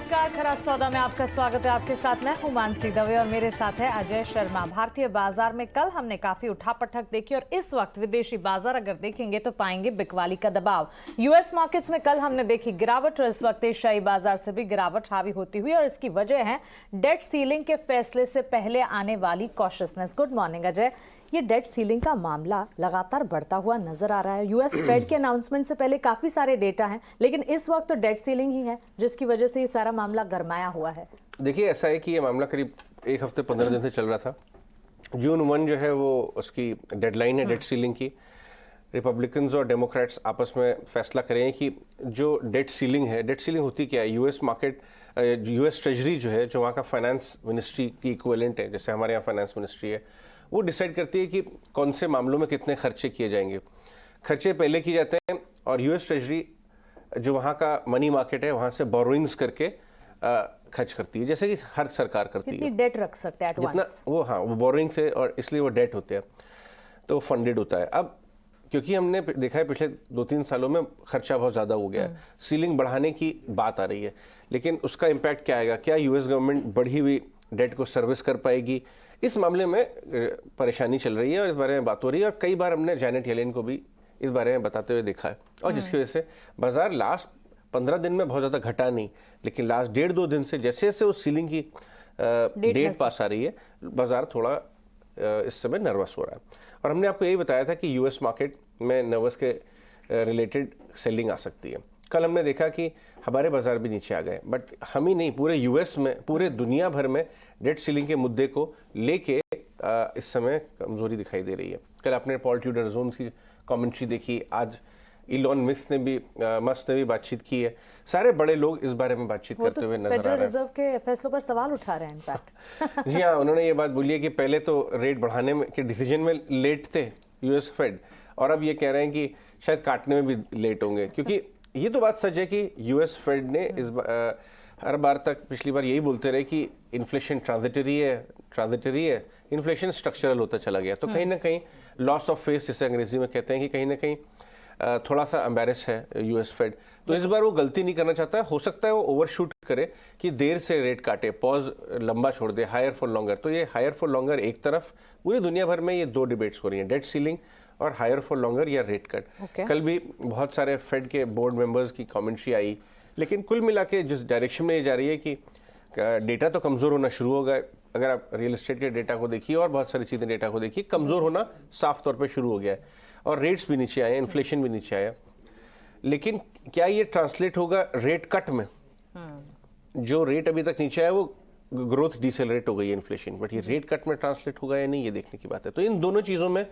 नमस्कार, खरा सौदा में आपका स्वागत है। आपके साथ मैं हूं मानसी दवे और मेरे साथ है अजय शर्मा। भारतीय बाजार में कल हमने काफी उठापटक देखी और इस वक्त विदेशी बाजार अगर देखेंगे तो पाएंगे बिकवाली का दबाव। यूएस मार्केट्स में कल हमने देखी गिरावट और इस वक्त एशियाई बाजार से भी गिरावट हावी होती हुई और इसकी वजह है डेट सीलिंग के फैसले से पहले आने वाली कॉशियसनेस। Good morning Ajay. ये डेट सीलिंग का मामला लगातार बढ़ता हुआ नजर आ रहा है। यूएस फेड के अनाउंसमेंट से पहले काफी सारे डेटा हैं, लेकिन इस वक्त तो डेट सीलिंग ही है जिसकी वजह से ये सारा मामला गरमाया हुआ है। देखिए, ऐसा है कि ये मामला करीब एक हफ्ते 15 दिन से चल रहा था। जून 1 जो है वो उसकी डेडलाइन है डेट सीलिंग की। रिपब्लिकन्स और डेमोक्रेट्स आपस में फैसला करें कि जो डेट सीलिंग है, डेट सीलिंग होती क्या है। यूएस मार्केट, यूएस ट्रेजरी जो है, जो वहाँ का फाइनेंस मिनिस्ट्री की इक्विवेलेंट है, जैसे हमारे यहाँ फाइनेंस मिनिस्ट्री है, वो डिसाइड करती है कि कौन से मामलों में कितने खर्चे किए जाएंगे। खर्चे पहले किए जाते हैं और यूएस ट्रेजरी जो वहाँ का मनी मार्केट है वहाँ से बोरोइंग्स करके खर्च करती है, जैसे कि हर सरकार करती है। कितनी डेट रख सकते हैं जितना वो, हाँ, वो बोरोइंग से, और इसलिए वो डेट होते हैं तो फंडेड होता है। अब क्योंकि हमने देखा है पिछले 2-3 सालों में खर्चा बहुत ज़्यादा हो गया है, सीलिंग बढ़ाने की बात आ रही है, लेकिन उसका इम्पैक्ट क्या आएगा? क्या यूएस गवर्नमेंट बढ़ी हुई डेट को सर्विस कर पाएगी? इस मामले में परेशानी चल रही है और इस बारे में बात हो रही है। और कई बार हमने जैनेट येलेन को भी इस बारे में बताते हुए देखा है, और जिसकी वजह से बाजार लास्ट 15 दिन में बहुत ज़्यादा घटा नहीं, लेकिन लास्ट 1.5-2 दिन से जैसे जैसे उस सीलिंग की डेट पास आ रही है, बाजार थोड़ा इस समय नर्वस हो रहा है। और हमने आपको यही बताया था कि यूएस मार्केट में नर्वस के रिलेटेड सेलिंग आ सकती है। कल हमने देखा कि हमारे बाजार भी नीचे आ गए, बट हम ही नहीं, पूरे यूएस में, पूरे दुनिया भर में डेट सीलिंग के मुद्दे को लेके इस समय कमजोरी दिखाई दे रही है। कल आपने पॉल ट्यूडर जोन्स की कमेंट्री देखी, आज इलॉन मस्क ने भी बातचीत की है। सारे बड़े लोग इस बारे में बातचीत करते हुए नजर आ रहे हैं। फेडरल रिजर्व के फैसलों पर सवाल उठा रहे हैं इनफैक्ट। जी हाँ, उन्होंने ये बात बोली है कि पहले तो रेट बढ़ाने में के डिसीजन में लेट थे यूएस फेड, और अब ये कह रहे हैं कि शायद काटने में भी लेट होंगे। क्योंकि ये तो बात सच है कि यूएस फेड ने हर बार तक पिछली बार यही बोलते रहे कि इन्फ्लेशन ट्रांजिटरी है, इन्फ्लेशन स्ट्रक्चरल होता चला गया। तो कहीं ना कहीं लॉस ऑफ फेस, जिसे अंग्रेजी में कहते हैं, कि कहीं ना कहीं थोड़ा सा एम्बैरेस है यूएस फेड। तो इस बार वो गलती नहीं करना चाहता है। हो सकता है वो ओवरशूट करे कि देर से रेट काटे, पॉज लंबा छोड़ दे, हायर फॉर लॉन्गर। तो ये हायर फॉर लॉन्गर एक तरफ, पूरी दुनिया भर में ये 2 डिबेट्स हो रही हैं, डेट सीलिंग और हायर फॉर लॉन्गर या रेट कट। कल भी बहुत सारे फेड के बोर्ड मेंबर्स की कमेंट्री आई, लेकिन कुल मिला के जिस डायरेक्शन में ये जा रही है कि डेटा तो कमज़ोर होना शुरू होगा। अगर आप रियल एस्टेट के डेटा को देखिए और बहुत सारी चीज़ें डेटा को देखिए, कमज़ोर होना साफ तौर पे शुरू हो गया है और रेट्स भी नीचे आए, इन्फ्लेशन भी नीचे आया। लेकिन क्या ये ट्रांसलेट होगा रेट कट में? जो रेट अभी तक नीचे आया वो ग्रोथ डिसेलरेट हो गई है इन्फ्लेशन, बट ये रेट कट में ट्रांसलेट होगा या नहीं, ये देखने की बात है। तो इन दोनों चीज़ों में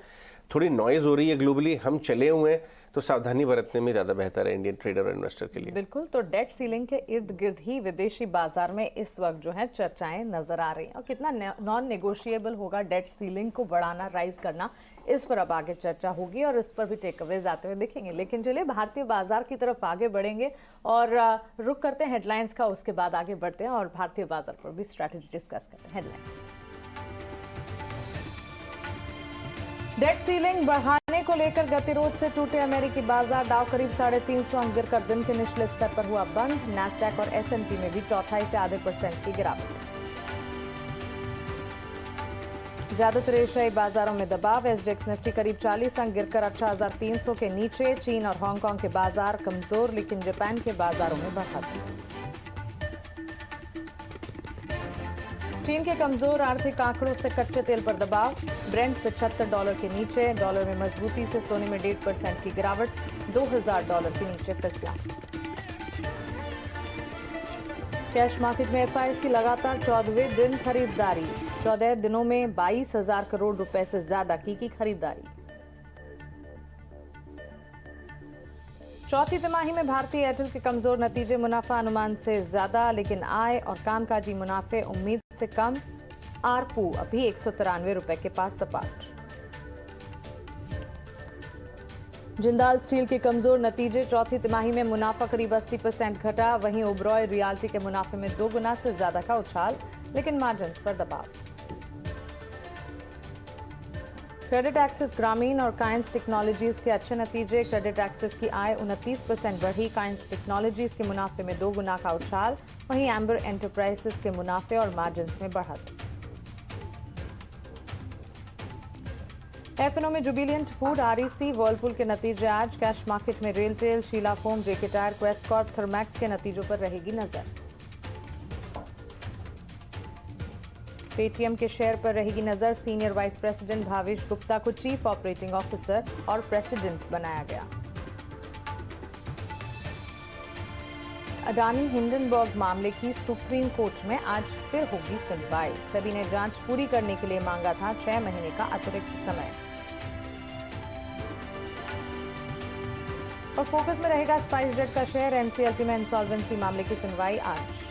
थोड़ी नॉइज हो रही है ग्लोबली। हम चले हुए हैं तो सावधानी बरतने में ज़्यादा बेहतर है इंडियन ट्रेडर और इन्वेस्टर के लिए। बिल्कुल। तो डेट सीलिंग के इर्द गिर्द ही विदेशी बाजार में इस वक्त जो है चर्चाएं नजर आ रही हैं, और कितना नॉन नेगोशिएबल होगा डेट सीलिंग को बढ़ाना, राइज करना, इस पर अब आगे चर्चा होगी और इस पर भी टेकअवेज आते हुए दिखेंगे। लेकिन चलिए भारतीय बाजार की तरफ आगे बढ़ेंगे और रुक करते हैं हेडलाइंस का, उसके बाद आगे बढ़ते हैं और भारतीय बाजार पर भी स्ट्रैटेजी डिस्कस करते हैं। हेडलाइंस। डेट सीलिंग बढ़ाने को लेकर गतिरोध से टूटे अमेरिकी बाजार। डाउ करीब 350 अंक गिरकर दिन के निचले स्तर पर हुआ बंद। नैस्डैक और S&P में भी 0.25 से आधे % की गिरावट। ज्यादातर एशियाई बाजारों में दबाव। SGX निफ्टी करीब 40 अंक गिरकर 18,300 के नीचे। चीन और हांगकांग के बाजार कमजोर, लेकिन जापान के बाजारों में बढ़त। चीन के कमजोर आर्थिक आंकड़ों से कच्चे तेल पर दबाव। ब्रेंट $75 के नीचे। डॉलर में मजबूती से सोने में 1.5% की गिरावट। $2,000 के नीचे फिसला। कैश मार्केट में FIs की लगातार 14वें दिन खरीदारी। 14 दिनों में 22,000 करोड़ रुपए से ज्यादा की खरीदारी। चौथी तिमाही में भारतीय एयरटेल के कमजोर नतीजे, मुनाफा अनुमान से ज्यादा, लेकिन आय और कामकाजी मुनाफे उम्मीद से कम। आरपू अभी 193 रुपए के पास सपाट। जिंदाल स्टील के कमजोर नतीजे, चौथी तिमाही में मुनाफा करीब 80% घटा। वहीं ओबरॉय रियल्टी के मुनाफे में 2 गुना से ज्यादा का उछाल, लेकिन मार्जिन्स पर दबाव। क्रेडिट एक्सेस ग्रामीण और काइंस टेक्नोलॉजीज के अच्छे नतीजे। क्रेडिट एक्सेस की आय 29% बढ़ी। काइंस टेक्नोलॉजीज के मुनाफे में 2 गुना का उछाल। वहीं एम्बर एंटरप्राइजेस के मुनाफे और मार्जिन्स में बढ़त। एफएनओ में जुबिलियंट फूड, आरईसी, वर्लपूल के नतीजे आज। कैश मार्केट में रेलटेल, शीला फोम, जेके टायर, क्वेस्ट कॉर्प, थर्मैक्स के नतीजों पर रहेगी नजर। पेटीएम के शेयर पर रहेगी नजर। Senior vice president Bhavesh Gupta को चीफ ऑपरेटिंग ऑफिसर और प्रेसिडेंट बनाया गया। अडानी हिंडनबर्ग मामले की सुप्रीम कोर्ट में आज फिर होगी सुनवाई। सेबी ने जांच पूरी करने के लिए मांगा था 6 महीने का अतिरिक्त समय। और फोकस में रहेगा स्पाइसजेट का शेयर। एनसीएलटी में इंसॉल्वेंसी मामले की सुनवाई आज।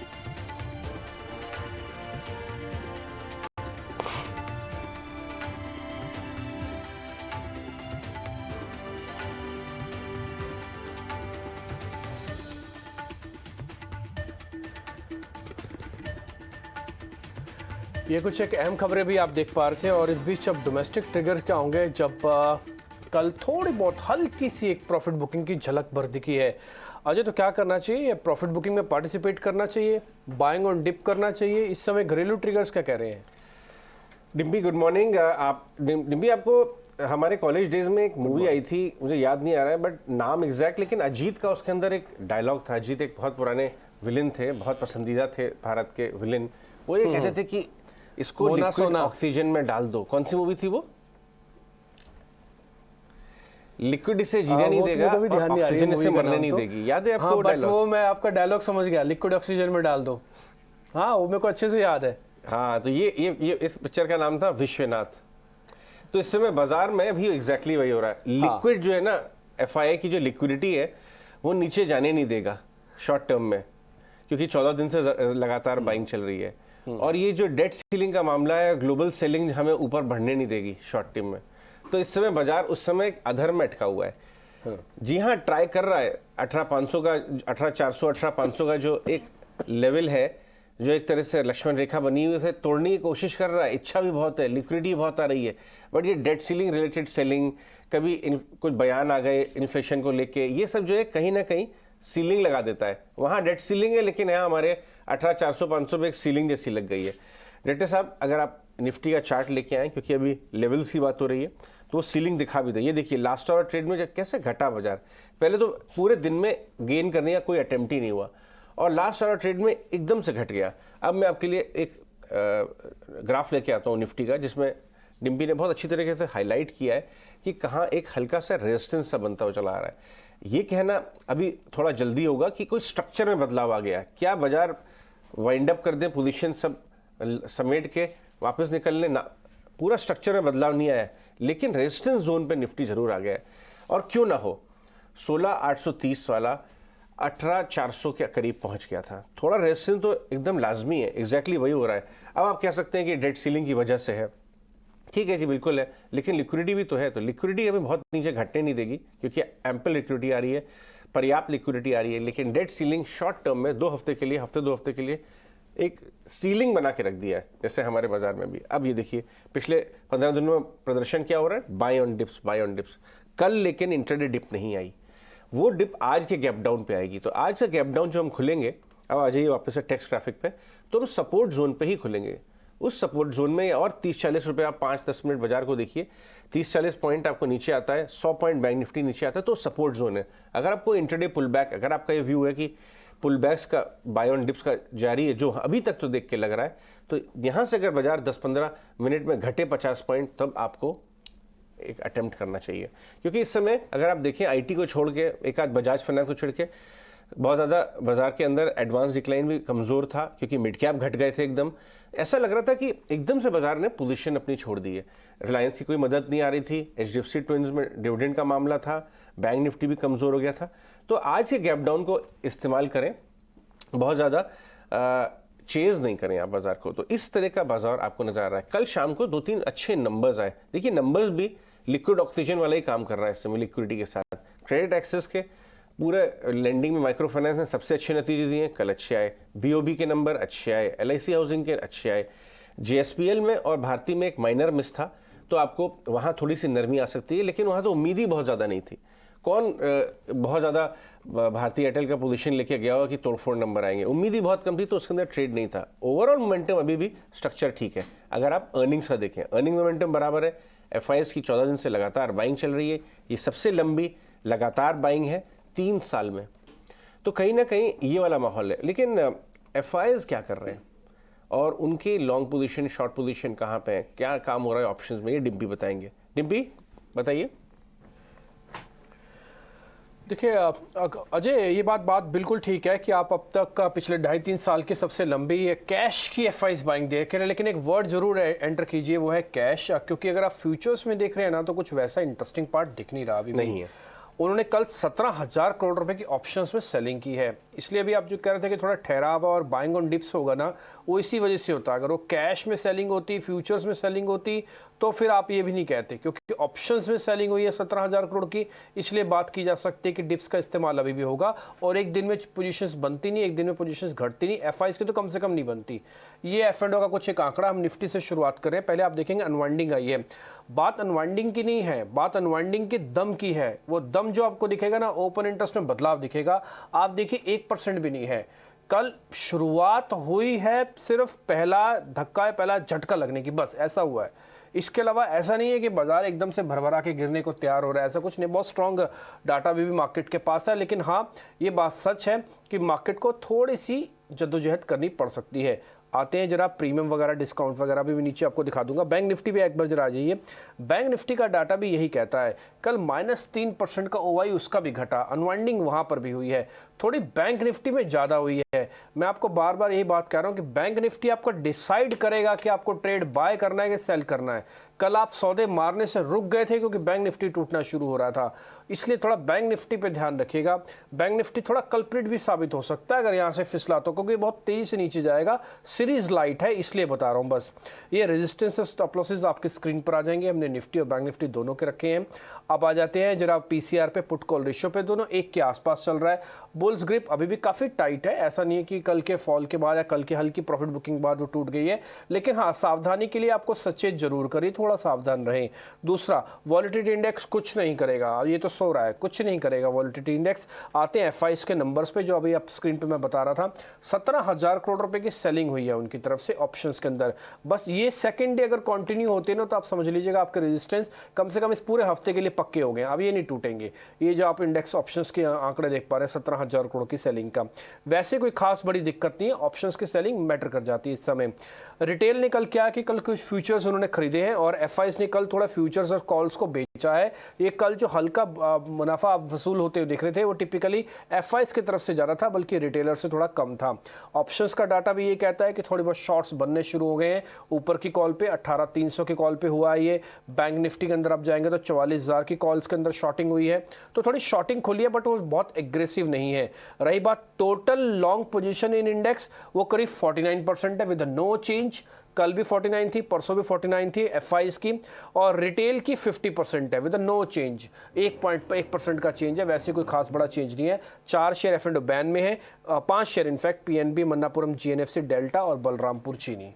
ये कुछ एक अहम खबरें भी आप देख पा रहे थे। और इस बीच अब डोमेस्टिक ट्रिगर क्या होंगे, जब कल थोड़ी बहुत हल्की सी एक प्रॉफिट बुकिंग की झलक भर दिखी है। अजय, तो क्या करना चाहिए? प्रॉफिट बुकिंग में पार्टिसिपेट करना चाहिए, बाइंग ऑन डिप करना चाहिए? इस समय घरेलू ट्रिगर्स क्या कह रहे हैं? Dimpy, good morning. डिम्पी, आपको हमारे कॉलेज डेज में एक मूवी आई थी, मुझे याद नहीं आ रहा है बट नाम एग्जैक्ट, लेकिन अजीत का उसके अंदर एक डायलॉग था। अजीत एक बहुत पुराने विलेन थे, बहुत पसंदीदा थे भारत के विलेन। वो ये कहते थे कि इसको लिक्विड ऑक्सीजन में डाल दो। कौन सी मूवी थी वो? लिक्विड इसे जीने नहीं देगा और ऑक्सीजन इसे मरने नहीं देगी। याद है आपको डायलॉग? वो मैं आपका डायलॉग समझ गया, लिक्विड ऑक्सीजन में डाल दो। हाँ, वो मेरे को अच्छे से याद है। हाँ, तो ये इस पिक्चर का नाम था विश्वनाथ। तो इस समय बाजार में भी एग्जैक्टली वही हो रहा है। लिक्विड जो है ना, एफआईआई की जो लिक्विडिटी है वो नीचे जाने नहीं देगा शॉर्ट टर्म में, क्योंकि 14 दिन से लगातार बाइंग चल रही है। और ये जो डेट सीलिंग का मामला है, ग्लोबल सेलिंग हमें ऊपर बढ़ने नहीं देगी शॉर्ट टर्म में। तो इस समय बाजार उस समय अधर में अटका हुआ है। जी हाँ, ट्राई कर रहा है 18,500 का, 18,400, 18,500 का जो एक लेवल है, जो एक तरह से लक्ष्मण रेखा बनी हुई है, तोड़ने की कोशिश कर रहा है। इच्छा भी बहुत है, लिक्विडिटी बहुत आ रही है, बट ये डेट सीलिंग रिलेटेड सेलिंग, कभी कुछ बयान आ गए इन्फ्लेशन को लेके, ये सब जो है कहीं ना कहीं सीलिंग लगा देता है। वहाँ डेट सीलिंग है, लेकिन यहाँ हमारे 18,400-500 पे एक सीलिंग जैसी लग गई है। डायरेक्टर साहब, अगर आप निफ्टी का चार्ट लेके आए, क्योंकि अभी लेवल्स की बात हो रही है, तो वो सीलिंग दिखा भी दे। ये देखिए लास्ट आवर ट्रेड में कैसे घटा बाजार। पहले तो पूरे दिन में गेन करने का कोई अटेम्प्ट ही नहीं हुआ और लास्ट आवर ट्रेड में एकदम से घट गया। अब मैं आपके लिए एक ग्राफ लेके आता हूँ निफ्टी का, जिसमें डिम्पी ने बहुत अच्छी तरीके से हाईलाइट किया है कि कहाँ एक हल्का सा रेजिस्टेंस सा बनता हुआ चला आ रहा है। ये कहना अभी थोड़ा जल्दी होगा कि कोई स्ट्रक्चर में बदलाव आ गया, क्या बाजार वाइंड अप कर दें, पोजीशन सब समेट के वापस निकल लें ना, पूरा स्ट्रक्चर में बदलाव नहीं आया, लेकिन रेजिस्टेंस जोन पे निफ्टी जरूर आ गया है। और क्यों ना हो, 16,830 वाला 18,400 के करीब पहुंच गया था। थोड़ा रेजिस्टेंस तो एकदम लाजमी है, एग्जैक्टली वही हो रहा है। अब आप कह सकते हैं कि डेट सीलिंग की वजह से है, ठीक है जी, बिल्कुल है, लेकिन लिक्विडिटी भी तो है। तो लिक्विडिटी हमें बहुत नीचे घटने नहीं देगी, क्योंकि एम्पल लिक्विडिटी आ रही है, पर्याप्त लिक्विडिटी आ रही है। लेकिन डेट सीलिंग शॉर्ट टर्म में 2 हफ्ते के लिए, 2 हफ्ते के लिए एक सीलिंग बना के रख दिया है, जैसे हमारे बाजार में भी। अब ये देखिए पिछले 15 दिनों में प्रदर्शन क्या हो रहा है, buy on dips, buy on dips. कल लेकिन इंट्राडे डिप नहीं आई, वो डिप आज के गैप डाउन पे आएगी। तो आज का गैप डाउन जो हम खुलेंगे, अब आ जाइए वापस से टेक्स्ट ग्राफिक पे, तो हम सपोर्ट जोन पे ही खुलेंगे। उस सपोर्ट जोन में और 30-40 रुपए, आप 5-10 मिनट बाजार को देखिए, 30-40 पॉइंट आपको नीचे आता है, 100 पॉइंट बैंक निफ्टी नीचे आता है, तो सपोर्ट जोन है। अगर आपको इंट्राडे पुल बैक, अगर आपका ये व्यू है कि पुल बैक्स का, बाय ऑन डिप्स का जारी है, जो अभी तक तो देख के लग रहा है, तो यहां से अगर बाजार 10-15 मिनट में घटे 50 पॉइंट, तब आपको एक अटेम्प्ट करना चाहिए। क्योंकि इस समय अगर आप देखें, आईटी को छोड़ के, एक आध बजाज फाइनेंस को छोड़ के, बहुत ज़्यादा बाजार के अंदर एडवांस डिक्लाइन भी कमज़ोर था, क्योंकि मिड कैप घट गए थे एकदम। ऐसा लग रहा था कि एकदम से बाजार ने पोजीशन अपनी छोड़ दी है। रिलायंस की कोई मदद नहीं आ रही थी, एचडीएफसी ट्विंस में डिविडेंड का मामला था, बैंक निफ्टी भी कमज़ोर हो गया था। तो आज के गैप डाउन को इस्तेमाल करें, बहुत ज़्यादा चेज नहीं करें आप बाजार को। तो इस तरह का बाजार आपको नजर आ रहा है। कल शाम को 2-3 अच्छे नंबर्स आए। देखिए नंबर्स भी लिक्विड ऑक्सीजन वाला ही काम कर रहा है इस समय लिक्विडिटी के साथ। क्रेडिट एक्सेस के पूरे लेंडिंग में माइक्रो फाइनेंस ने सबसे अच्छे नतीजे दिए, कल अच्छे आए। बीओबी के नंबर अच्छे आए, एलआईसी हाउसिंग के अच्छे आए। जेएसपीएल में और भारती में एक माइनर मिस था, तो आपको वहां थोड़ी सी नरमी आ सकती है, लेकिन वहां तो उम्मीद ही बहुत ज़्यादा नहीं थी। कौन बहुत ज़्यादा भारतीय एयरटेल का पोजीशन लेके गया होगा कि तोड़फोड़ नंबर आएंगे, उम्मीद ही बहुत कम थी, तो उसके अंदर ट्रेड नहीं था। ओवरऑल मोमेंटम अभी भी स्ट्रक्चर ठीक है। अगर आप अर्निंग्स का देखें, अर्निंग मोमेंटम बराबर है। एफआईएस की 14 दिन से लगातार बाइंग चल रही है, ये सबसे लंबी लगातार बाइंग है 3 साल में। तो कहीं ना कहीं ये वाला माहौल है। लेकिन एफआईएस क्या कर रहे हैं और उनके लॉन्ग पोजीशन शॉर्ट पोजीशन कहाँ पे है, क्या काम हो रहा है ऑप्शंस में, ये डिम्पी बताएंगे। डिम्पी बताइए। देखिए अजय, ये बात बिल्कुल ठीक है कि आप अब तक पिछले 2.5-3 साल की सबसे लंबी कैश की एफआईएस बाइंग देख रहे हैं, लेकिन एक वर्ड जरूर एंटर कीजिए, वो है कैश। क्योंकि अगर आप फ्यूचर्स में देख रहे हैं ना, तो कुछ वैसा इंटरेस्टिंग पार्ट दिख नहीं रहा अभी नहीं है। उन्होंने कल 17,000 करोड़ रुपए की ऑप्शंस में सेलिंग की है। इसलिए अभी आप जो कह रहे थे कि थोड़ा ठहराव और बाइंग ऑन डिप्स होगा ना, वो इसी वजह से होता है। अगर वो कैश में सेलिंग होती, फ्यूचर्स में सेलिंग होती, तो फिर आप ये भी नहीं कहते, क्योंकि ऑप्शंस में सेलिंग हुई है 17,000 करोड़ की, इसलिए बात की जा सकती है कि डिप्स का इस्तेमाल अभी भी होगा। और एक दिन में पोजीशंस बनती नहीं, एक दिन में पोजीशंस घटती नहीं, एफआईएस की तो कम से कम नहीं बनती। ये एफ&ओ का कुछ एक आंकड़ा, हम निफ्टी से शुरुआत कर रहे हैं। पहले आप देखेंगे अनवाइंडिंग आई है। बात अनवाइंडिंग की नहीं है, बात अनवाइंडिंग के दम की है। वो दम जो आपको दिखेगा ना, ओपन इंटरेस्ट में बदलाव दिखेगा। आप देखिए 1% भी नहीं है। कल शुरुआत हुई है, सिर्फ पहला धक्का है, पहला झटका लगने की, बस ऐसा हुआ है। इसके अलावा ऐसा नहीं है कि बाजार एकदम से भरभरा के गिरने को तैयार हो रहा है, ऐसा कुछ नहीं। बहुत स्ट्रॉन्ग डाटा भी मार्केट के पास है, लेकिन हाँ, ये बात सच है कि मार्केट को थोड़ी सी जद्दोजहद करनी पड़ सकती है। आते हैं जरा प्रीमियम वगैरह, डिस्काउंट वगैरह भी नीचे आपको दिखा दूंगा। बैंक निफ्टी भी एक बार जरा आ जाइए। बैंक निफ्टी का डाटा भी यही कहता है। कल -3% का ओवाई उसका भी घटा, अनवाइंडिंग वहां पर भी हुई है। थोड़ी बैंक निफ्टी में ज्यादा हुई है। मैं आपको बार बार यही बात कह रहा हूं कि बैंक निफ्टी आपको डिसाइड करेगा कि आपको ट्रेड बाय करना है कि सेल करना है। कल आप सौदे मारने से रुक गए थे क्योंकि बैंक निफ्टी टूटना शुरू हो रहा था, इसलिए थोड़ा बैंक निफ्टी पे ध्यान रखिएगा। बैंक निफ्टी थोड़ा कल्प्रिट भी साबित हो सकता है अगर यहां से फिसला तो, क्योंकि बहुत तेजी से नीचे जाएगा। सीरीज लाइट है, इसलिए बता रहा हूं बस। ये रेजिस्टेंस और स्टॉप लॉसेस आपके स्क्रीन पर आ जाएंगे। हमने निफ्टी और बैंक निफ्टी दोनों के रखे हैं। अब आ जाते हैं जरा पीसीआर पे, पुट कॉल रेशियो पे, दोनों 1 के आसपास चल रहा है। बुल्स ग्रिप अभी भी काफी टाइट है, ऐसा नहीं है कि कल के फॉल के बाद या कल की हल्की प्रॉफिट बुकिंग बाद वो टूट गई है, लेकिन हाँ, सावधानी के लिए आपको सचेत जरूर करिए, थोड़ा सावधान रहें। दूसरा, वॉलेटिलिटी इंडेक्स कुछ नहीं करेगा, ये तो सो रहा है, कुछ नहीं करेगा वॉलेटिलिटी इंडेक्स। आते हैं एफआईएस के नंबर्स पे, जो अभी आप स्क्रीन पे मैं बता रहा था। 17,000 करोड़ रुपए की सेलिंग हुई है उनकी तरफ से ऑप्शंस के अंदर। बस ये सेकंड डे अगर कंटिन्यू होते ना, तो आप समझ लीजिएगा आपके रेजिस्टेंस कम से कम इस पूरे हफ्ते के लिए पक्के हो गए। अब ये नहीं टूटेंगे। ये जो आप इंडेक्स ऑप्शंस के आंकड़े देख पा रहे हैं 17,000 करोड़ की सेलिंग का, वैसे कोई खास बड़ी दिक्कत नहीं है। ऑप्शंस की सेलिंग मैटर कर जाती है इस समय। रिटेल ने कल क्या कि कल कुछ फ्यूचर्स उन्होंने खरीदे हैं और एफआईएस ने कल थोड़ा फ्यूचर्स और कॉल्स को बेचा है। ये कल जो हल्का मुनाफा वसूल होते हुए दिख रहे थे, वो टिपिकली एफआईएस की तरफ से ज्यादा था, बल्कि रिटेलर से थोड़ा कम था। ऑप्शंस का डाटा भी ये कहता है कि थोड़ी बहुत शॉर्ट्स बनने शुरू हो गए हैं। ऊपर की कॉल पे 18,300 की कॉल पे हुआ है ये। बैंक निफ्टी के अंदर आप जाएंगे तो 44,000 की कॉल्स के अंदर शॉर्टिंग हुई है, तो थोड़ी शॉर्टिंग खुली है, बट वो बहुत एग्रेसिव नहीं है। रही बात total long position in index, वो करीब 49% है विद नो चेंज। कल भी 49 थी, परसों भी 49 थी एफआईएस की, और रिटेल की 50% है विद नो चेंज। 1% का चेंज है, वैसे कोई खास बड़ा चेंज नहीं है। 4 शेयर एफ&ओ बैन में है, 5 share in fact PNB, Manappuram, GNFC, delta और बलरामपुर चीनी।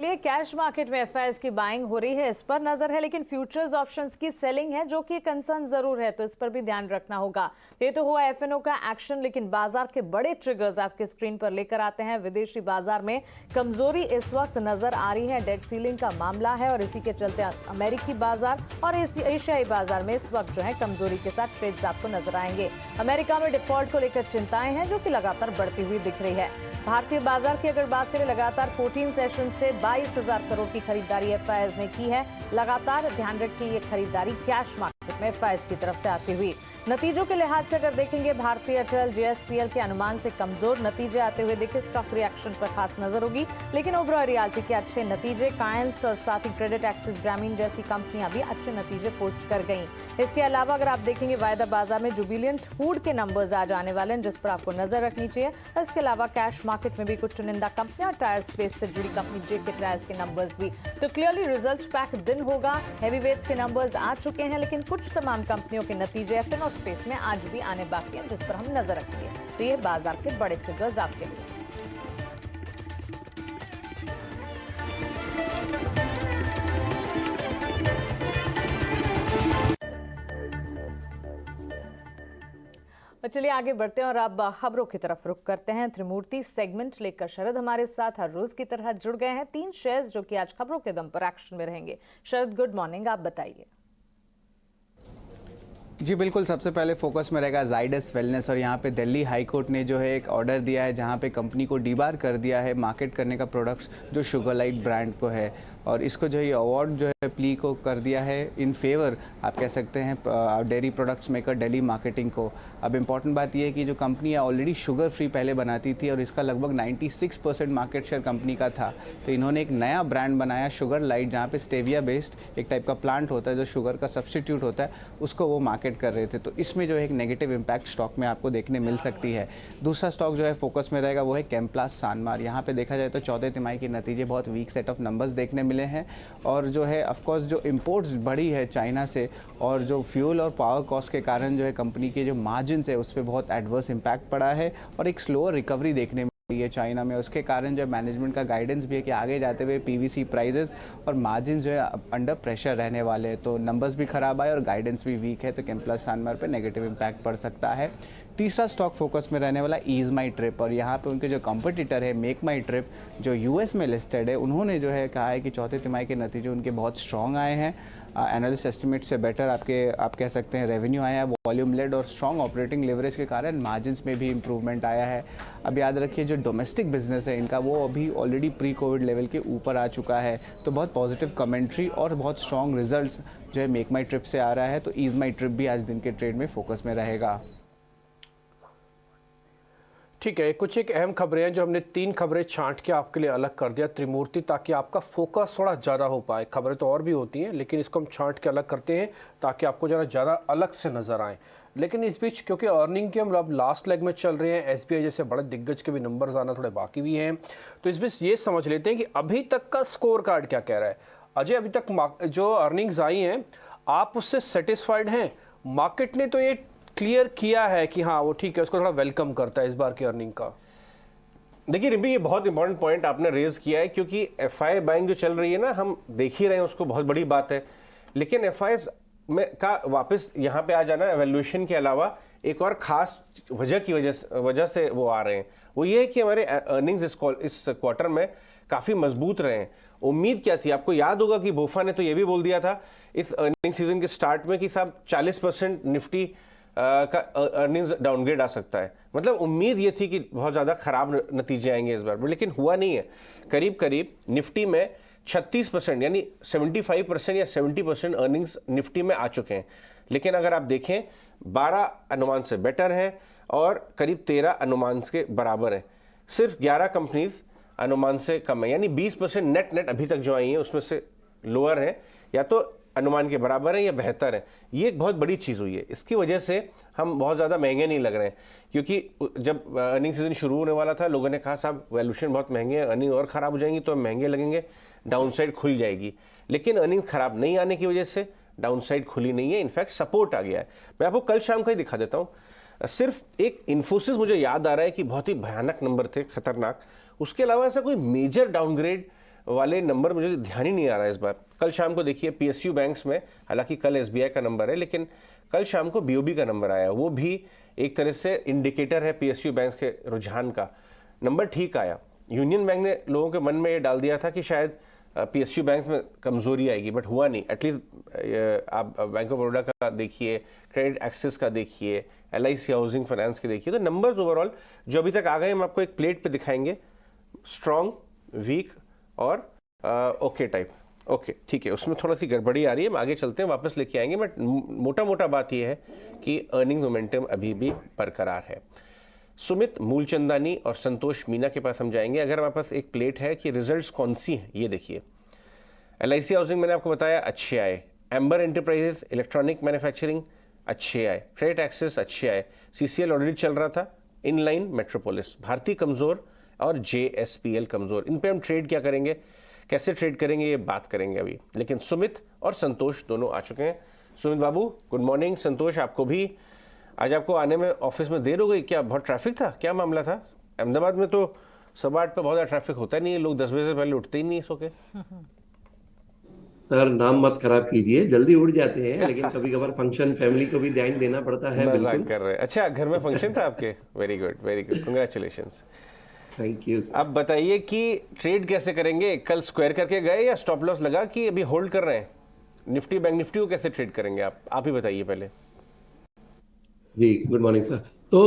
लिए कैश मार्केट में एफआईएस की बाइंग हो रही है, इस पर नजर है, लेकिन फ्यूचर्स ऑप्शंस की सेलिंग है, जो कि कंसर्न जरूर है, तो इस पर भी ध्यान रखना होगा। ये तो हुआ एफएनओ का एक्शन, लेकिन बाजार के बड़े ट्रिगर्स आपके स्क्रीन पर लेकर आते हैं। विदेशी बाजार में कमजोरी इस वक्त नजर आ रही है, डेट सीलिंग का मामला है, और इसी के चलते अमेरिकी बाजार और एशियाई बाजार में इस वक्त जो है कमजोरी के साथ ट्रेड्स आपको नजर आएंगे। अमेरिका में डिफॉल्ट को लेकर चिंताएं हैं, जो कि लगातार बढ़ती हुई दिख रही है। भारतीय बाजार की अगर बात करें, लगातार 14 सेशन से 22,000 करोड़ की खरीदारी एफआईएस ने की है। लगातार ध्यान रखिए, ये खरीदारी कैश मार्केट में एफआईएस की तरफ से आती हुई। नतीजों के लिहाज से अगर देखेंगे, भारतीय अचल जेएसपीएल के अनुमान से कमजोर नतीजे आते हुए देखे, स्टॉक रिएक्शन पर खास नजर होगी, लेकिन ओबरॉय रियल्टी के अच्छे नतीजे, कायल्स और साथ ही क्रेडिट एक्सिस ग्रामीण जैसी कंपनियां भी अच्छे नतीजे पोस्ट कर गई। इसके अलावा अगर आप देखेंगे, वायदा बाजार में जुबिलियंट फूड के नंबर्स आज आने वाले हैं, जिस पर आपको नजर रखनी चाहिए। इसके अलावा कैश मार्केट में भी कुछ चुनिंदा कंपनियां, टायर स्पेस से जुड़ी कंपनी जेके टायर्स के नंबर्स भी। तो क्लियरली रिजल्ट पैक दिन होगा। हैवी वेट्स के नंबर्स आ चुके हैं, लेकिन कुछ तमाम कंपनियों के नतीजे एफएनओ स्पेस में आज भी आने बाकी हैं, जिस पर हम नजर रखेंगे। तो ये बाजार के बड़े ट्रिगर्स आपके लिए। और चलिए आगे बढ़ते हैं और अब खबरों की तरफ रुख करते हैं। त्रिमूर्ति सेगमेंट लेकर शरद हमारे साथ हर रोज की तरह जुड़ गए हैं। 3 शेयर्स जो कि आज खबरों के दम पर एक्शन में रहेंगे। शरद, गुड मॉर्निंग, आप बताइए। जी बिल्कुल, सबसे पहले फोकस में रहेगा जाइडस वेलनेस। और यहाँ पे दिल्ली हाई कोर्ट ने जो है एक ऑर्डर दिया है जहाँ पे कंपनी को डीबार कर दिया है मार्केट करने का प्रोडक्ट्स जो शुगर लाइट ब्रांड को है, और इसको जो है अवार्ड जो है प्ली को कर दिया है इन फेवर, आप कह सकते हैं, dairy products maker Delhi marketing को। अब इम्पॉर्टेंट बात यह है कि जो कंपनी ऑलरेडी शुगर फ्री पहले बनाती थी और इसका लगभग 96% मार्केट शेयर कंपनी का था, तो इन्होंने एक नया ब्रांड बनाया शुगर लाइट, जहाँ पे स्टेविया बेस्ड एक टाइप का प्लांट होता है जो शुगर का सब्सटीट्यूट होता है, उसको वो मार्केट कर रहे थे। तो इसमें जो है एक नेगेटिव इम्पैक्ट स्टॉक में आपको देखने मिल सकती है। दूसरा स्टॉक जो है फोकस में रहेगा वो है कैम्प्लास सानमार। यहाँ पे देखा जाए तो चौथे तिमाही के नतीजे बहुत वीक सेट ऑफ नंबर्स देखने मिले हैं, और जो है ऑफकोर्स जो इंपोर्ट्स बढ़ी है चाइना से, और जो फ्यूल और पावर कॉस्ट के कारण जो है कंपनी के जो मार्जिन्स है उस पर बहुत एडवर्स इम्पैक्ट पड़ा है, और एक स्लोअर रिकवरी देखने मिली है चाइना में। उसके कारण जो मैनेजमेंट का गाइडेंस भी है कि आगे जाते हुए पीवीसी प्राइजेस और मार्जिन जो है अंडर प्रेशर रहने वाले हैं। तो नंबर्स भी खराब आए और गाइडेंस भी वीक है, तो कैम्प्लास सानमार पे नेगेटिव इम्पैक्ट पड़ सकता है। तीसरा स्टॉक फोकस में रहने वाला ईज माई ट्रिप, और यहाँ पे उनके जो कंपटीटर है मेक माई ट्रिप जो यूएस में लिस्टेड है, उन्होंने जो है कहा है कि चौथे तिमाही के नतीजे उनके बहुत स्ट्रॉन्ग आए हैं, एनालिस्ट एस्टिमेट से बेटर आप कह सकते हैं रेवेन्यू आया है, वॉल्यूम लेड और स्ट्रॉन्ग ऑपरेटिंग लेवरेज के कारण मार्जिन्स में भी इंप्रूवमेंट आया है। अब याद रखिए जो डोमेस्टिक बिजनेस है इनका वो अभी ऑलरेडी प्री कोविड लेवल के ऊपर आ चुका है, तो बहुत पॉजिटिव कमेंट्री और बहुत स्ट्रॉन्ग रिजल्ट्स जो है मेक माई ट्रिप से आ रहा है। तो ईज माई ट्रिप भी आज दिन के ट्रेड में फोकस में रहेगा। ठीक है, कुछ एक अहम खबरें हैं जो हमने 3 खबरें छांट के आपके लिए अलग कर दिया त्रिमूर्ति, ताकि आपका फोकस थोड़ा ज़्यादा हो पाए। खबरें तो और भी होती हैं लेकिन इसको हम छांट के अलग करते हैं ताकि आपको ज़रा ज़्यादा अलग से नज़र आए। लेकिन इस बीच क्योंकि अर्निंग के हम अब लास्ट लेग में चल रहे हैं, एसबीआई जैसे बड़े दिग्गज के भी नंबर्स आना थोड़े बाकी भी हैं, तो इस बीच ये समझ लेते हैं कि अभी तक का स्कोर कार्ड क्या कह रहा है। अजय, अभी तक जो अर्निंग्स आई हैं आप उससे सेटिस्फाइड हैं? मार्केट ने तो ये क्लियर किया है कि हाँ वो ठीक है, उसको थोड़ा वेलकम करता है इस बार की अर्निंग का। देखिए रिम्पी, ये बहुत इंपॉर्टेंट पॉइंट आपने रेज किया है, क्योंकि एफआई बाइंग जो चल रही है ना, हम देख ही रहे हैं उसको, बहुत बड़ी बात है। लेकिन एफआई में का वापस यहाँ पे आ जाना एवेल्युएशन के अलावा एक और खास वजह से वो आ रहे हैं, वो ये है कि हमारे अर्निंग्स इस क्वार्टर में काफी मजबूत रहे हैं। उम्मीद क्या थी, आपको याद होगा कि बोफा ने तो ये भी बोल दिया था इस अर्निंग सीजन के स्टार्ट में कि साहब 40% निफ्टी का अर्निंग्स डाउनग्रेड आ सकता है। मतलब उम्मीद ये थी कि बहुत ज़्यादा खराब नतीजे आएंगे इस बार, लेकिन हुआ नहीं है। करीब करीब निफ्टी में 36% यानी 75% या 70% अर्निंग्स निफ्टी में आ चुके हैं। लेकिन अगर आप देखें 12 अनुमान से बेटर है और करीब 13 अनुमान के बराबर है। सिर्फ 11 कंपनीज अनुमान से कम है, यानी 20% नेट अभी तक जो आई है उसमें से लोअर है, या तो अनुमान के बराबर है या बेहतर है। ये एक बहुत बड़ी चीज़ हुई है। इसकी वजह से हम बहुत ज़्यादा महंगे नहीं लग रहे हैं, क्योंकि जब अर्निंग सीजन शुरू होने वाला था लोगों ने कहा साहब वैल्यूएशन बहुत महंगे हैं, अर्निंग और ख़राब हो जाएंगी तो महंगे लगेंगे, डाउनसाइड खुल जाएगी। लेकिन अर्निंग ख़राब नहीं आने की वजह से डाउनसाइड खुली नहीं है, इनफैक्ट सपोर्ट आ गया है। मैं आपको कल शाम का ही दिखा देता हूँ। सिर्फ एक इन्फोसिस मुझे याद आ रहा है कि बहुत ही भयानक नंबर थे, खतरनाक। उसके अलावा ऐसा कोई मेजर डाउनग्रेड वाले नंबर मुझे ध्यान ही नहीं आ रहा है इस बार। कल शाम को देखिए पीएसयू बैंक्स में, हालांकि कल एसबीआई का नंबर है, लेकिन कल शाम को बीओबी का नंबर आया, वो भी एक तरह से इंडिकेटर है पीएसयू बैंक्स के रुझान का। नंबर ठीक आया। यूनियन बैंक ने लोगों के मन में ये डाल दिया था कि शायद पीएसयू बैंक में कमजोरी आएगी, बट हुआ नहीं। एटलीस्ट आप बैंक ऑफ बड़ौदा का देखिए, क्रेडिट एक्सेस का देखिए, एलआईसी हाउसिंग फाइनेंस के देखिए, तो नंबर्स ओवरऑल जो अभी तक आ गए हम आपको एक प्लेट पे दिखाएंगे, स्ट्रॉन्ग, वीक और ओके टाइप। ओके ठीक है, उसमें थोड़ा सी गड़बड़ी आ रही है, हम आगे चलते हैं, वापस लेके आएंगे। बट मोटा मोटा बात यह है कि अर्निंग मोमेंटम अभी भी बरकरार है। सुमित मूलचंदानी और संतोष मीना के पास हम जाएंगे। अगर हमारे पास एक प्लेट है कि रिजल्ट्स कौन सी हैं, ये देखिए। एलआईसी हाउसिंग मैंने आपको बताया अच्छे आए, एम्बर एंटरप्राइजेस इलेक्ट्रॉनिक मैन्युफैक्चरिंग अच्छे आए, क्रेडिट एक्सेस अच्छे आए, सीसीएल ऑलरेडी चल रहा था, इनलाइन मेट्रोपोलिस, भारती कमजोर और जेएसपीएल कमजोर। इन पे हम ट्रेड क्या करेंगे, कैसे ट्रेड करेंगे, ये बात करेंगे अभी। लेकिन सुमित और संतोष दोनों आ चुके हैं। सुमित बाबू गुड मॉर्निंग। संतोष आपको भी, आज आपको आने में ऑफिस में देर हो गई क्या? बहुत ट्रैफिक था, क्या मामला था? अहमदाबाद में तो 8:15 पे बहुत ज़्यादा ट्रैफिक होता नहीं है, लोग 10 बजे से पहले उठते ही नहीं सो के। सर नाम मत खराब कीजिए, जल्दी उड़ जाते हैं, लेकिन कभी कभार फंक्शन फैमिली को भी ध्यान देना पड़ता है। मजाक बिल्कुल। कर रहे हैं। अच्छा, घर में फंक्शन था आपके? Very good, very good, congratulations. Thank you sir. अब बताइए कि ट्रेड कैसे करेंगे? कल स्क्वायर करके गए या स्टॉप लॉस लगा कि अभी होल्ड कर रहे हैं? निफ्टी बैंक निफ्टी को कैसे ट्रेड करेंगे आप ही बताइए पहले। जी गुड मॉर्निंग सर। तो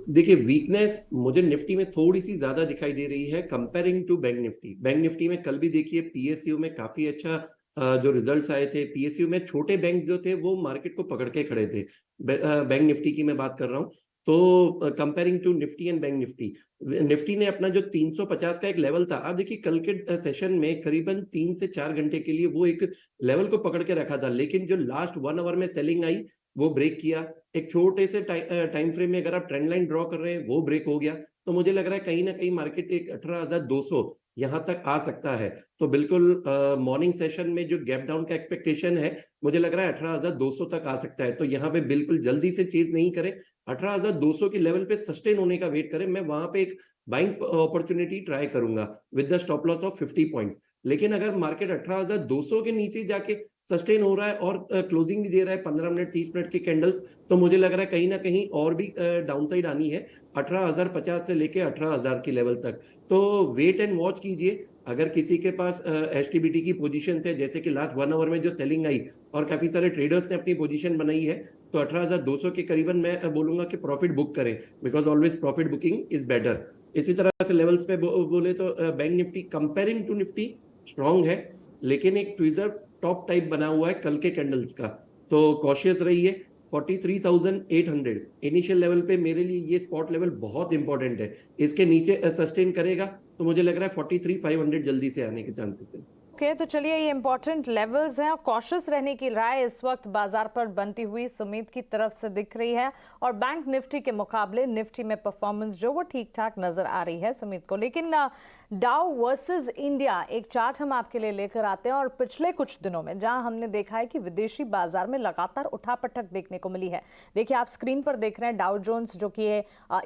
देखिए, वीकनेस मुझे निफ्टी में थोड़ी सी ज्यादा दिखाई दे रही है comparing to bank Nifty. Bank Nifty में कल भी देखिए पीएसयू में काफी अच्छा जो रिजल्ट्स आए थे। पीएसयू में छोटे बैंक जो थे वो मार्केट को पकड़ के खड़े थे। बैंक निफ्टी की मैं बात कर रहा हूँ। तो comparing to Nifty and bank Nifty, Nifty ने अपना जो 350 का एक लेवल था, आप देखिए कल के सेशन में करीबन 3 से 4 घंटे के लिए वो एक लेवल को पकड़ के रखा था, लेकिन जो लास्ट 1 आवर में सेलिंग आई वो ब्रेक किया। एक छोटे से टाइम फ्रेम में अगर आप ट्रेंड लाइन ड्रॉ कर रहे हैं वो ब्रेक हो गया। तो मुझे लग रहा है कहीं ना कहीं मार्केट एक 18,200 यहां तक आ सकता है। तो बिल्कुल मॉर्निंग सेशन में जो गैप डाउन का एक्सपेक्टेशन है, मुझे लग रहा है 18,200 तक आ सकता है। तो यहाँ पे बिल्कुल जल्दी से चेज नहीं करें, 18,200 के लेवल पे सस्टेन होने का वेट करें। मैं वहां पे एक बाइंग अपॉर्चुनिटी ट्राई करूंगा with the stop loss of 50 points. लेकिन अगर मार्केट 18,200 के नीचे जाके सस्टेन हो रहा है और क्लोजिंग भी दे रहा है 15 मिनट 30 मिनट की कैंडल्स, तो मुझे लग रहा है कहीं ना कहीं और भी डाउनसाइड आनी है 18,050 से लेके 18,000 के लेवल तक। तो वेट एंड वॉच कीजिए। अगर किसी के पास एचटीबीटी की पोजीशन है, जैसे कि लास्ट 1 आवर में जो सेलिंग आई और काफी सारे ट्रेडर्स ने अपनी पोजीशन बनाई है, तो 18,200 के करीबन मैं बोलूंगा कि प्रॉफिट बुक करें, because always profit booking is better. इसी तरह से लेवल्स पे बोले तो bank Nifty comparing to Nifty strong है, लेकिन एक ट्विजर टॉप टाइप बना हुआ है कल के कैंडल्स का। तो कॉशियस रहिए। 43,800 इनिशियल लेवल पे मेरे लिए ये स्पॉट लेवल बहुत इंपॉर्टेंट है। इसके नीचे सस्टेन करेगा तो मुझे लग रहा है 43,500 जल्दी से आने के चांसेस है। ओके, तो चलिए, ये इंपॉर्टेंट लेवल्स हैं और कॉशियस रहने की राय इस वक्त बाजार पर बनती हुई सुमीत की तरफ से दिख रही है। और बैंक निफ्टी के मुकाबले निफ्टी में परफॉर्मेंस जो वो ठीक ठाक नजर आ रही है सुमीत को। लेकिन डाउ वर्सेस इंडिया एक चार्ट हम आपके लिए लेकर आते हैं और पिछले कुछ दिनों में जहां हमने देखा है कि विदेशी बाजार में लगातार उठापटक देखने को मिली है। देखिए, आप स्क्रीन पर देख रहे हैं डाउ जोन्स, जो कि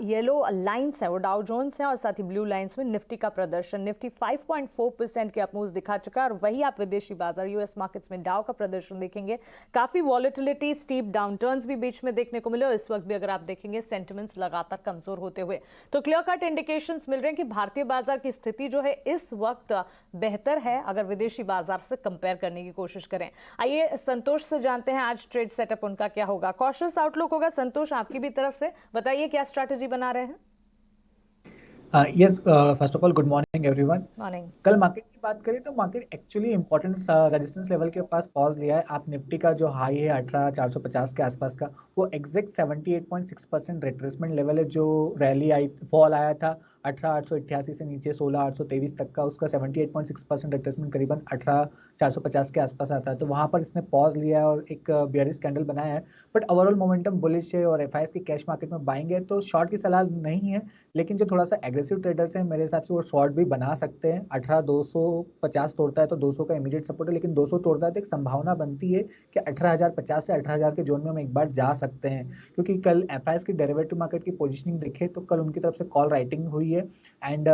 येलो लाइंस है वो डाउ जोन्स हैं, और साथ ही ब्लू लाइंस में निफ्टी का प्रदर्शन। निफ्टी 5.4% के अपमूव्स दिखा चुका है। और वही आप विदेशी बाजार यूएस मार्केट्स में डाउ का प्रदर्शन देखेंगे, काफी वॉलेटिलिटी, स्टीप डाउनटर्न्स भी बीच में देखने को मिले। और इस वक्त भी अगर आप देखेंगे सेंटिमेंट्स लगातार कमजोर होते हुए, तो क्लियर कट इंडिकेशंस मिल रहे हैं कि भारतीय बाजार की स्थिति जो है इस वक्त बेहतर है अगर विदेशी बाजार से कंपेयर करने की कोशिश करें। आइए संतोष से जानते हैं आज ट्रेड सेटअप उनका क्या होगा। कॉशियस आउटलुक होगा संतोष आपकी भी तरफ से, बताइए क्या स्ट्रैटेजी बना रहे हैं। Yes, first of all good morning everyone. Morning. कल मार्केट की बात करें तो market actually important resistance level के पास पॉज लिया है। आप निफ्टी का जो हाई है 18,450 के आसपास का, वो एग्जैक्ट 78.6% रिट्रेसमेंट लेवल है। जो रैली आई, फॉल आया था 18,888 से नीचे 16,823 तक का, उसका 78.6% रिट्रेसमेंट करीबन 18,450 के आसपास आता है। तो वहां पर इसने पॉज लिया है और एक बेयरिश कैंडल बनाया है। बट ओवरऑल मोमेंटम बुलिश है और एफआईएस की कैश मार्केट में बाइंग है, तो शॉर्ट की सलाह नहीं है। लेकिन जो थोड़ा सा एग्रेसिव ट्रेडर्स हैं मेरे हिसाब से वो शॉर्ट भी बना सकते हैं। 18,250 तोड़ता है तो 200 का इमीडिएट सपोर्ट है, लेकिन 200 तोड़ता है तो एक संभावना बनती है कि 18,050 से 18,000 के जोन में हम एक बार जा सकते हैं। क्योंकि कल एफआईएस की डेरिवेटिव मार्केट की पोजीशनिंग देखे तो कल उनकी तरफ से कॉल राइटिंग हुई है एंड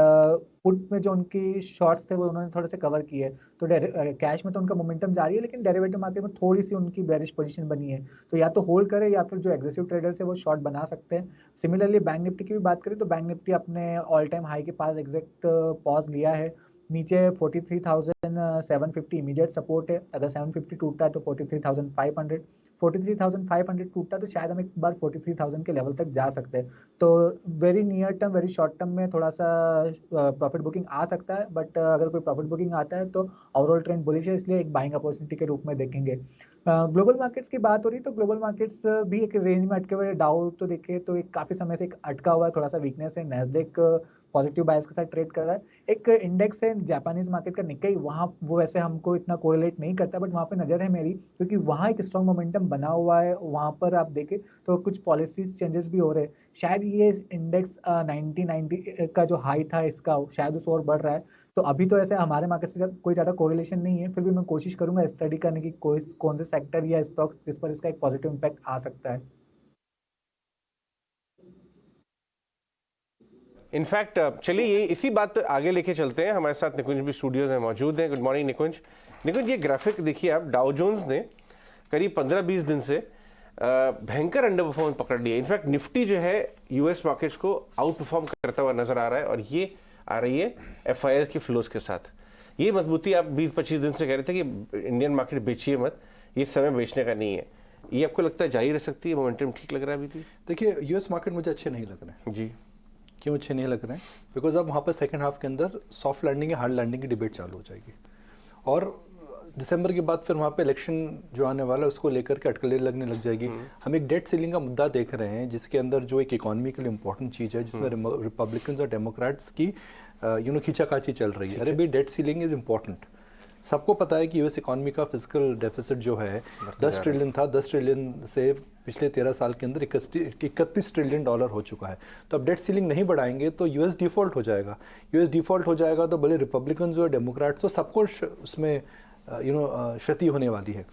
पुट में जो उनकी शॉर्ट्स थे वो उन्होंने थोड़े से कवर किए। तो कैश में तो उनका मोमेंटम जारी है, लेकिन डेरिवेटिव मार्केट में थोड़ी सी उनकी बेरिश पोजीशन बनी है। तो या तो होल्ड करे या फिर जो एग्रेसिव ट्रेडर्स है वो शॉर्ट बना सकते हैं। सिमिलरली बैंक निफ्टी की भी बात करें तो बैंक निफ्टी अपने ऑल टाइम हाई के पास एग्जैक्ट पॉज लिया है। नीचे 43,750 इमीडिएट सपोर्ट है। अगर 750 टूटता है तो 43,500, 43,500 टूटता है तो शायद हम एक बार 43,000 के लेवल तक जा सकते हैं। तो very near term, very short term में थोड़ा सा प्रॉफिट बुकिंग आ सकता है। बट अगर कोई प्रॉफिट बुकिंग आता है तो ओवरऑल ट्रेंड बुलिश है, इसलिए एक बाइंग अपॉर्चुनिटी के रूप में देखेंगे। ग्लोबल मार्केट्स की बात हो रही तो ग्लोबल मार्केट्स भी एक रेंज में अटके हुए। डाउ तो देखे तो एक काफी समय से एक अटका हुआ है, थोड़ा सा वीकनेस है। नैस्डैक पॉजिटिव बायस के साथ ट्रेड कर रहा है। एक इंडेक्स है जापानीज मार्केट का निक्केई, वहाँ वो वैसे हमको इतना कोरिलेट नहीं करता, बट वहाँ पे नजर है मेरी, क्योंकि वहाँ एक स्ट्रॉन्ग मोमेंटम बना हुआ है। वहाँ पर आप देखें तो कुछ पॉलिसीज चेंजेस भी हो रहे हैं। शायद ये इंडेक्स 90 का जो हाई था इसका शायद उस और बढ़ रहा है। तो अभी तो ऐसे हमारे मार्केट से कोई ज्यादा कोरिलेशन नहीं है, फिर भी मैं कोशिश करूंगा स्टडी करने की कौन से सेक्टर या स्टॉक्स जिस पर इसका एक पॉजिटिव इंपैक्ट आ सकता है। इनफैक्ट चलिए ये इसी बात पे आगे लेके चलते हैं। हमारे साथ निकुंज भी स्टूडियोज में मौजूद हैं। गुड मॉर्निंग निकुंज। निकुंज, ये ग्राफिक देखिए आप, डाउ जोन्स ने करीब 15-20 दिन से भयंकर अंडर परफॉर्मेंस पकड़ लिया। इनफैक्ट निफ्टी जो है यूएस मार्केट्स को आउट परफॉर्म करता हुआ नजर आ रहा है, और ये आ रही है एफआईआई के फ्लोज के साथ। ये मजबूती आप 20-25 दिन से कह रहे थे कि इंडियन मार्केट बेचिए मत, ये समय बेचने का नहीं है। ये आपको लगता है जारी रह सकती है? मोमेंटम ठीक लग रहा है अभी? देखिए, यूएस मार्केट मुझे अच्छे नहीं लग रहे हैं। जी, क्यों अच्छे नहीं लग रहे हैं? बिकॉज अब वहाँ पर सेकंड हाफ के अंदर सॉफ्ट लैंडिंग या हार्ड लैंडिंग की डिबेट चालू हो जाएगी, और दिसंबर के बाद फिर वहाँ पे इलेक्शन जो आने वाला है उसको लेकर के अटकलें लगने लग जाएगी। हम एक डेट सीलिंग का मुद्दा देख रहे हैं, जिसके अंदर जो एक इकोनॉमी के लिए इंपॉर्टेंट चीज़ है, जिसमें रिपब्लिकन्स और डेमोक्रेट्स की खींचाखाची चल रही है। अरे भाई, डेट सीलिंग इज इम्पॉर्टेंट। सबको पता है कि यूएस इकोनॉमी का फिजिकल डेफिसिट जो है 10 ट्रिलियन था। 10 ट्रिलियन से पिछले 13 साल के अंदर 31 ट्रिलियन डॉलर हो चुका है। तो अब डेट सीलिंग नहीं बढ़ाएंगे तो यूएस डिफॉल्ट हो जाएगा। यूएस डिफॉल्ट हो जाएगा तो भले रिपब्लिकन्स और डेमोक्रेट्स हो, सबको उसमें क्षति होने वाली है।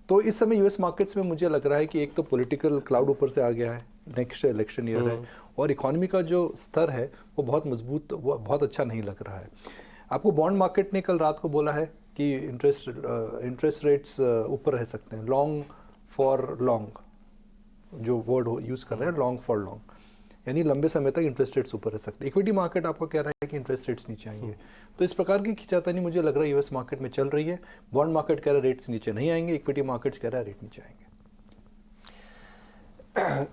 तो इस समय यूएस मार्केट्स में मुझे लग रहा है कि एक तो पॉलिटिकल क्लाउड ऊपर से आ गया है, नेक्स्ट इलेक्शन ईयर है, और इकोनॉमी का जो स्तर है वो बहुत मजबूत, वो बहुत अच्छा नहीं लग रहा है। आपको बॉन्ड मार्केट ने कल रात को बोला है कि इंटरेस्ट रेट्स ऊपर रह सकते हैं, लॉन्ग फॉर लॉन्ग, जो वर्ड यूज़ कर रहे हैं, लॉन्ग फॉर लॉन्ग, यानी लंबे समय तक इंटरेस्ट रेट्स ऊपर रह सकते हैं। इक्विटी मार्केट आपको कह रहा है कि इंटरेस्ट रेट्स नीचे आएंगे। तो इस प्रकार की खिंचातानी मुझे लग रहा है यूएस मार्केट में चल रही है। बॉन्ड मार्केट कह रहा है रेट्स नीचे नहीं आएंगे, इक्विटी मार्केट्स कह रहा है रेट नीचे आएंगे।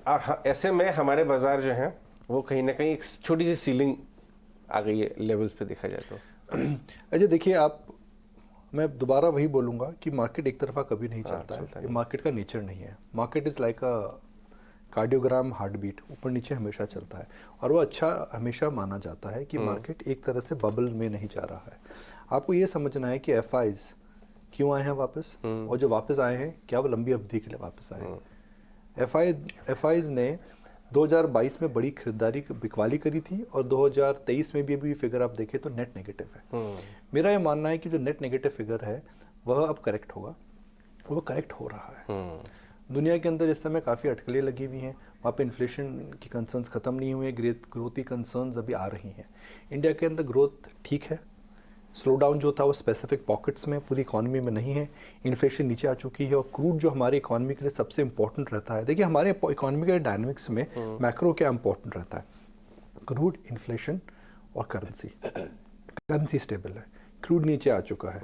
और ऐसे में हमारे बाजार जो हैं वो कहीं ना कहीं एक छोटी सी सीलिंग आ गई है लेवल्स पे देखा जाए तो। अच्छा देखिए, मैं दोबारा वही बोलूँगा कि मार्केट एक तरफा कभी नहीं चलता है। ये मार्केट का नेचर नहीं है। Market is like a cardiogram, heart beat, ऊपर नीचे हमेशा चलता है, और वो अच्छा हमेशा माना जाता है कि मार्केट एक तरह से बबल में नहीं जा रहा है। आपको ये समझना है कि एफआईज क्यों आए हैं वापस, और जो वापस आए हैं क्या वो लंबी अवधि के लिए वापस आए हैं। एफआईज ने 2022 में बड़ी खरीदारी बिकवाली करी थी, और 2023 में भी अभी फिगर आप देखें तो नेट नेगेटिव है। मेरा ये मानना है कि जो नेट नेगेटिव फिगर है वह अब करेक्ट होगा, वो करेक्ट हो रहा है। दुनिया के अंदर इस समय काफ़ी अटकलें लगी हुई हैं, वहाँ पे इन्फ्लेशन की कंसर्न्स ख़त्म नहीं हुए, ग्रोथ की कंसर्न्स अभी आ रही हैं। इंडिया के अंदर ग्रोथ ठीक है, स्लो डाउन जो था वो स्पेसिफिक पॉकेट्स में, पूरी इकॉनमी में नहीं है। इन्फ्लेशन नीचे आ चुकी है, और क्रूड जो हमारी इकॉनमी के लिए सबसे इंपॉर्टेंट रहता है। देखिए, हमारे इकॉनमी के डायनामिक्स में मैक्रो क्या इंपॉर्टेंट रहता है? क्रूड, इन्फ्लेशन और करेंसी स्टेबल है। क्रूड नीचे आ चुका है,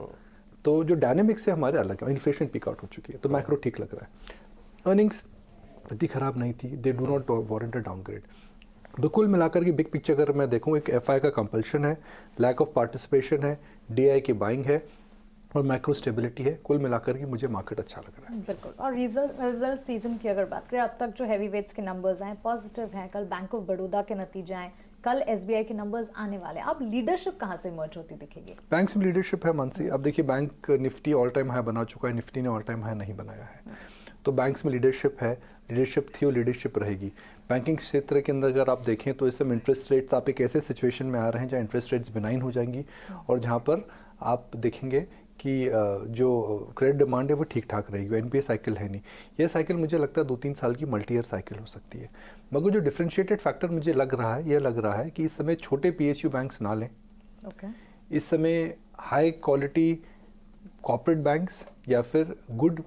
तो जो डायनामिक्स है हमारे अलग है। इन्फ्लेशन पिक आउट हो चुकी है, तो मैक्रो ठीक लग रहा है। अर्निंग्स इतनी खराब नहीं थी, they do not warrant a downgrade. तो कुल मिलाकर की बिग पिक्चर अगर मैं देखूं, एक एफआई का कंपल्शन है, लैक ऑफ पार्टिसिपेशन है, डीआई की बाइंग है, और मैक्रो स्टेबिलिटी है। कुल मिलाकर की मुझे मार्केट अच्छा लग रहा है। बिल्कुल। और रिजल्ट सीजन की अगर बात करें, अब तक जो हैवी वेट्स के नंबर्स आए पॉजिटिव हैं। कल बैंक ऑफ बड़ौदा के नतीजे आए, कल एसबीआई के नंबर्स आने वाले। अब लीडरशिप कहाँ से इमर्ज होती दिखेगी? बैंक में लीडरशिप है मानसी। अब देखिए, bank Nifty all time high बना चुका है, निफ्टी ने ऑल टाइम हाई नहीं बनाया है। तो बैंक्स में लीडरशिप है, लीडरशिप थी और लीडरशिप रहेगी। बैंकिंग क्षेत्र के अंदर अगर आप देखें तो इस समय इंटरेस्ट रेट्स आप एक ऐसे सिचुएशन में आ रहे हैं जहाँ इंटरेस्ट रेट्स बिनाइन हो जाएंगी, और जहाँ पर आप देखेंगे कि जो क्रेडिट डिमांड है वो ठीक ठाक रहेगी। एनपीए साइकिल है नहीं, ये साइकिल मुझे लगता है 2-3 साल की मल्टी ईयर साइकिल हो सकती है। मगर जो डिफरेंशिएटेड फैक्टर मुझे लग रहा है, ये लग रहा है कि इस समय छोटे पीएसयू बैंक्स ना लें। इस समय हाई क्वालिटी कॉर्पोरेट बैंक्स या फिर गुड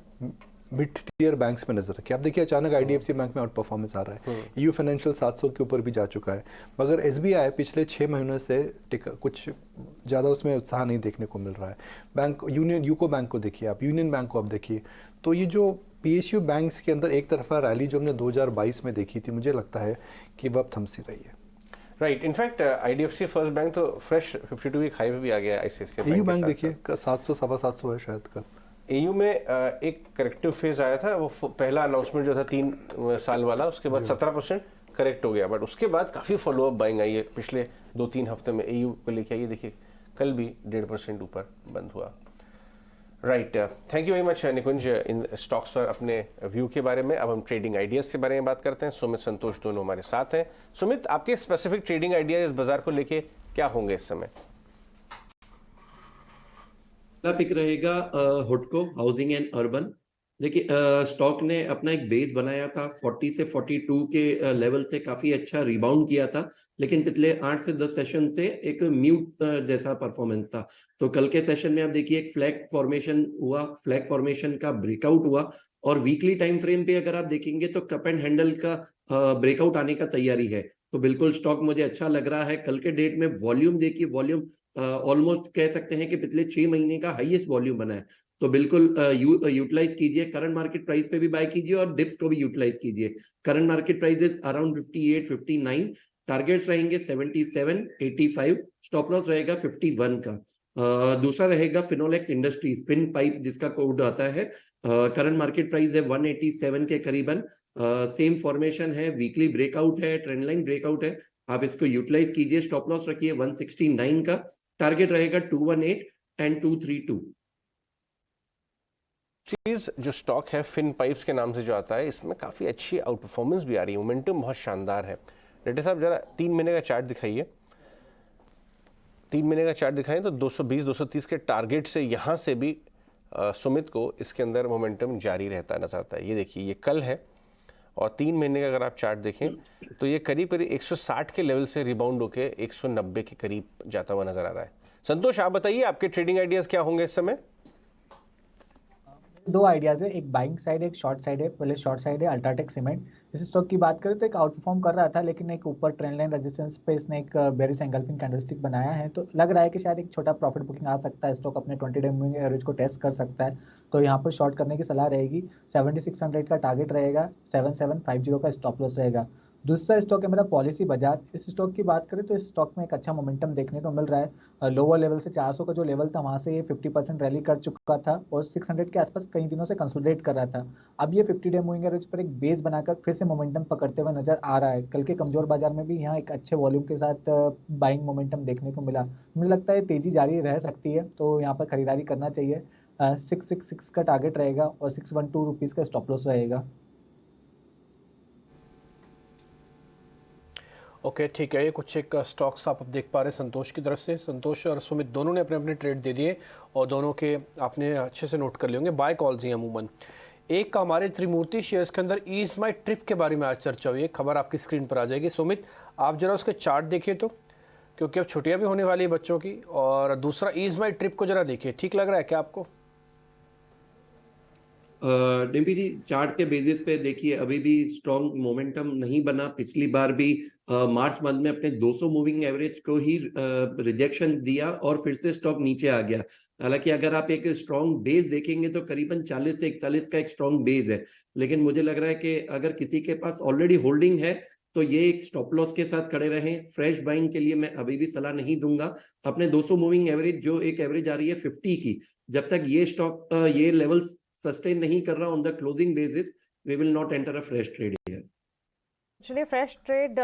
मिड टियर बैंक्स में नजर रखिए। आप देखिए, अचानक आईडीएफसी बैंक में आउट परफॉर्मेंस आ रहा है, ईयू फाइनेंशियल 700 के ऊपर भी जा चुका है। मगर एसबीआई पिछले 6 महीनों से कुछ ज़्यादा उसमें उत्साह नहीं देखने को मिल रहा है। बैंक यूनियन यूको बैंक को देखिए आप, यूनियन बैंक को आप देखिए। तो ये जो पीएसयू बैंक्स के अंदर एक तरफा रैली जो हमने 2022 में देखी थी, मुझे लगता है कि वह अब थम सी रही है। Right. In fact IDFC first bank तो फ्रेश 52 वीक हाई पे भी आ गया। आईसीआईसीआई एयू बैंक देखिए 700 750 है शायद कल। एयू में एक करेक्टिव फेज आया था, वो पहला अनाउंसमेंट जो था 3 साल वाला, उसके बाद 17% करेक्ट हो गया, बट उसके बाद काफ़ी फॉलोअप बाइंग आई है पिछले 2-3 हफ्ते में एयू को लेके आइए। देखिए, कल भी 1.5% ऊपर बंद हुआ। Right, thank you very much Nikunj in stocks पर अपने व्यू के बारे में। अब हम ट्रेडिंग आइडियाज़ के बारे में बात करते हैं। सुमित, संतोष दोनों हमारे साथ हैं। सुमित, आपके स्पेसिफिक ट्रेडिंग आइडियाज इस बाजार को लेके क्या होंगे इस समय? पिक रहेगा हुडको हाउसिंग एंड अर्बन, देखिए स्टॉक ने अपना एक बेस बनाया था 40 से 42 के लेवल से काफी अच्छा रिबाउंड किया था, लेकिन पिछले 8 से 10 सेशन से एक म्यूट जैसा परफॉर्मेंस था। तो कल के सेशन में आप देखिए एक फ्लैग फॉर्मेशन हुआ, फ्लैग फॉर्मेशन का ब्रेकआउट हुआ, और वीकली टाइम फ्रेम पे अगर आप देखेंगे तो कप एंड हैंडल का ब्रेकआउट आने का तैयारी है। तो बिल्कुल स्टॉक मुझे अच्छा लग रहा है। कल के डेट में वॉल्यूम देखिए, वॉल्यूम ऑलमोस्ट कह सकते हैं कि पिछले 6 महीने का हाईएस्ट वॉल्यूम बना है। तो बिल्कुल यूटिलाइज कीजिए, करंट मार्केट प्राइस पे भी बाय कीजिए और डिप्स को भी यूटिलाइज कीजिए। Current market price is around 58, 59, targets रहेंगे 77, 85, स्टॉप लॉस रहेगा 51 का। दूसरा रहेगा फिनोलेक्स इंडस्ट्रीज, पिन पाइप जिसका कोड आता है, करंट मार्केट प्राइस है 187 के करीबन। सेम फॉर्मेशन है, वीकली ब्रेकआउट है, ट्रेंड लाइन ब्रेकआउट है, आप इसको यूटिलाइज कीजिए। स्टॉप लॉस रखिए 169 का, टारगेट रहेगा 218 एंड 232। चीज जो स्टॉक है फिन पाइप्स के नाम से जो आता है, इसमें काफी अच्छी आउट परफॉर्मेंस भी आ रही है, मोमेंटम बहुत शानदार है। रेड्डी साहब जरा 3 महीने का चार्ट दिखाइए। 3 महीने का चार्ट दिखाएं तो 220 230 के टारगेट से यहाँ से भी सुमित को इसके अंदर मोमेंटम जारी रहता नजर आता है। ये देखिए ये कल है, और 3 महीने का अगर आप चार्ट देखें तो ये करीब करीब 160 के लेवल से रिबाउंड होके 190 के करीब जाता हुआ नजर आ रहा है। संतोष आप बताइए आपके ट्रेडिंग आइडियाज क्या होंगे इस समय? दो आइडियाज है, एक बाइंग साइड है, एक शॉर्ट साइड है। पहले शॉर्ट साइड है अल्ट्राटेक सीमेंट। इस स्टॉक की बात करें तो एक आउट परफॉर्म कर रहा था, लेकिन एक ऊपर ट्रेंड लाइन रेजिस्टेंस पे इसने एक बेरिश एंगल्फिंग कैंडलस्टिक बनाया है, तो लग रहा है कि शायद एक छोटा प्रॉफिट बुकिंग आ सकता है। स्टॉक अपने 20 डे मूविंग एवरेज को टेस्ट कर सकता है, तो यहाँ पर शॉर्ट करने की सलाह रहेगी। 7600 का टारगेट रहेगा, 7750 का स्टॉप लॉस रहेगा। दूसरा स्टॉक है मेरा पॉलिसी बाजार। इस स्टॉक की बात करें तो इस स्टॉक में एक अच्छा मोमेंटम देखने को मिल रहा है। लोअर लेवल से 400 का जो लेवल था वहां से ये 50% रैली कर चुका था और 600 के आसपास कई दिनों से कंसोलिडेट कर रहा था। अब ये 50 डे मूविंग एवरेज पर एक बेस बनाकर फिर से मोमेंटम पकड़ते हुए नजर आ रहा है। कल के कमजोर बाजार में भी यहाँ एक अच्छे वॉल्यूम के साथ बाइंग मोमेंटम देखने को मिला। मुझे लगता है तेजी जारी रह सकती है, तो यहाँ पर खरीदारी करना चाहिए। 666 का टारगेट रहेगा और 612 रुपीज का स्टॉप लॉस रहेगा। ओके ठीक है, ये कुछ एक स्टॉक्स आप अब देख पा रहे हैं संतोष की तरफ से। संतोष और सुमित दोनों ने अपने अपने ट्रेड दे दिए और दोनों के आपने अच्छे से नोट कर लिए होंगे। बाय कॉल्स ही अमूमन। एक का हमारे त्रिमूर्ति शेयर्स के अंदर ईज माई ट्रिप के बारे में आज चर्चा हुई है, खबर आपकी स्क्रीन पर आ जाएगी। सुमित आप जरा उसके चार्ट देखिए तो, क्योंकि अब छुट्टियां भी होने वाली है बच्चों की। और दूसरा ईज माई ट्रिप को जरा देखिए, ठीक लग रहा है क्या आपको? डिम्पी जी चार्ट के बेसिस पे देखिए अभी भी स्ट्रॉन्ग मोमेंटम नहीं बना। पिछली बार भी मार्च मंथ में अपने 200 मूविंग एवरेज को ही रिजेक्शन दिया और फिर से स्टॉक नीचे आ गया। हालांकि अगर आप एक स्ट्रॉन्ग बेस देखेंगे तो करीबन 40 से 41 का एक स्ट्रॉन्ग बेस है, लेकिन मुझे लग रहा है कि अगर किसी के पास ऑलरेडी होल्डिंग है तो ये एक स्टॉप लॉस के साथ खड़े रहें। फ्रेश बाइंग के लिए मैं अभी भी सलाह नहीं दूंगा। अपने 200 मूविंग एवरेज जो एक एवरेज आ रही है 50 की, जब तक ये स्टॉक ये लेवल्स सस्टेन नहीं कर रहा on the closing basis, we will not enter a fresh trade here. चलिए फ्रेश ट्रेड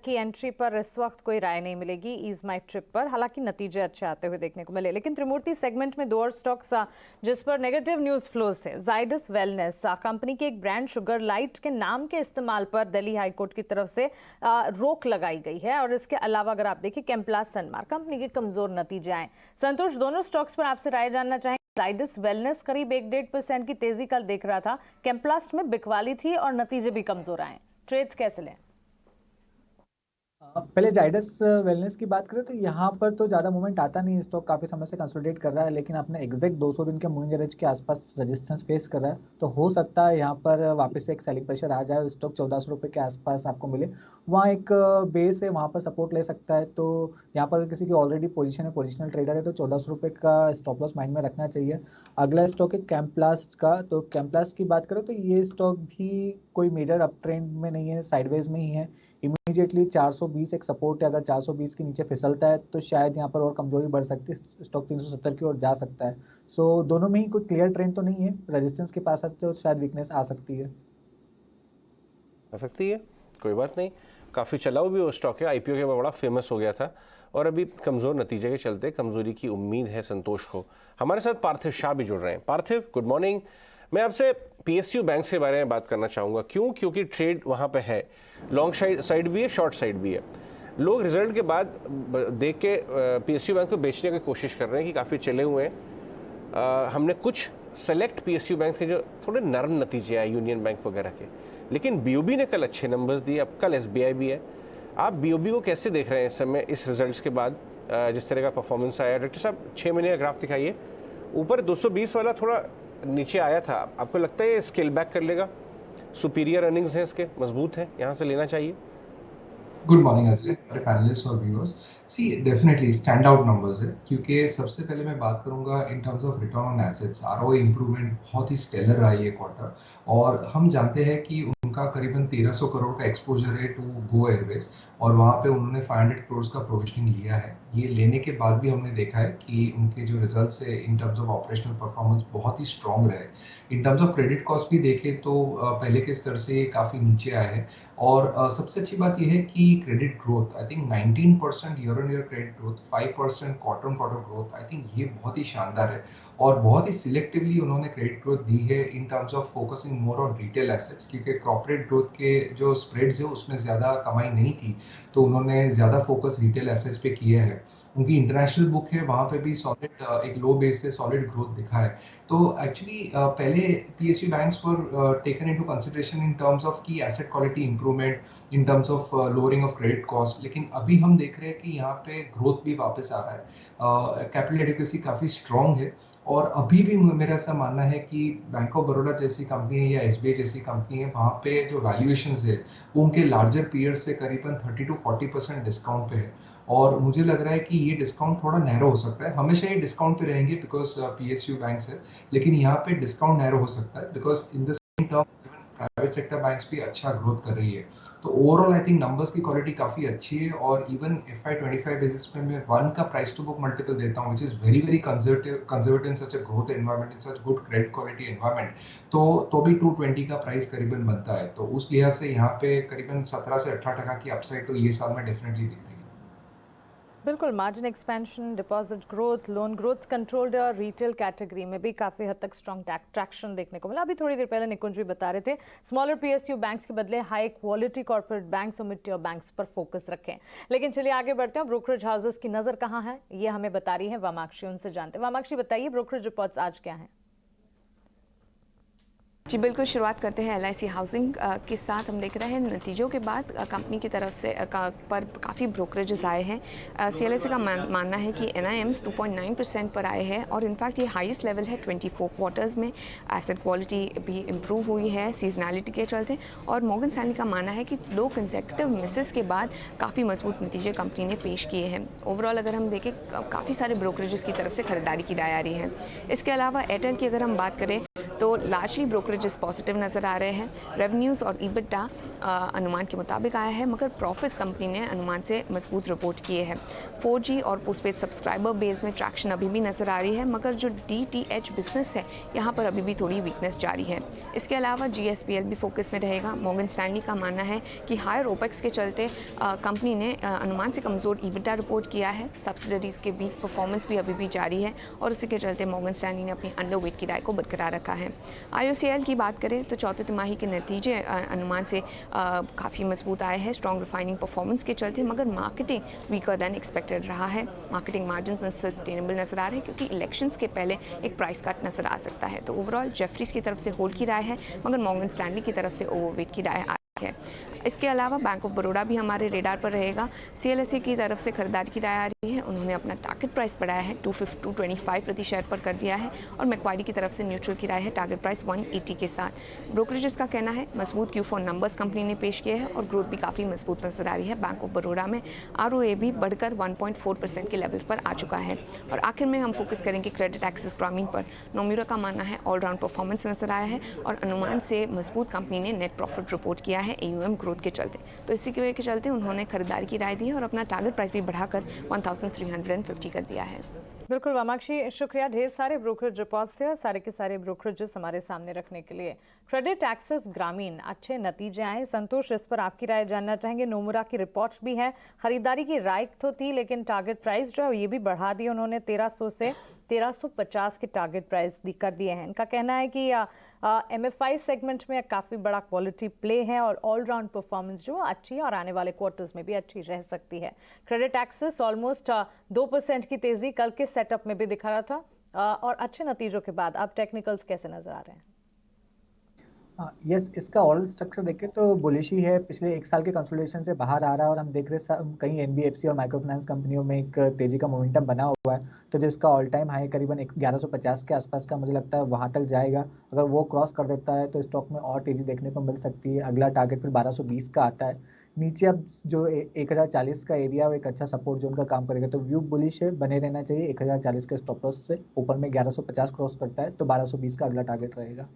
की एंट्री पर इस वक्त कोई राय नहीं मिलेगी ईज माई ट्रिप पर, हालांकि नतीजे अच्छे आते हुए देखने को मिले। लेकिन त्रिमूर्ति सेगमेंट में दो और स्टॉक्स जिस पर नेगेटिव न्यूज फ्लोज थे। जाइडस वेलनेस कंपनी के एक ब्रांड शुगर लाइट के नाम के इस्तेमाल पर दिल्ली हाईकोर्ट की तरफ से रोक लगाई गई है। और इसके अलावा अगर आप देखिए कैम्प्लास सनमार्क कंपनी के कमजोर नतीजे आए। संतोष दोनों स्टॉक्स पर आपसे राय जानना चाहेंगे। जाइडस वेलनेस करीब 1-1.5% की तेजी कल देख रहा था, कैम्प्लास में बिकवाली थी और नतीजे भी कमजोर आए। ट्रेड्स कैसे लें? पहले जाइडस वेलनेस की बात करें तो यहाँ पर तो ज़्यादा मूवमेंट आता नहीं है। स्टॉक काफ़ी समय से कंसोलिडेट कर रहा है, लेकिन अपने एग्जैक्ट 200 दिन के मूविंग एवरेज के आसपास रेजिस्टेंस फेस कर रहा है, तो हो सकता है यहाँ पर वापस से एक सेलिंग प्रेशर आ जाए। स्टॉक 1400 रुपये के आसपास आपको मिले, वहाँ एक बेस है, वहाँ पर सपोर्ट ले सकता है। तो यहाँ पर किसी की ऑलरेडी पोजीशन है, पोजिशनल ट्रेडर है, तो 1400 रुपये का स्टॉप लॉस माइंड में रखना चाहिए। अगला स्टॉक है कैम्प्लास का। तो कैम्प्लास की बात करें तो ये स्टॉक भी कोई मेजर अप ट्रेंड में नहीं है, साइडवेज में ही है। इमीडिएटली 420 एक सपोर्ट है, अगर 420 के नीचे फिसलता है तो शायद यहाँ पर और कमजोरी बढ़ सकती है, स्टॉक 370 की ओर जा सकता है। सो दोनों में ही कोई क्लियर ट्रेंड तो नहीं है, रेजिस्टेंस के पास आते तो शायद वीकनेस आ सकती है। कोई बात नहीं, काफ़ी चलाऊ भी वो स्टॉक है, आईपीओ के बाद बड़ा फेमस हो गया था और अभी कमज़ोर नतीजे के चलते कमज़ोरी की उम्मीद है संतोष को। हमारे साथ पार्थिव शाह भी जुड़ रहे हैं। पार्थिव गुड मॉर्निंग। मैं आपसे पीएसयू बैंक के बारे में बात करना चाहूँगा। क्यों? क्योंकि ट्रेड वहाँ पे है, लॉन्ग साइड भी है, शॉर्ट साइड भी है। लोग रिजल्ट के बाद देख के पीएसयू बैंक को बेचने की कोशिश कर रहे हैं कि काफ़ी चले हुए हैं। हमने कुछ सेलेक्ट पीएसयू बैंक के जो थोड़े नरम नतीजे आए यूनियन बैंक वगैरह के, लेकिन बीओबी ने कल अच्छे नंबर्स दिए, अब कल एसबीआई भी है। आप बीओबी को कैसे देख रहे हैं इस समय, इस रिजल्ट्स के बाद जिस तरह का परफॉर्मेंस आया? डॉक्टर साहब 6 महीने का ग्राफ दिखाइए, ऊपर 220 वाला थोड़ा नीचे आया था, आपको लगता है ये स्केल बैक कर लेगा? सुपीरियर अर्निंग्स हैं इसके, मजबूत हैं, यहाँ से लेना चाहिए? गुड मॉर्निंग अजय, पैनलिस्ट और व्यूअर्स। सी डेफिनेटली स्टैंड आउट नंबर्स है, क्योंकि सबसे पहले मैं बात करूंगा इन terms of return on assets, ROA improvement बहुत ही स्टेलर रहा है ये क्वार्टर। और हम जानते हैं कि उनका करीबन 1300 करोड़ का एक्सपोजर है टू गो एयरवेज, और वहाँ पे उन्होंने 500 करोड़ का प्रोविजनिंग लिया है। ये लेने के बाद भी हमने देखा है कि उनके जो रिजल्ट्स है इन टर्म्स ऑफ ऑपरेशनल परफॉर्मेंस बहुत ही स्ट्रॉन्ग रहे। इन टर्म्स ऑफ क्रेडिट कॉस्ट भी देखें तो पहले के स्तर से काफ़ी नीचे आए हैं। और सबसे अच्छी बात यह है कि credit growth, I think 19% year on year credit growth, 5% quarter on quarter growth, I think ये बहुत ही शानदार है। और बहुत ही सिलेक्टिवली उन्होंने क्रेडिट ग्रोथ दी है इन terms of focusing more on retail assets, क्योंकि कॉर्पोरेट ग्रोथ के जो स्प्रेड्स है उसमें ज़्यादा कमाई नहीं थी, तो उन्होंने ज़्यादा फोकस रिटेल एसेट्स पे किया है। उनकी इंटरनेशनल बुक है, वहाँ पे भी सॉलिड एक लो बेस से सॉलिड ग्रोथ दिखा है। तो एक्चुअली पहले PSU banks were taken into consideration in terms of key asset quality improvement, in terms of lowering of credit cost, लेकिन अभी हम देख रहे हैं कि यहाँ पे ग्रोथ भी वापस आ रहा है। कैपिटल एडिक्वेसी काफ़ी स्ट्रॉन्ग है, और अभी भी मेरा ऐसा मानना है कि बैंक ऑफ बड़ौदा जैसी कंपनी है या एसबीआई जैसी कंपनी है, वहाँ पे जो वैल्यूएशंस है वो उनके लार्जर पीयर्स से करीबन 30 to 40% डिस्काउंट पे है। और मुझे लग रहा है कि ये डिस्काउंट थोड़ा नैरो हो सकता है। हमेशा ये डिस्काउंट पे रहेंगे बिकॉज पीएसयू बैंक्स है, लेकिन यहाँ पे डिस्काउंट नैरो हो सकता है because in the same term private sector banks भी अच्छा ग्रोथ कर रही है। तो ओवरऑल आई थिंक नंबर्स की क्वालिटी काफी अच्छी है, और इवन FY25 बेसिस पे मैं 1 का प्राइस टू बुक मल्टीपल देता हूँ, which is very very conservative in such a growth environment, in such good credit quality environment. तो भी 220 का प्राइस करीबन बनता है। तो उस लिहाज से यहाँ पे करीबन 17 से 18% की अपसाइड तो ये साल में डेफिनेटली दिख रही है। बिल्कुल, margin expansion, deposit growth, loan growth controlled और रिटेल कैटेगरी में भी काफ़ी हद तक स्ट्रॉन्ग ट्रैक्शन देखने को मिला। अभी थोड़ी देर पहले निकुंज भी बता रहे थे स्मॉलर पीएसयू बैंक्स के बदले हाई क्वालिटी कॉर्पोरेट बैंक्स और मिड टियर बैंक्स पर फोकस रखें। लेकिन चलिए आगे बढ़ते हैं, ब्रोकरेज हाउसेस की नज़र कहाँ है ये हमें बता रही है वामाक्षी, उनसे जानते हैं। वामाक्षी बताइए, ब्रोकरेज रिपोर्ट्स आज क्या हैं? जी बिल्कुल, शुरुआत करते हैं LIC हाउसिंग के साथ। हम देख रहे हैं नतीजों के बाद कंपनी की तरफ से पर काफ़ी ब्रोकरेजेस आए हैं। CLSA का मानना है कि NIMs 2.9% पर आए हैं, और इनफैक्ट ये हाईएस्ट लेवल है 24 क्वार्टर्स में। एसेट क्वालिटी भी इम्प्रूव हुई है सीजनैलिटी के चलते, और मॉर्गन स्टैनली का मानना है कि 2 कंसेक्यूटिव मिसेस के बाद काफ़ी मजबूत नतीजे कंपनी ने पेश किए हैं। ओवरऑल अगर हम देखें, काफ़ी सारे ब्रोकरेजेस की तरफ से खरीदारी की राय आ रही है। इसके अलावा एयरटेल की अगर हम बात करें तो लार्जली ब्रोकरेजेस पॉजिटिव नज़र आ रहे हैं। रेवेन्यूज़ और EBITDA अनुमान के मुताबिक आया है, मगर प्रॉफिट्स कंपनी ने अनुमान से मजबूत रिपोर्ट किए हैं। 4G और पोस्टपेड सब्सक्राइबर बेस में ट्रैक्शन अभी भी नज़र आ रही है, मगर जो DTH बिजनेस है यहाँ पर अभी भी थोड़ी वीकनेस जारी है। इसके अलावा GSPL भी फोकस में रहेगा। मॉर्गन स्टैनली का मानना है कि हायर ओपेक्स के चलते कंपनी ने अनुमान से कमज़ोर EBITDA रिपोर्ट किया है। सब्सिडरीज़ के वीक परफॉर्मेंस भी अभी भी जारी है, और इसी के चलते मॉर्गन स्टैनली ने अपनी अंडरवेट की राय को बरकरार रखा है। IOCL की बात करें तो चौथे तिमाही के नतीजे अनुमान से काफ़ी मजबूत आए हैं स्ट्रॉन्ग रिफाइनिंग परफॉर्मेंस के चलते, मगर मार्केटिंग वीकर देन एक्सपेक्टेड रहा है। मार्केटिंग मार्जिन अनसस्टेनेबल नजर आ रहे हैं, क्योंकि इलेक्शंस के पहले एक प्राइस कट नजर आ सकता है। तो ओवरऑल जेफरीज की तरफ से होल्ड की राय है, मगर मॉर्गन स्टैनली की तरफ से ओवरवेट की राय है। इसके अलावा बैंक ऑफ बड़ौदा भी हमारे रेडार पर रहेगा। CLSA की तरफ से खरीदारी की राय आ रही है। उन्होंने अपना टारगेट प्राइस बढ़ाया है 225 प्रति शेयर पर कर दिया है, और मैक्वारी की तरफ से न्यूट्रल की राय है, टारगेट प्राइस 180 के साथ। ब्रोकरेजेस का कहना है मजबूत Q4 नंबर्स कंपनी ने पेश किए हैं, और ग्रोथ भी काफ़ी मजबूत नजर आ रही है। बैंक ऑफ बड़ौदा में ROA भी बढ़कर 1.4% के लेवल पर आ चुका है। और आखिर में हम फोकस करेंगे क्रेडिट एक्सेस ग्रामीण पर। नोम्यूरा का मानना है ऑलराउंड परफॉर्मेंस नजर आया है, और अनुमान से मजबूत कंपनी ने नेट प्रॉफिट रिपोर्ट किया है AUM ग्रोथ के चलते। तो इसी के चलते उन्होंने खरीदारी की राय दी है, और अपना टारगेट प्राइस भी बढ़ाकर 1350 कर दिया है। बिल्कुल वामाक्षी, शुक्रिया। ढेर सारे ब्रोकरेज रिपोर्ट्स थे और सारे के सारे ब्रोकरेजेस हमारे सामने रखने के लिए। क्रेडिट एक्सेस ग्रामीण अच्छे नतीजे आए, संतोष इस पर आपकी राय जानना चाहेंगे। नोमुरा की रिपोर्ट्स भी हैं, खरीदारी की राय तो थी, लेकिन टारगेट प्राइस जो है ये भी बढ़ा दी उन्होंने, 1300 से 1350 के टारगेट प्राइस कर दिए हैं। इनका कहना है कि MFI सेगमेंट में काफ़ी बड़ा क्वालिटी प्ले है, और ऑलराउंड परफॉर्मेंस जो अच्छी है और आने वाले क्वार्टर्स में भी अच्छी रह सकती है। क्रेडिट एक्सेस ऑलमोस्ट 2% की तेज़ी कल के सेटअप में भी दिखा रहा था, और अच्छे नतीजों के बाद अब टेक्निकल्स कैसे नजर आ रहे हैं? यस, इसका ओवरऑल स्ट्रक्चर देखें तो बुलिश ही है। पिछले एक साल के कंसोलिडेशन से बाहर आ रहा है और हम देख रहे हैं कई एनबीएफसी और माइक्रो फाइनेंस कंपनियों में एक तेजी का मोमेंटम बना हुआ है। तो जिसका ऑल टाइम हाई करीबन 1150 के आसपास का मुझे लगता है वहां तक जाएगा। अगर वो क्रॉस कर देता है तो स्टॉक में और तेजी देखने को मिल सकती है। अगला टारगेट फिर 1220 का आता है। नीचे अब जो 1040 का एरिया वो एक अच्छा सपोर्ट जोन का काम करेगा। तो व्यू बुलिश है, बने रहना चाहिए 1040 के स्टॉप लॉस से। ऊपर में 1150 क्रॉस करता है तो 1220 का अगला टारगेट रहेगा।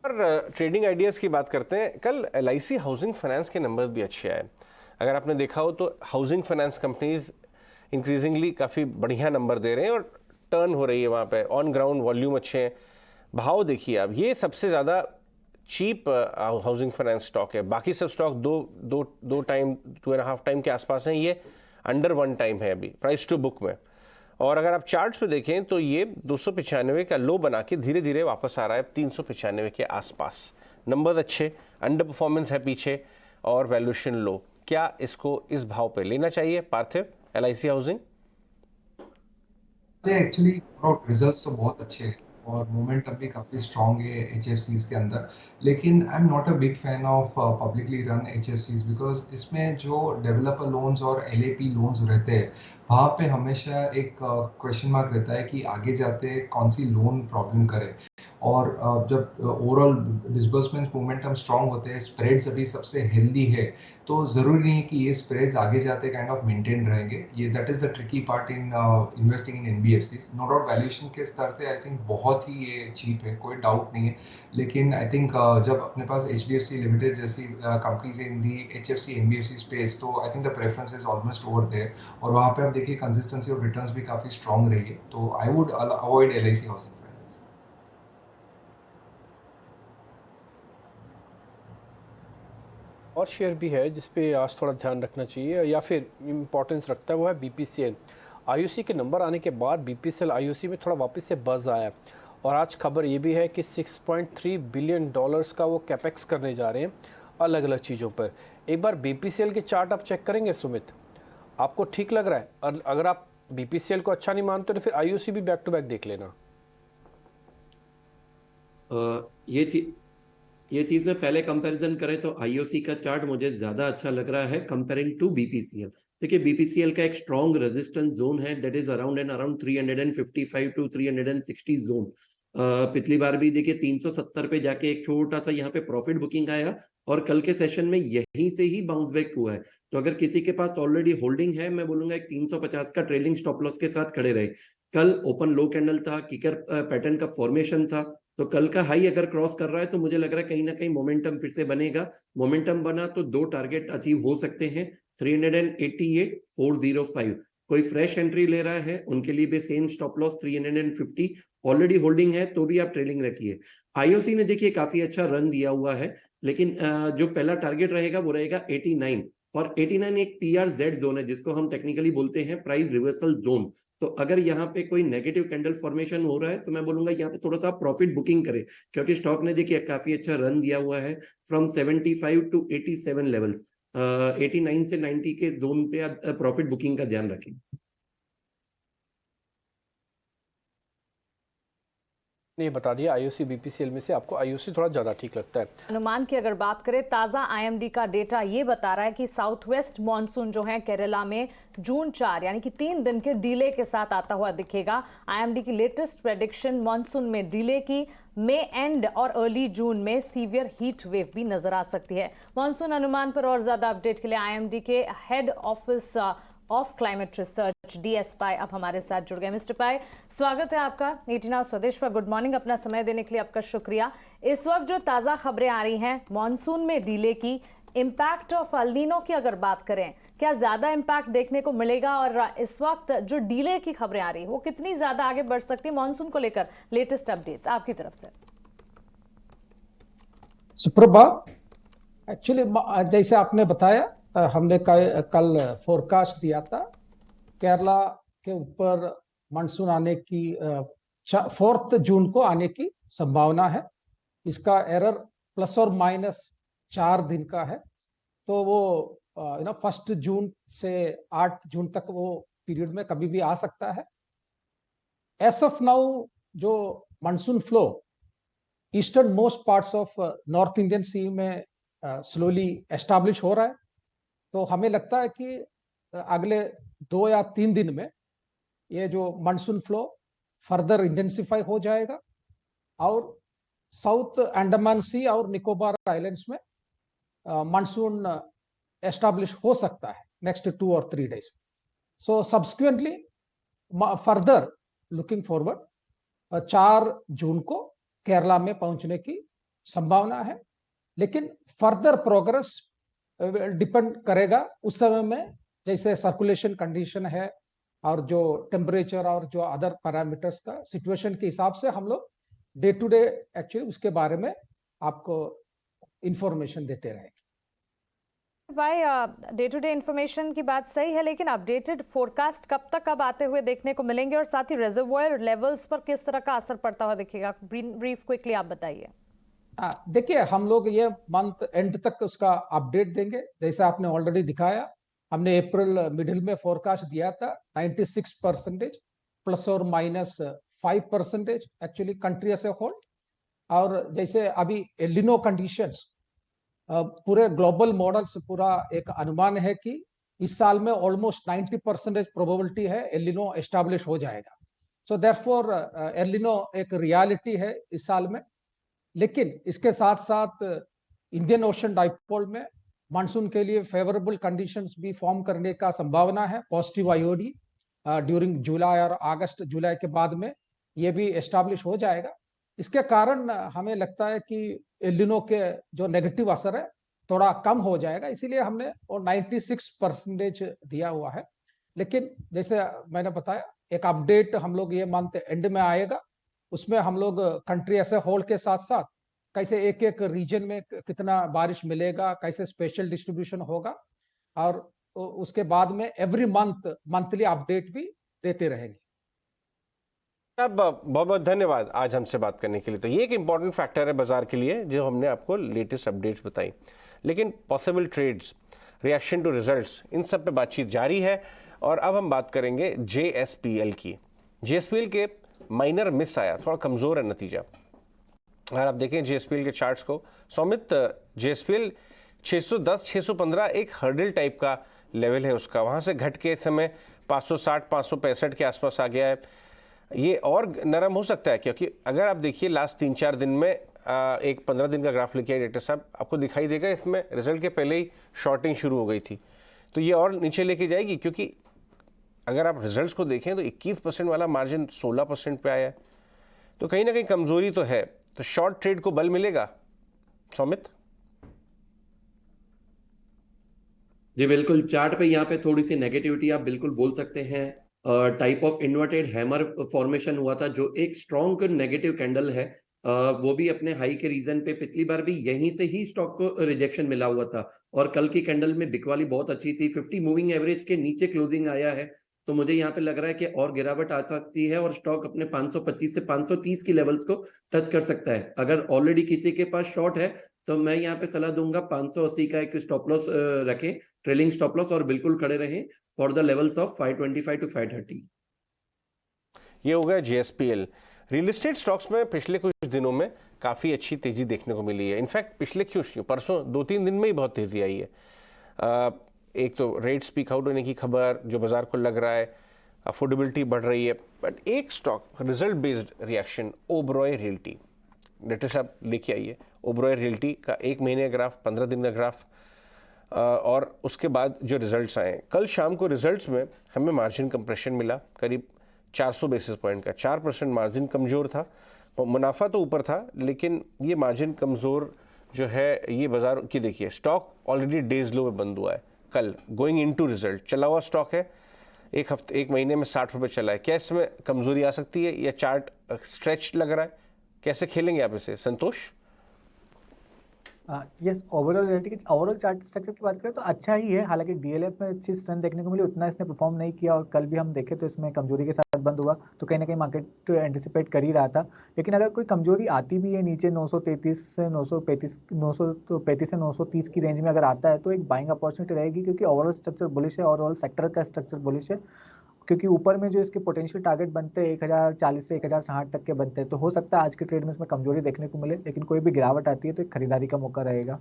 और ट्रेडिंग आइडियाज़ की बात करते हैं। कल LIC हाउसिंग फाइनेंस के नंबर भी अच्छे आए। अगर आपने देखा हो तो हाउसिंग फाइनेंस कंपनीज इंक्रीजिंगली काफ़ी बढ़िया नंबर दे रहे हैं और टर्न हो रही है वहाँ पे। ऑन ग्राउंड वॉल्यूम अच्छे हैं। भाव देखिए, अब ये सबसे ज़्यादा चीप हाउसिंग फाइनेंस स्टॉक है। बाकी सब स्टॉक दो टाइम 2.5 टाइम के आसपास हैं, ये अंडर 1 टाइम है अभी प्राइस टू बुक में। और अगर आप चार्ट्स पे देखें तो ये 295 का लो बना के धीरे धीरे वापस आ रहा है 395 के आसपास। नंबर अच्छे, अंडर परफॉर्मेंस है पीछे और वैल्यूएशन लो। क्या इसको इस भाव पे लेना चाहिए पार्थिव, LIC हाउसिंग? एक्चुअली रिजल्ट्स तो बहुत अच्छे हैं और मोमेंटम भी काफ़ी स्ट्रॉन्ग है HFCs के अंदर। लेकिन I am not a big fan of publicly run HFCs because इसमें जो डेवलपर लोन्स और LAP लोन्स रहते हैं वहाँ पे हमेशा एक क्वेश्चन मार्क रहता है कि आगे जाते कौन सी लोन प्रॉब्लम करे। और जब ओवरऑल डिसबर्समेंट मोमेंटम स्ट्रॉन्ग होते हैं, स्प्रेड्स अभी सबसे हेल्दी है, तो ज़रूरी नहीं है कि ये स्प्रेड्स आगे जाते काइंड ऑफ मेंटेन रहेंगे। ये that is the tricky part in investing in NBFCs। No doubt valuation के स्तर से आई थिंक बहुत ही ये चीप है, कोई डाउट नहीं है। लेकिन आई थिंक जब अपने पास HDFC लिमिटेड जैसी companies in the HFC NBFC space, तो I think the preference is almost over there. और वहाँ पे आप देखिए कंसिस्टेंसी ऑफ रिटर्न्स भी काफ़ी स्ट्रॉन्ग रही है। तो I would avoid LIC housing. और शेयर भी है जिसपे आज थोड़ा ध्यान रखना चाहिए या फिर इम्पोर्टेंस रखता है, वो है BPCL। IOC के नंबर आने के बाद BPCL IOC में थोड़ा वापस से बज़ आया है और आज खबर ये भी है कि $6.3 बिलियन का वो कैपेक्स करने जा रहे हैं अलग अलग चीज़ों पर। एक बार BPCL के चार्ट आप चेक करेंगे सुमित, आपको ठीक लग रहा है? और अगर आप BPCL को अच्छा नहीं मानते तो फिर IOC भी बैक टू बैक देख लेना। ये चीज में पहले कंपैरिजन करें तो IOC का चार्ट मुझे ज्यादा अच्छा लग रहा है कंपेयरिंग टू BPCL। देखिए BPCL का एक स्ट्रॉन्ग रेजिस्टेंस जोन है, that is around 355 to 360 zone. पिछली बार भी देखिए 370 पे जाके एक छोटा सा यहाँ पे प्रॉफिट बुकिंग आया और कल के सेशन में यहीं से ही बाउंस बैक हुआ है। तो अगर किसी के पास ऑलरेडी होल्डिंग है, मैं बोलूंगा एक 350 का ट्रेलिंग स्टॉप लॉस के साथ खड़े रहे। कल ओपन लो कैंडल था, किकर पैटर्न का फॉर्मेशन था, तो कल का हाई अगर क्रॉस कर रहा है तो मुझे लग रहा है कहीं ना कहीं मोमेंटम फिर से बनेगा। मोमेंटम बना तो 2 टारगेट अचीव हो सकते हैं, 388, 405। कोई फ्रेश एंट्री ले रहा है उनके लिए भी same stop loss 350। Already holding है तो भी आप ट्रेलिंग रखिए। IOC ने देखिए काफी अच्छा रन दिया हुआ है, लेकिन जो पहला टारगेट रहेगा वो रहेगा 89। और 89 एक PRZ जोन है जिसको हम टेक्निकली बोलते हैं प्राइस रिवर्सल जोन। तो अगर यहाँ पे कोई नेगेटिव कैंडल फॉर्मेशन हो रहा है तो मैं बोलूंगा यहाँ पे थोड़ा सा प्रॉफिट बुकिंग करे, क्योंकि स्टॉक ने देखिए काफी अच्छा रन दिया हुआ है फ्रॉम 75 टू 87 लेवल्स। 89 से 90 के जोन पे आप प्रॉफिट बुकिंग का ध्यान रखें। ने बता दिया IOC BPCL में से आपको IOC थोड़ा ज़्यादा ठीक लगता है। अनुमान की अगर बात करें, ताज़ा IMD का डेटा ये बता रहा है कि साउथ वेस्ट मानसून जो है केरला में जून 4 यानी कि 3 दिन के डिले के साथ आता हुआ दिखेगा। IMD की लेटेस्ट प्रेडिक्शन मानसून में डिले की मई एंड और अर्ली जून में सीवियर हीट वेव भी नजर आ सकती है। मानसून अनुमान पर और ज्यादा अपडेट के लिए IMD के head office of climate research DS पाई अब हमारे साथ जुड़ गए। मिस्टर पाई, स्वागत है आपका 18 आवर स्वदेश पर। गुड मॉर्निंग, अपना समय देने के लिए आपका शुक्रिया। इस वक्त जो ताज़ा खबरें आ रही हैं मॉनसून में डिले की, इम्पैक्ट ऑफ एल नीनो की अगर बात करें, क्या ज़्यादा इम्पैक्ट देखने को मिलेगा? और इस वक्त जो डिले की खबरें आ रही है वो कितनी ज़्यादा आगे बढ़ सकती है मॉनसून को लेकर? लेटेस्ट अपडेट्स आपकी तरफ से। सुप्रभात। एक्चुअली जैसे आपने बताया, हमने कल फोरकास्ट दिया था केरला के ऊपर मानसून आने की 4 जून को आने की संभावना है। इसका एरर प्लस और माइनस 4 दिन का है, तो वो 1 जून से 8 जून तक वो पीरियड में कभी भी आ सकता है। एस ऑफ नाउ जो monsoon flow eastern most parts of north Indian sea में स्लोली एस्टैब्लिश हो रहा है, तो हमें लगता है कि अगले 2 या 3 दिन में ये जो मानसून फ्लो फर्दर इंटेंसिफाई हो जाएगा और साउथ अंडमान सी और निकोबार आइलैंड्स में मानसून एस्टैब्लिश हो सकता है नेक्स्ट 2 और 3 डेज. सो सब्सिक्वेंटली फर्दर लुकिंग फॉरवर्ड 4 जून को केरला में पहुंचने की संभावना है, लेकिन फर्दर प्रोग्रेस डिपेंड करेगा उस समय में जैसे सर्कुलेशन कंडीशन है और जो टेम्परेचर और जो अदर पैरामीटर्स का सिचुएशन के हिसाब से हम लोग डे टू डे एक्चुअली उसके बारे में आपको इंफॉर्मेशन देते रहेंगे. भाई, डे टू डे इन्फॉर्मेशन की बात सही है, लेकिन अपडेटेड फोरकास्ट कब तक अब आते हुए देखने को मिलेंगे और साथ ही रिजर्वोयर लेवल्स पर किस तरह का असर पड़ता हुआ दिखेगा? ब्रीफ क्विकली आप बताइए. देखिए, हम लोग ये मंथ एंड तक उसका अपडेट देंगे. जैसे आपने ऑलरेडी दिखाया, हमने अप्रैल मिडिल में फोरकास्ट दिया था 96% प्लस और minus 5% actually country as a whole. और जैसे अभी एलिनो कंडीशंस पूरे ग्लोबल मॉडल्स पूरा एक अनुमान है कि इस साल में ऑलमोस्ट 90% प्रोबेबिलिटी है एलिनो एस्टैब्लिश हो जाएगा. सो देयरफॉर एलिनो एक रियलिटी है इस साल में. लेकिन इसके साथ साथ इंडियन ओशन डाइपोल में मानसून के लिए फेवरेबल कंडीशंस भी फॉर्म करने का संभावना है. पॉजिटिव आईओडी ड्यूरिंग जुलाई और अगस्त जुलाई के बाद में ये भी एस्टैब्लिश हो जाएगा. इसके कारण हमें लगता है कि एलिनो के जो नेगेटिव असर है थोड़ा कम हो जाएगा, इसीलिए हमने और 96% दिया हुआ है. लेकिन जैसे मैंने बताया, एक अपडेट हम लोग ये मंथ एंड में आएगा, उसमें हम लोग कंट्री ऐसे होल के साथ साथ कैसे एक एक रीजन में कितना बारिश मिलेगा, कैसे स्पेशल डिस्ट्रीब्यूशन होगा, और उसके बाद में एवरी मंथली अपडेट भी देते रहेंगे. अब बहुत बहुत धन्यवाद आज हमसे बात करने के लिए. तो ये एक इंपॉर्टेंट फैक्टर है बाजार के लिए जो हमने आपको लेटेस्ट अपडेट्स बताई. लेकिन possible trades, reaction to results, इन सब पे बातचीत जारी है. और अब हम बात करेंगे JSPL की. JSPL के माइनर मिस आया, थोड़ा कमजोर है नतीजा. अगर आप देखें JSPL के चार्ट्स को, सौमित, JSPL 610 615 एक हर्डल टाइप का लेवल है उसका, वहां से घट के इस समय 560 565 के आसपास आ गया है. ये और नरम हो सकता है, क्योंकि अगर आप देखिए लास्ट 3-4 दिन में एक 15 दिन का ग्राफ लिखिए डायरेक्टर साहब, आपको दिखाई देगा इसमें रिजल्ट के पहले ही शॉर्टिंग शुरू हो गई थी. तो ये और नीचे लेके जाएगी, क्योंकि अगर आप रिजल्ट्स को देखें तो 21% वाला मार्जिन 16% पे आया है. तो कहीं ना कहीं कमजोरी तो है. तो शॉर्ट ट्रेड को बल मिलेगा सौमित? जी बिल्कुल, चार्ट पे यहाँ पे थोड़ी सी नेगेटिविटी आप बिल्कुल बोल सकते हैं. Type of inverted hammer formation हुआ था, जो एक स्ट्रॉन्ग नेगेटिव कैंडल है. वो भी अपने हाई के रीजन पे पिछली बार भी यहीं से ही स्टॉक को रिजेक्शन मिला हुआ था. और कल की कैंडल में बिकवाली बहुत अच्छी थी, 50 मूविंग एवरेज के नीचे क्लोजिंग आया है. तो मुझे यहाँ पे लग रहा है कि और गिरावट आ सकती है और स्टॉक अपने 525 से 530 की लेवल्स को टच कर सकता है. अगर ऑलरेडी किसी के पास शॉर्ट है तो मैं यहाँ पे सलाह दूंगा 580 का एक स्टॉप लॉस रखें, ट्रेलिंग स्टॉप लॉस, और बिल्कुल खड़े रहें for the levels of 525 to 530. ये हो गया JSPL. रियल एस्टेट स्टॉक्स में पिछले कुछ दिनों में काफ़ी अच्छी तेजी देखने को मिली है. इनफैक्ट पिछले परसों 2-3 दिन में ही बहुत तेजी आई है. एक तो रेट स्पीक आउट होने की खबर जो बाजार को लग रहा है, अफोर्डेबिलिटी बढ़ रही है. बट एक stock result based reaction, Oberoi realty. Director साहब लेके आइए ओबरॉय रियल्टी का 1 महीने का ग्राफ, 15 दिन का ग्राफ, और उसके बाद जो रिजल्ट्स आए. कल शाम को रिजल्ट्स में हमें मार्जिन कंप्रेशन मिला करीब 400 बेसिस पॉइंट का. 4% मार्जिन कमज़ोर था, मुनाफा तो ऊपर था, लेकिन ये मार्जिन कमज़ोर जो है ये बाजार की. देखिए स्टॉक ऑलरेडी डेज लो में बंद हुआ है. कल गोइंग इनटू रिजल्ट चला हुआ स्टॉक है, एक महीने में 60 रुपये चला है. क्या इसमें कमज़ोरी आ सकती है या चार्ट स्ट्रेच लग रहा है? कैसे खेलेंगे आप इसे संतोष? यस, ओवरऑल चार्ट स्ट्रक्चर की बात करें तो अच्छा ही है. हालांकि DLF में अच्छी स्ट्रेंथ देखने को मिली, उतना इसने परफॉर्म नहीं किया और कल भी हम देखें तो इसमें कमजोरी के साथ बंद हुआ. तो कहीं ना कहीं मार्केट एंटिसिपेट कर ही रहा था. लेकिन अगर कोई कमजोरी आती भी है नीचे 933 से 930 की रेंज में अगर आता है तो एक बाइंग अपॉर्चुनिटी रहेगी, क्योंकि ओवरऑल स्ट्रक्चर बुलिश है, ओवरऑल सेक्टर का स्ट्रक्चर बुलिश है. क्योंकि ऊपर में जो इसके पोटेंशियल टारगेट बनते हैं 1040 से 1060 तक के बनते हैं, तो हो सकता है आज के ट्रेड में इसमें कमजोरी देखने को मिले, लेकिन कोई भी गिरावट आती है तो एक खरीदारी का मौका रहेगा।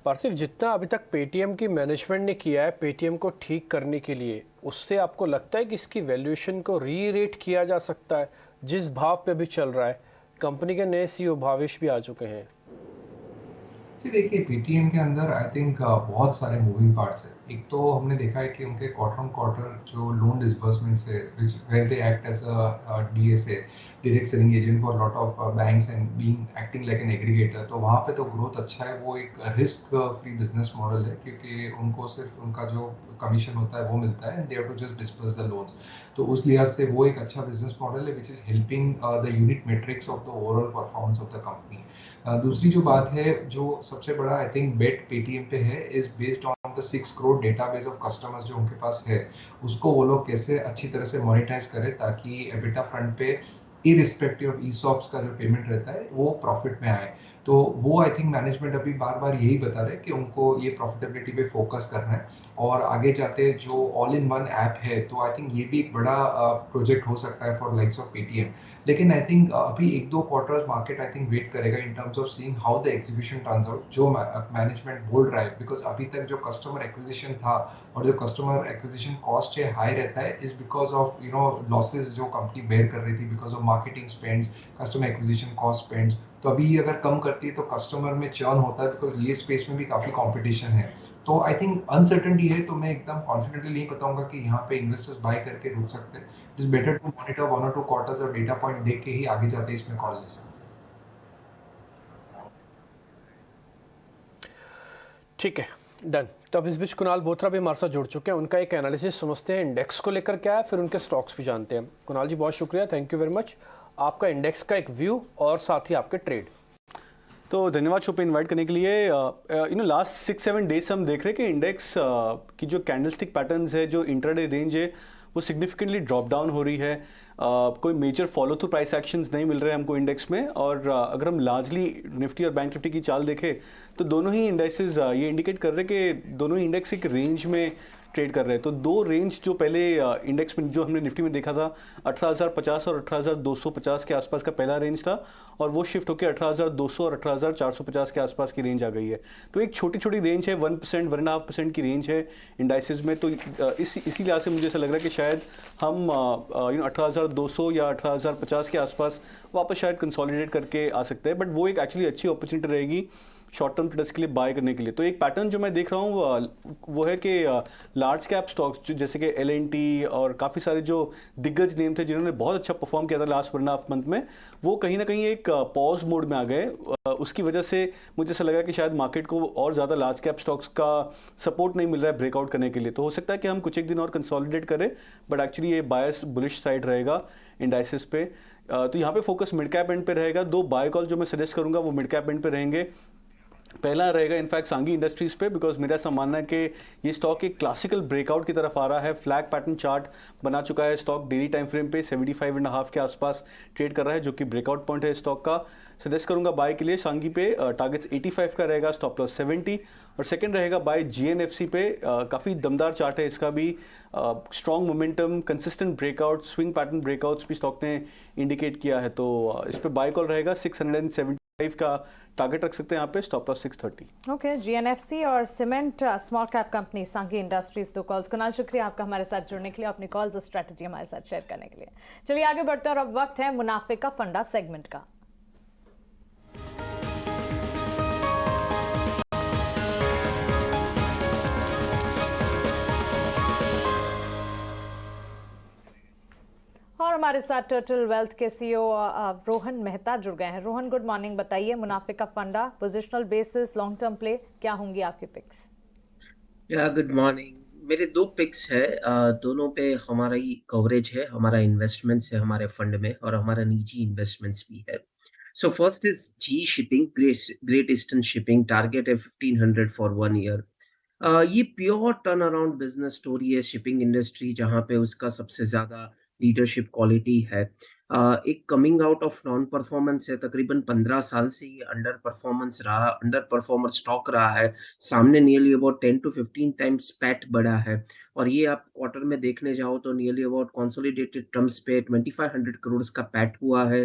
पार्थिव, जितना अभी तक पेटीएम की मैनेजमेंट ने किया है पेटीएम को ठीक करने के लिए, उससे आपको लगता है कि इसकी वैल्यूएशन को री-रेट किया जा सकता है जिस भाव पे भी चल रहा है? कंपनी के नए सीईओ भावेश भी आ चुके हैं। देखिए पेटीएम के अंदर आई थिंक बहुत सारे मूविंग पार्ट्स है। एक तो हमने देखा है कि उनके क्वार्टर ऑन क्वार्टर जो लोन डिसबर्समेंट्स है which where they act as a DSA, direct selling agent for lot of banks and being acting like an aggregator, तो वहाँ पे तो ग्रोथ अच्छा है। वो एक रिस्क फ्री बिजनेस मॉडल है क्योंकि उनको सिर्फ उनका जो कमीशन होता है वो मिलता है and they have to just disperse the loans. तो उस लिहाज से वो एक अच्छा बिजनेस मॉडल है which is helping the unit matrix of the overall performance of the company. दूसरी जो बात है, जो सबसे बड़ा आई थिंक बेट पेटीएम पे है is based on the 6 crore database of customers जो उनके पास है, उसको वो लोग कैसे अच्छी तरह से मोनेटाइज करें ताकि एबिटा फ्रंट पे इरिस्पेक्टिव ऑफ ईसॉप्स का जो पेमेंट रहता है वो प्रॉफिट में आए। तो वो आई थिंक मैनेजमेंट अभी बार बार यही बता रहे हैं कि उनको ये प्रॉफिटेबिलिटी पे फोकस करना है और आगे जाते जो ऑल इन वन ऐप है, तो आई थिंक ये भी एक बड़ा प्रोजेक्ट हो सकता है फॉर लाइक्स ऑफ पेटीएम। लेकिन आई थिंक अभी 1-2 quarters market I think wait करेगा in terms of seeing how the execution turns out, जो मैनेजमेंट बोल रहा है, बिकॉज अभी तक जो कस्टमर एक्विजिशन था और जो कस्टमर एक्विजिशन कॉस्ट है हाई रहता है इज बिकॉज ऑफ लॉसेस जो कंपनी बेयर कर रही थी because of marketing spends, customer acquisition cost spends. तो अभी अगर कम करती है तो कस्टमर में चर्न होता है बिकॉज ये स्पेस में भी काफी कंपटीशन है। तो आई थिंक अनसर्टेनिटी है, तो मैं एकदम कॉन्फिडेंटली नहीं बताऊंगा कि यहाँ पे इन्वेस्टर्स बाय करके रुक सकते हैं। It is better to monitor 1 और 2 क्वार्टर्स और डेटा पॉइंट देख के ही आगे जाते इसमें कॉल ले सकते। ठीक है, डन। तो अब इस बीच कुणाल बोथरा भी हमारे साथ जुड़ चुके हैं, उनका एक एनालिसिस समझते हैं इंडेक्स को लेकर क्या है, फिर उनके स्टॉक्स भी जानते हैं। कुणाल जी बहुत शुक्रिया, थैंक यू वेरी मच। आपका इंडेक्स का एक व्यू और साथ ही आपके ट्रेड। तो धन्यवाद शो पे इनवाइट करने के लिए। लास्ट 6-7 डेज से हम देख रहे हैं कि इंडेक्स की जो कैंडलस्टिक पैटर्न्स है, जो इंट्राडे रेंज है, वो सिग्निफिकेंटली ड्रॉप डाउन हो रही है। कोई major follow through price actions नहीं मिल रहे हैं हमको इंडेक्स में। और अगर हम लार्जली निफ्टी और बैंक निफ्टी की चाल देखें तो दोनों ही इंडेक्सेस ये इंडिकेट कर रहे हैं कि दोनों ही इंडेक्स एक रेंज में ट्रेड कर रहे हैं। तो दो रेंज जो पहले इंडेक्स में जो हमने निफ्टी में देखा था 18,050 और 18,250 के आसपास का पहला रेंज था, और वो शिफ्ट होकर 18,200 और 18,450 के आसपास की रेंज आ गई है। तो एक छोटी छोटी रेंज है, 1%, 1.5% की रेंज है इंडाइसेस में। तो इसी लिहाज से मुझे ऐसा लग रहा है कि शायद हम 18,200 या 18,050 के आसपास वापस शायद कंसोलिडेट करके आ सकते हैं। बट वो एक एक्चुअली अच्छी अपॉर्चुनिटी रहेगी शॉर्ट टर्म ट्रेडर्स के लिए बाय करने के लिए। तो एक पैटर्न जो मैं देख रहा हूँ वो है कि लार्ज कैप स्टॉक्स जैसे कि L&T और काफ़ी सारे जो दिग्गज नेम थे जिन्होंने बहुत अच्छा परफॉर्म किया था लास्ट 1.5 मंथ में, वो कहीं ना कहीं एक पॉज मोड में आ गए। उसकी वजह से मुझे ऐसा लगा कि शायद मार्केट को और ज़्यादा लार्ज कैप स्टॉक्स का सपोर्ट नहीं मिल रहा है ब्रेकआउट करने के लिए। तो हो सकता है कि हम कुछ एक दिन और कंसोलिडेट करें, बट एक्चुअली ये बायस बुलिश साइड रहेगा इंडाइसिस पे। तो यहाँ पे फोकस मिड कैप एंड पे रहेगा। दो बाय कॉल जो मैं सजेस्ट करूँगा वो मिड कैप एंड पे रहेंगे। पहला रहेगा इनफैक्ट सांगी इंडस्ट्रीज पे, बिकॉज मेरा ऐसा मानना है कि ये स्टॉक एक क्लासिकल ब्रेकआउट की तरफ आ रहा है। फ्लैग पैटर्न चार्ट बना चुका है स्टॉक, डेली टाइम फ्रेम पे 75.5 के आसपास ट्रेड कर रहा है, जो कि ब्रेकआउट पॉइंट है स्टॉक का। सजेस्ट करूंगा बाय के लिए सांगी पे। टारगेट्स 85 का रहेगा, स्टॉप लॉस 70। और सेकंड रहेगा बाय GNFC पे। काफ़ी दमदार चार्ट है इसका भी, strong momentum, consistent breakout, swing pattern breakouts भी स्टॉक ने इंडिकेट किया है। तो इस पर बाय कॉल रहेगा। 675 का टारगेट रख सकते हैं यहाँ पे, स्टॉप लॉस 630। ओके, GNFC और सीमेंट स्मॉल कैप कंपनी सांगी इंडस्ट्रीज, दो कॉल्स। कुणाल शुक्रिया आपका हमारे साथ जुड़ने के लिए, अपनी कॉल्स और स्ट्रेटजी हमारे साथ शेयर करने के लिए। चलिए आगे बढ़ते हैं और अब वक्त है मुनाफे का फंडा सेगमेंट का। और हमारे साथ टर्टल वेल्थ के CEO रोहन मेहता जुड़ गए हैं। Rohan, good morning. बताइए मुनाफे का फंडा, positional basis, long term play, क्या होंगी आपके पिक्स? या गुड मॉर्निंग। मेरे 2 पिक्स है, दोनों पे हमारा ही कवरेज है, हमारा इन्वेस्टमेंट्स है हमारे फंड में, और हमारा निजी इन्वेस्टमेंट्स भी है। So first is G shipping, great eastern shipping. Target है 1500 फॉर 1 ईयर। ये pure turn around business story है शिपिंग इंडस्ट्री, जहाँ पे उसका सबसे ज्यादा लीडरशिप क्वालिटी है। एक coming out of non performance है, तकरीबन 15 साल से ये अंडर परफॉर्मर स्टॉक रहा है। सामने nearly about 10 to 15 times PAT बढ़ा है, और ये आप क्वार्टर में देखने जाओ तो नियरली अबाउट कंसोलिडेटेड टर्म्स पे 2500 करोड़ का पैट हुआ है।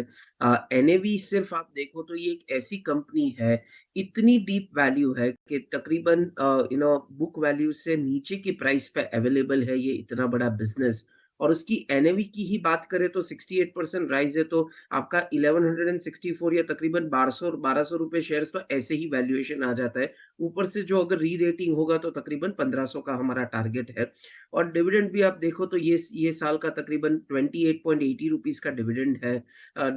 एनएवी सिर्फ आप देखो तो ये एक ऐसी कंपनी है, इतनी डीप वैल्यू है कि तकरीबन बुक वैल्यू से नीचे की प्राइस पे अवेलेबल है ये इतना बड़ा बिजनेस। और उसकी एनएवी की ही बात करें तो 68% राइज है, तो आपका 1164 या तकरीबन 1200 रुपए शेयर्स तो ऐसे ही वैल्यूएशन आ जाता है। ऊपर से जो अगर री रेटिंग होगा तो तकरीबन 1500 का हमारा टारगेट है। और डिविडेंड भी आप देखो तो ये साल का तकरीबन 28.80 रुपीस का डिविडेंड है।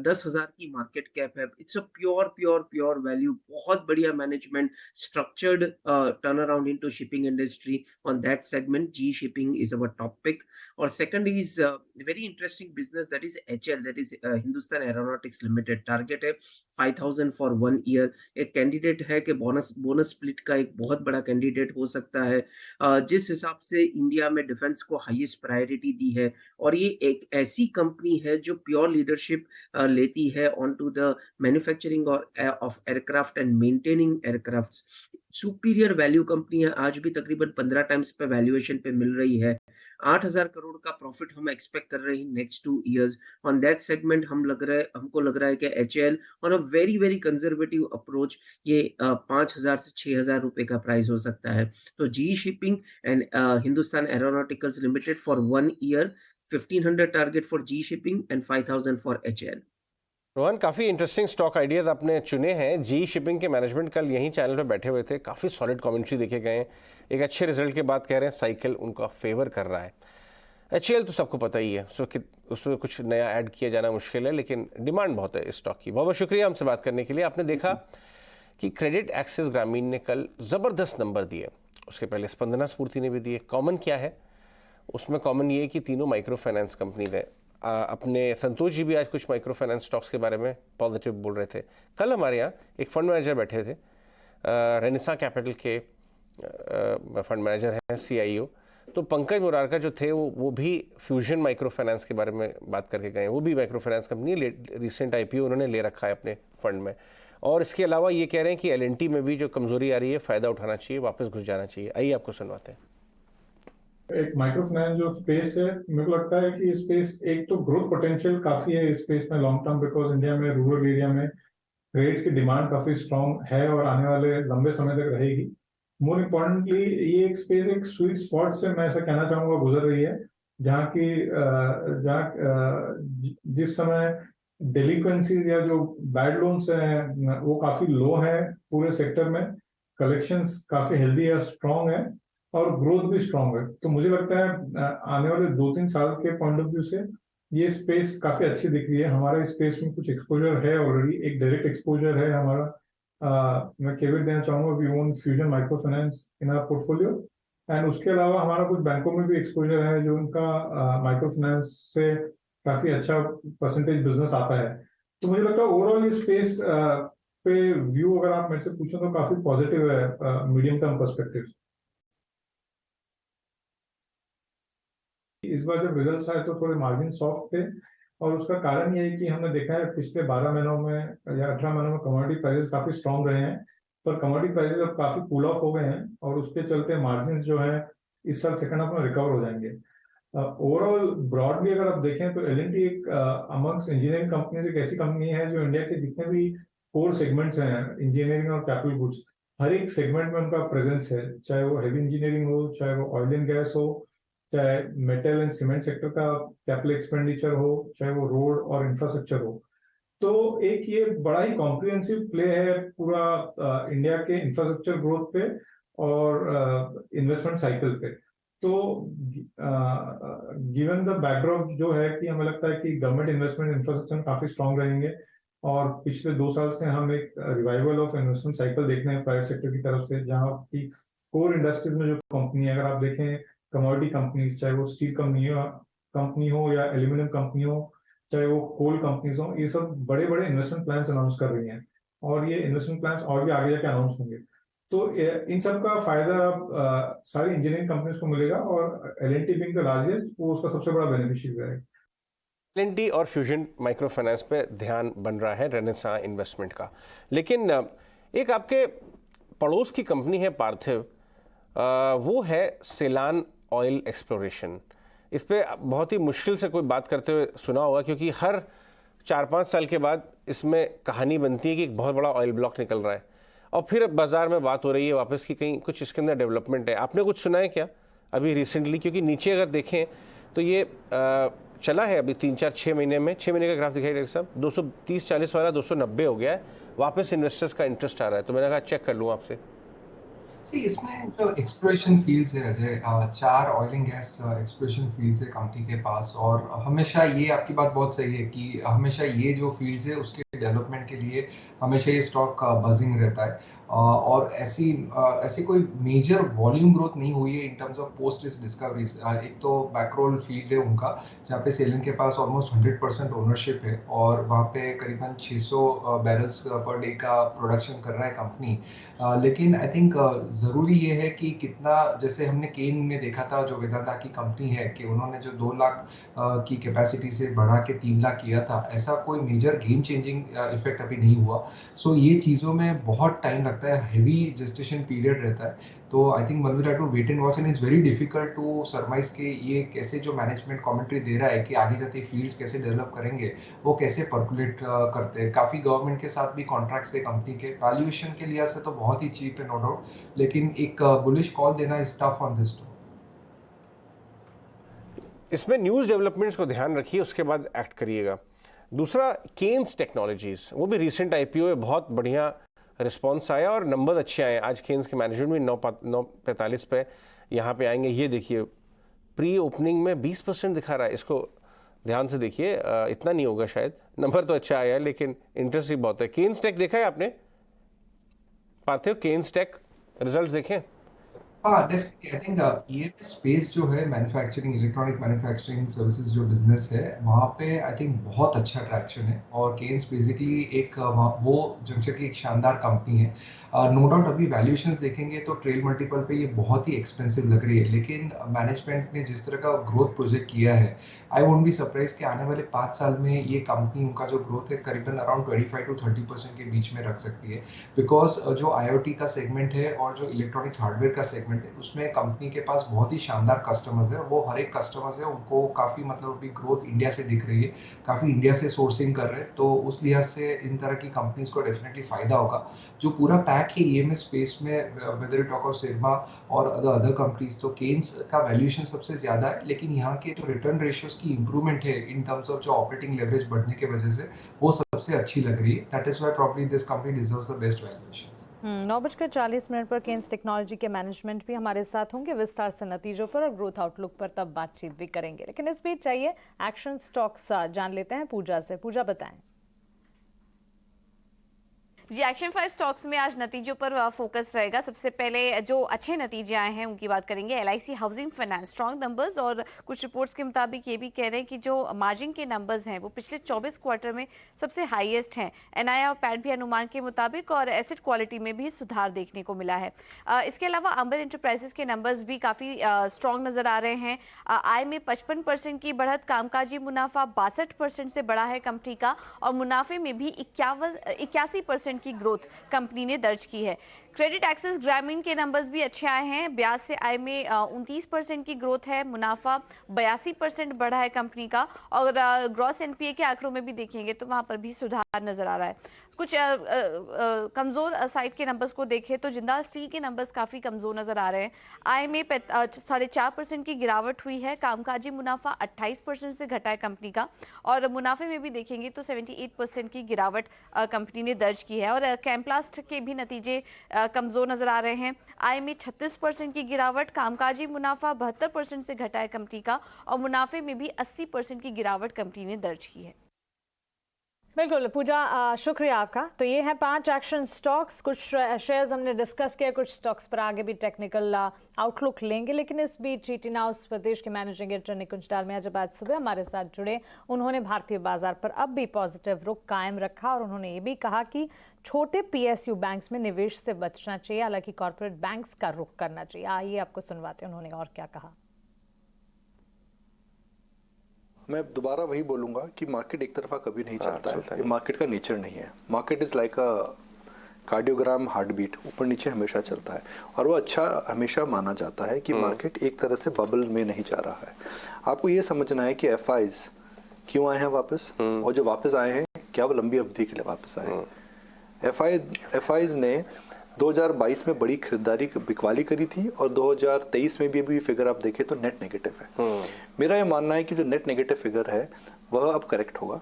10,000 की मार्केट कैप है। इट्स अ प्योर वैल्यू, बहुत बढ़िया management, structured turn around into shipping industry on that segment. G shipping is our top pick. और second is very interesting business, that is HL, that is Hindustan Aeronautics Limited। Target है 5,000 for 1 year. एक candidate है कि bonus split का एक बहुत बड़ा candidate हो सकता है। जिस हिसाब से इंडिया में डिफेंस को हाईएस्ट प्रायोरिटी दी है, और ये एक ऐसी कंपनी है जो प्योर लीडरशिप लेती है ऑन टू द मैन्युफैक्चरिंग और of aircraft and maintaining aircraft. Superior value company है, आज भी तकरीबन 15 टाइम्स पे वैल्यूएशन पे मिल रही है। 8,000 करोड़ का प्रॉफिट हम एक्सपेक्ट कर रहे हैं next 2 years on that segment. हमको लग रहा है कि HL on a very conservative approach ये 5,000 से 6,000 रुपए का प्राइस हो सकता है। तो GE shipping and Hindustan aeronautics limited for 1 year, 1,500 target for GE shipping and 5,000 for HAL. Rohan, काफ़ी इंटरेस्टिंग स्टॉक आइडियाज आपने चुने हैं। जी शिपिंग के मैनेजमेंट कल यहीं चैनल पे बैठे हुए थे, काफ़ी सॉलिड कमेंट्री देखे गए हैं। एक अच्छे रिजल्ट के बाद कह रहे हैं साइकिल उनका फेवर कर रहा है। एचएएल तो सबको पता ही है, उसमें कुछ नया ऐड किया जाना मुश्किल है, लेकिन डिमांड बहुत है इस स्टॉक की। बहुत बहुत शुक्रिया हमसे बात करने के लिए। आपने देखा कि क्रेडिट एक्सिस ग्रामीण ने कल ज़बरदस्त नंबर दिए, उसके पहले स्पंदना स्फूर्ति ने भी दिए। कॉमन क्या है उसमें? कॉमन ये है कि तीनों माइक्रो फाइनेंस कंपनीज हैं। अपने संतोष जी भी आज कुछ माइक्रो फाइनेंस स्टॉक्स के बारे में पॉजिटिव बोल रहे थे। कल हमारे यहाँ एक फंड मैनेजर बैठे थे, रेनेसा कैपिटल के फंड मैनेजर हैं, CIO। तो पंकज मुरारका जो थे वो भी फ्यूजन माइक्रो फाइनेंस के बारे में बात करके गए। वो भी micro finance company, recent IPO उन्होंने ले रखा है अपने फंड में। और इसके अलावा ये कह रहे हैं कि LNT में भी जो कमजोरी आ रही है फ़ायदा उठाना चाहिए, वापस घुस जाना चाहिए। आइए आपको सुनवाते हैं। एक माइक्रो फाइनेंस जो स्पेस है, मेरे को लगता है कि स्पेस एक तो ग्रोथ पोटेंशियल काफी है इस स्पेस में लॉन्ग टर्म, बिकॉज इंडिया में रूरल एरिया में क्रेडिट की डिमांड काफी स्ट्रांग है और आने वाले लंबे समय तक रहेगी। मोर इम्पोर्टेंटली ये एक स्पेस एक स्वीट स्पॉट से मैं ऐसा कहना चाहूंगा गुजर रही है, जिस समय डेलिक्वेंसीज या जो बैड लोन्स हैं वो काफी लो है पूरे सेक्टर में, कलेक्शंस काफी हेल्दी है, स्ट्रांग है और ग्रोथ भी स्ट्रांग है। तो मुझे लगता है आने वाले 2-3 साल के पॉइंट ऑफ व्यू से ये स्पेस काफी अच्छी दिख रही है। हमारा इस स्पेस में कुछ एक्सपोजर है ऑलरेडी, एक डायरेक्ट एक्सपोजर है हमारा। मैं केवल देना चाहूंगा, we own Fusion micro finance in our portfolio, and उसके अलावा हमारा कुछ बैंकों में भी एक्सपोजर है जो उनका माइक्रो फाइनेंस से काफी अच्छा परसेंटेज बिजनेस आता है। तो मुझे लगता है ओवरऑल ये स्पेस पे व्यू अगर आप मेरे से पूछो तो काफी पॉजिटिव है मीडियम टर्म पर्सपेक्टिव। इस बार जब रिजल्ट्स आए तो थोड़े मार्जिन सॉफ्ट थे, और उसका कारण ये है कि हमने देखा है पिछले 12 महीनों में या 18 महीनों में कमोडिटी प्राइसेस काफी स्ट्रांग रहे हैं, पर कमोडिटी प्राइसेस अब काफी कूल ऑफ हो गए हैं और उसके चलते मार्जिन जो है इस साल सेकंड हाफ में रिकवर हो जाएंगे। ओवरऑल ब्रॉडली अगर आप देखें तो LNT एक अमंग्स इंजीनियरिंग कंपनीज एक ऐसी कंपनी है जो इंडिया के जितने भी कोर सेगमेंट्स हैं इंजीनियरिंग और कैपिटल गुड्स, हर एक सेगमेंट में उनका प्रेजेंस है, चाहे वो हैवी इंजीनियरिंग हो, चाहे वो ऑयल एंड गैस हो, चाहे मेटल एंड सीमेंट सेक्टर का कैपिटल एक्सपेंडिचर हो, चाहे वो रोड और इंफ्रास्ट्रक्चर हो। तो एक ये बड़ा ही कॉम्प्रिहेंसिव प्ले है पूरा इंडिया के इंफ्रास्ट्रक्चर ग्रोथ पे और इन्वेस्टमेंट साइकिल पे। तो गिवन द बैकड्रॉप जो है कि हमें लगता है कि गवर्नमेंट इन्वेस्टमेंट इंफ्रास्ट्रक्चर काफी स्ट्रांग रहेंगे, और पिछले 2 साल से हम एक रिवाइवल ऑफ इन्वेस्टमेंट साइकिल देख रहे हैं प्राइवेट सेक्टर की तरफ से, जहाँ की कोर इंडस्ट्रीज में जो कंपनी है, अगर आप देखें कमोडिटी कंपनीज, चाहे वो स्टील कंपनी हो या एल्यूमिनियम कंपनी हो, चाहे वो कोल कंपनीज हो, ये सब बड़े बड़े इन्वेस्टमेंट प्लान्स अनाउंस कर रही हैं और ये इन्वेस्टमेंट प्लान्स और भी आगे जाके अनाउंस होंगे। तो इन सब का फायदा सारी इंजीनियरिंग कंपनीज को मिलेगा और LNT बिंग द लार्जेस्ट वो उसका सबसे बड़ा बेनिफिशियरी है। एल&टी और फ्यूजन माइक्रो फाइनेंस पे ध्यान बन रहा है रेनेसां इन्वेस्टमेंट का। लेकिन एक आपके पड़ोस की कंपनी है पार्थिव, वो है सेलान ऑयल एक्सप्लोरेशन। इस पे बहुत ही मुश्किल से कोई बात करते हुए सुना होगा, क्योंकि हर 4-5 साल के बाद इसमें कहानी बनती है कि एक बहुत बड़ा ऑयल ब्लॉक निकल रहा है और फिर बाजार में बात हो रही है वापस की कहीं कुछ इसके अंदर डेवलपमेंट है। आपने कुछ सुना है क्या अभी रिसेंटली? क्योंकि नीचे अगर देखें तो ये चला है अभी 3-4-6 महीने में, 6 महीने का ग्राफ दिखाई डॉक्टर साहब, 230-40 वाला 290 हो गया है, वापस इन्वेस्टर्स का इंटरेस्ट आ रहा है। तो मैंने कहा चेक कर लूँ आपसे। इसमें जो एक्सप्लोरेशन फील्ड्स है Ajay, 4 oil and gas exploration fields है कंपनी के पास, और हमेशा ये आपकी बात बहुत सही है कि हमेशा ये जो फील्ड्स है उसके डेवलपमेंट के लिए हमेशा ये स्टॉक बजिंग रहता है, और ऐसी कोई मेजर वॉल्यूम ग्रोथ नहीं हुई है इन terms of post risk discoveries. एक तो बैकरोल फील्ड है उनका, जहाँ पे सेलन के पास ऑलमोस्ट 100% ओनरशिप है और वहाँ पे करीबन 600 बैरल्स पर डे का प्रोडक्शन कर रहा है कंपनी। लेकिन आई थिंक ज़रूरी ये है कि कितना, जैसे हमने केन में देखा था जो वेदांता की कंपनी है, कि उन्होंने जो 2 लाख की कैपेसिटी से बढ़ा के 3 लाख किया था, ऐसा कोई मेजर गेम चेंजिंग इफेक्ट अभी नहीं हुआ। सो ये चीज़ों में बहुत टाइम लगता है, हेवी जेस्टेशन पीरियड रहता है। तो I think one will have to wait and watch, and it's very difficult to surmise के ये कैसे जो मैनेजमेंट कमेंट्री दे रहा है कि आगे जाते फील्ड्स कैसे डेवलप करेंगे, वो कैसे पर्कुलेट करते हैं। काफ़ी गवर्नमेंट के साथ भी कॉन्ट्रैक्ट्स है कंपनी के, वैल्यूएशन के लिहाज से तो बहुत ही चीप है नो डाउट, लेकिन एक बुलिश कॉल देना is tough on this too. इसमें न्यूज़ डेवलपमेंट्स को ध्यान रखिए, उसके बाद एक्ट करिएगा। दूसरा केन्स टेक्नोलॉजीज, वो भी रिसेंट आईपीओ है, बहुत बढ़िया रिस्पांस आया और नंबर अच्छे आए। आज केन्स के मैनेजमेंट भी 9.45 पे यहाँ पे आएंगे। ये देखिए प्री ओपनिंग में 20% दिखा रहा है, इसको ध्यान से देखिए, इतना नहीं होगा शायद, नंबर तो अच्छा आया है लेकिन इंटरेस्ट ही बहुत है। केन्स टेक देखा है आपने पार्थिव? केन्स टेक रिजल्ट देखें? हाँ डेफिनेटली, आई थिंक ये स्पेस जो है मैन्युफैक्चरिंग, इलेक्ट्रॉनिक मैन्युफैक्चरिंग सर्विसेज जो बिजनेस है, वहाँ पे आई थिंक बहुत अच्छा ट्रैक्शन है, और केन्स बेसिकली एक वो जंक्शन की एक शानदार कंपनी है। नो डाउट अभी वैल्यूएशंस देखेंगे तो ट्रेल मल्टीपल पे ये बहुत ही एक्सपेंसिव लग रही है, लेकिन मैनेजमेंट ने जिस तरह का ग्रोथ प्रोजेक्ट किया है, आई वोंट बी सरप्राइज कि आने वाले 5 साल में ये कंपनी, उनका जो ग्रोथ है करीबन अराउंड 25 to 30% के बीच में रख सकती है। बिकॉज जो IoT का सेगमेंट है और जो इलेक्ट्रॉनिक्स हार्डवेयर का सेगमेंट है, उसमें कंपनी के पास बहुत ही शानदार कस्टमर्स है। वो हर एक कस्टमर्स है उनको काफ़ी, मतलब अभी ग्रोथ इंडिया से दिख रही है, काफ़ी इंडिया से सोर्सिंग कर रहे हैं, तो उस लिहाज से इन तरह की कंपनीज को डेफिनेटली फायदा होगा। जो पूरा पैक है EMS स्पेस में, whether you talk of sigma और अदर कंपनीज, तो केन्स का वैल्यूएशन सबसे ज्यादा है, लेकिन यहाँ के जो रिटर्न रेशियोज की इंप्रूवमेंट है इन टर्म्स ऑफ जो ऑपरेटिंग लेवरेज बढ़ने के वजह से, वो सबसे अच्छी लग रही है। That is why probably this company deserves the best valuation. 9:40 पर केन्स टेक्नोलॉजी के मैनेजमेंट भी हमारे साथ होंगे, विस्तार से नतीजों पर और ग्रोथ आउटलुक पर तब बातचीत भी करेंगे। लेकिन इस बीच चाहिए एक्शन स्टॉक्स जान लेते हैं पूजा से। पूजा बताएं। जी, एक्शन 5 स्टॉक्स में आज नतीजों पर फोकस रहेगा। सबसे पहले जो अच्छे नतीजे आए हैं उनकी बात करेंगे। LIC housing finance strong numbers, और कुछ रिपोर्ट्स के मुताबिक ये भी कह रहे हैं कि जो मार्जिन के नंबर्स हैं वो पिछले 24 क्वार्टर में सबसे हाईएस्ट हैं। NII और पैट भी अनुमान के मुताबिक, और एसेट क्वालिटी में भी सुधार देखने को मिला है। इसके अलावा अंबर इंटरप्राइजेस के नंबर्स भी काफ़ी स्ट्रॉन्ग नज़र आ रहे हैं। आय में 55% की बढ़त, कामकाजी मुनाफा 62% से बढ़ा है कंपनी का, और मुनाफे में भी 81% की ग्रोथ कंपनी ने दर्ज की है। क्रेडिट एक्सेस ग्रामीण के नंबर्स भी अच्छे आए हैं। ब्याज से आय में 29% की ग्रोथ है, मुनाफा 82% बढ़ा है कंपनी का, और ग्रॉस NPA के आंकड़ों में भी देखेंगे तो वहां पर भी सुधार नजर आ रहा है। कुछ कमजोर साइड के नंबर्स को देखें तो जिंदाल स्टील के नंबर्स काफी कमजोर नजर आ रहे हैं। आय में 4.5% की गिरावट हुई है, कामकाजी मुनाफा 28% से घटा है कंपनी का, और मुनाफे में भी देखेंगे तो 78% की गिरावट कंपनी ने दर्ज की है। और कैम्प्लास्ट के भी नतीजे कमजोर नजर आ रहे हैं। आय में 36% की गिरावट, कामकाजी मुनाफा 72% से घटा है कंपनी का, और मुनाफे में भी 80% की गिरावट कंपनी ने दर्ज की है। बिल्कुल पूजा, शुक्रिया आपका। तो ये हैं 5 एक्शन स्टॉक्स। कुछ शेयर्स हमने डिस्कस किया, कुछ स्टॉक्स पर आगे भी टेक्निकल आउटलुक लेंगे। लेकिन इस बीच GT Now प्रदेश के मैनेजिंग एडिटर निकुंज डालमिया जब आज सुबह हमारे साथ जुड़े, उन्होंने भारतीय बाजार पर अब भी पॉजिटिव रुख कायम रखा, और उन्होंने ये भी कहा कि छोटे PSU बैंक्स में निवेश से बचना चाहिए, हालांकि कॉर्पोरेट बैंक्स का रुख करना चाहिए। आइए आपको सुनवाते हैं उन्होंने और क्या कहा। मैं दोबारा वही बोलूँगा कि मार्केट एक तरफा कभी नहीं चलता है, ये मार्केट का नेचर नहीं है। Market is like a cardiogram heart beat, ऊपर नीचे हमेशा चलता है और वो अच्छा हमेशा माना जाता है कि मार्केट एक तरह से बबल में नहीं जा रहा है। आपको ये समझना है कि एफआईज क्यों आए हैं वापस, और जो वापस आए हैं क्या वो लंबी अवधि के लिए वापस आए हैं। एफआईज ने 2022 में बड़ी खरीदारी बिकवाली करी थी और 2023 में भी अभी फिगर आप देखें तो नेट नेगेटिव है। मेरा ये मानना है कि जो नेट नेगेटिव फिगर है वह अब करेक्ट होगा,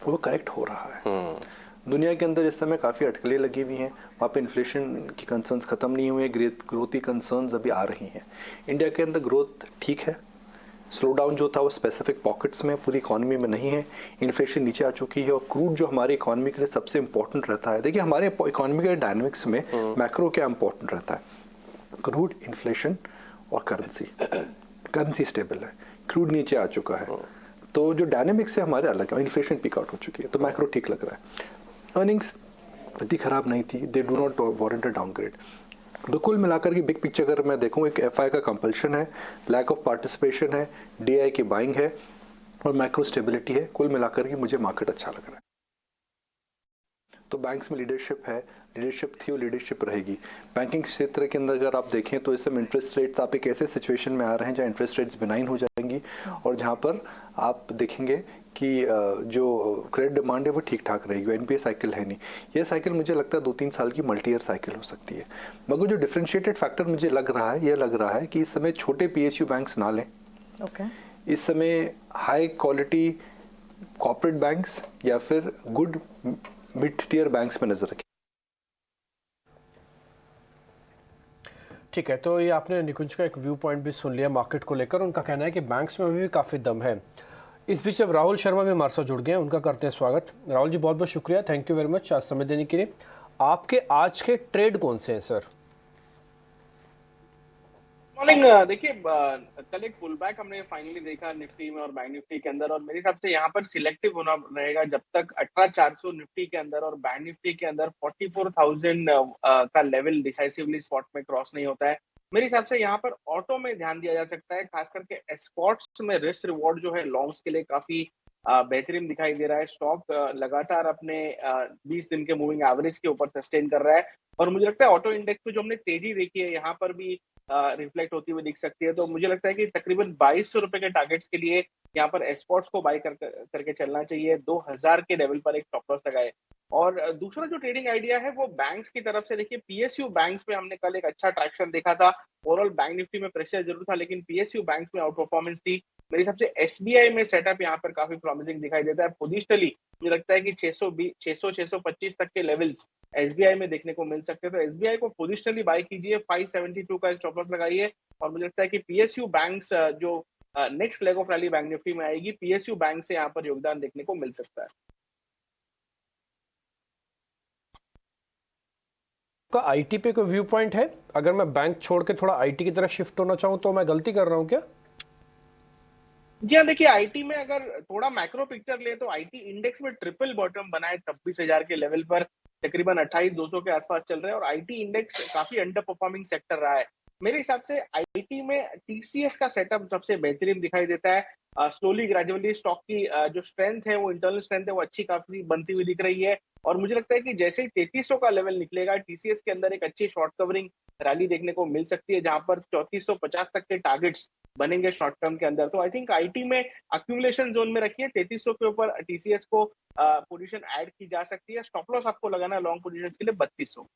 वो करेक्ट हो रहा है। दुनिया के अंदर इस समय काफ़ी अटकलें लगी हुई हैं, वहाँ पे इन्फ्लेशन की कंसर्न्स ख़त्म नहीं हुए, ग्रोथ की कंसर्न्स अभी आ रही हैं। इंडिया के अंदर ग्रोथ ठीक है, स्लो डाउन जो था वो स्पेसिफिक पॉकेट्स में, पूरी इकॉनमी में नहीं है। इन्फ्लेशन नीचे आ चुकी है और क्रूड जो हमारी इकॉनमी के लिए सबसे इंपॉर्टेंट रहता है, देखिए हमारे इकॉनमी के डायनामिक्स में मैक्रो क्या इंपॉर्टेंट रहता है, क्रूड, इन्फ्लेशन और करेंसी स्टेबल है, क्रूड नीचे आ चुका है तो जो डायनामिक्स है हमारे अलग है, इन्फ्लेशन पिक आउट हो चुकी है तो मैक्रो ठीक लग रहा है। अर्निंग्स इतनी खराब नहीं थी, they do not warrant a downgrade. तो कुल मिलाकर की बिग पिक्चर अगर मैं देखूं, एक एफआई का कंपल्शन है, लैक ऑफ पार्टिसिपेशन है, डीआई की बाइंग है और मैक्रो स्टेबिलिटी है, कुल मिलाकर की मुझे मार्केट अच्छा लग रहा है। तो बैंक्स में लीडरशिप है, लीडरशिप थी और लीडरशिप रहेगी। बैंकिंग क्षेत्र के अंदर अगर आप देखें तो इस समय इंटरेस्ट रेट्स आप एक ऐसे सिचुएशन में आ रहे हैं जहाँ इंटरेस्ट रेट्स बिनाइन हो जाएंगी और जहाँ पर आप देखेंगे कि जो क्रेडिट डिमांड है वो ठीक ठाक रहेगी, एनपीए साइकिल है नहीं। ये साइकिल मुझे लगता है 2-3 साल की मल्टी ईयर साइकिल हो सकती है। मगर जो डिफरेंशिएटेड फैक्टर मुझे लग रहा है, ये लग रहा है कि इस समय छोटे पीएसयू बैंक्स ना लें। इस समय हाई क्वालिटी कॉर्पोरेट बैंक्स या फिर गुड मिड टियर बैंक्स में नजर रखें। ठीक है, तो ये आपने निकुंज का एक व्यू पॉइंट भी सुन लिया मार्केट को लेकर। उनका कहना है कि बैंक्स में भी काफ़ी दम है। इस बीच अब राहुल शर्मा भी हमारे साथ जुड़ गए हैं, उनका करते हैं स्वागत। राहुल जी बहुत बहुत शुक्रिया, थैंक यू वेरी मच आज समय देने के लिए। आपके आज के ट्रेड कौन से हैं सर? मॉर्निंग, देखिए कल एक पुल बैक हमने फाइनली देखा निफ्टी में और बैंक निफ्टी के अंदर, और मेरे हिसाब से यहाँ पर सिलेक्टिव होना रहेगा जब तक 18,400 निफ्टी के अंदर और बैंक निफ्टी के अंदर 44,000 का लेवल डिसाइसिवली स्पॉट में क्रॉस नहीं होता है। मेरे हिसाब से यहाँ पर ऑटो में ध्यान दिया जा सकता है, खास करके एक्सपोर्ट्स में रिस्क रिवॉर्ड जो है लॉन्ग्स के लिए काफी बेहतरीन दिखाई दे रहा है। स्टॉक लगातार अपने 20 दिन के मूविंग एवरेज के ऊपर सस्टेन कर रहा है और मुझे लगता है ऑटो इंडेक्स में जो हमने तेजी देखी है यहाँ पर भी रिफ्लेक्ट होती हुई दिख सकती है। तो मुझे लगता है कि तकरीबन 2200 रुपए के टारगेट्स के लिए यहाँ पर एक्सपोर्ट्स को बाय करके चलना चाहिए। 2000 के लेवल पर एक स्टॉप लॉस लगाए। और दूसरा जो ट्रेडिंग आइडिया है वो बैंक्स की तरफ से, देखिए पीएसयू बैंक्स में हमने कल एक अच्छा ट्रैक्शन देखा था। ओवरऑल बैंक निफ्टी में प्रेशर जरूर था लेकिन पीएसयू बैंक्स में आउट परफॉर्मेंस थी। मेरे हिसाब से एसबीआई में सेटअप यहाँ पर काफी प्रॉमिसिंग दिखाई देता है। पोजिशनली मुझे लगता है कि 600-625 तक के लेवल्स एसबीआई में देखने को मिल सकते हैं। तो एसबीआई को पोजिशनली बाय कीजिए, 572 का स्टॉप लॉस लगाइए और मुझे लगता है कि पीएसयू बैंक्स जो next leg of rally bank Nifty में आएगी, पीएसयू बैंक से यहाँ पर योगदान देखने को मिल सकता है। का आईटी पे कोई व्यू पॉइंट है? अगर मैं बैंक छोड़ के थोड़ा आईटी की तरफ शिफ्ट होना चाहूँ तो मैं गलती कर रहा हूँ क्या? जी हाँ, देखिए आईटी में अगर थोड़ा मैक्रो पिक्चर ले तो आईटी इंडेक्स में ट्रिपल बॉटम बना है 26,000 के लेवल पर, तकरीबन 28,200 के आसपास चल रहे हैं और आईटी इंडेक्स काफी अंडर परफॉर्मिंग सेक्टर रहा है। मेरे हिसाब से आईटी में टीसीएस का सेटअप सबसे बेहतरीन दिखाई देता है। स्लोली ग्रेजुअली स्टॉक की जो स्ट्रेंथ है, वो इंटरनल स्ट्रेंथ है, वो अच्छी काफी बनती हुई दिख रही है और मुझे लगता है कि जैसे ही 3300 का लेवल निकलेगा, टीसीएस के अंदर एक अच्छी शॉर्ट कवरिंग रैली देखने को मिल सकती है जहां पर 3450 तक के टारगेट्स बनेंगे शॉर्ट टर्म के अंदर। तो आई थिंक आईटी में अक्यूमुलेशन जोन में रखिए, 3300 के ऊपर टीसीएस को पोजीशन ऐड की जा सकती है। स्टॉप लॉस आपको लगाना है लॉन्ग पोजीशन के लिए 3200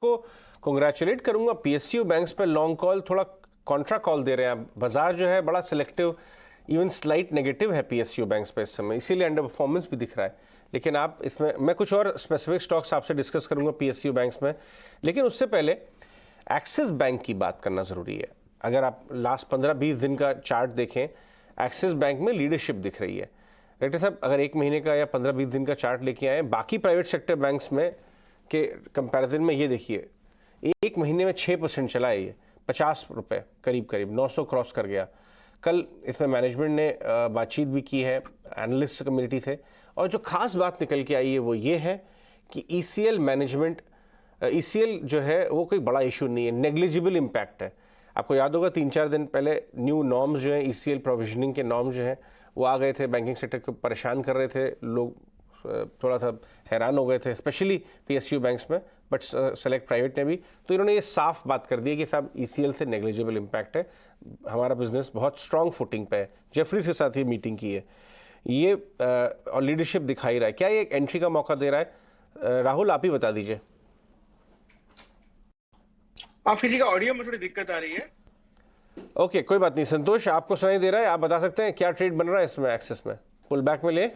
को। कांग्रेचुलेट करूंगा, पीएसयू बैंक्स पे लॉन्ग कॉल थोड़ा कॉन्ट्रा कॉल दे रहे हैं। बाजार जो है बड़ा सिलेक्टिव, इवन स्लाइट नेगेटिव है पीएसयू बैंक्स पे इस समय, इसीलिए अंडर परफॉर्मेंस भी दिख रहा है। लेकिन आप इसमें, मैं कुछ और स्पेसिफिक स्टॉक्स आपसे डिस्कस करूंगा पीएसयू बैंक्स में, लेकिन उससे पहले एक्सिस बैंक की बात करना ज़रूरी है। अगर आप लास्ट 15-20 दिन का चार्ट देखें, एक्सिस बैंक में लीडरशिप दिख रही है। डायरेक्टर साहब अगर 1 महीने का या 15-20 दिन का चार्ट लेके आए बाकी प्राइवेट सेक्टर बैंक्स में के कंपैरिजन में, ये देखिए 1 महीने में 6% चला है, ये 50 रुपये करीब 900 क्रॉस कर गया। कल इसमें मैनेजमेंट ने बातचीत भी की है, एनालिस्ट कम्युनिटी थे, और जो खास बात निकल के आई है वो ये है कि ईसीएल मैनेजमेंट, ईसीएल जो है वो कोई बड़ा इशू नहीं है, नेग्लिजिबल इम्पैक्ट है। आपको याद होगा 3-4 दिन पहले न्यू नॉर्म्स जो हैं, ECL प्रोविजनिंग के नॉर्म्स जो हैं वो आ गए थे, बैंकिंग सेक्टर को परेशान कर रहे थे, लोग थोड़ा सा हैरान हो गए थे, स्पेशली PSU बैंक्स में, बट सेलेक्ट प्राइवेट ने भी। तो इन्होंने ये साफ बात कर दी है कि साहब ECL से नेग्लिजिबल इम्पैक्ट है, हमारा बिजनेस बहुत स्ट्रांग फुटिंग पे है। जेफरीज के साथ ये मीटिंग की है, ये और लीडरशिप दिखाई रहा है। क्या ये एक एंट्री का मौका दे रहा है? राहुल आप ही बता दीजिए। आप किसी का ऑडियो में थोड़ी दिक्कत आ रही है। ओके, कोई बात नहीं। संतोष आपको सुनाई दे रहा है, आप बता सकते हैं क्या ट्रेड बन रहा है इसमें? एक्सिस में पुल बैक में ले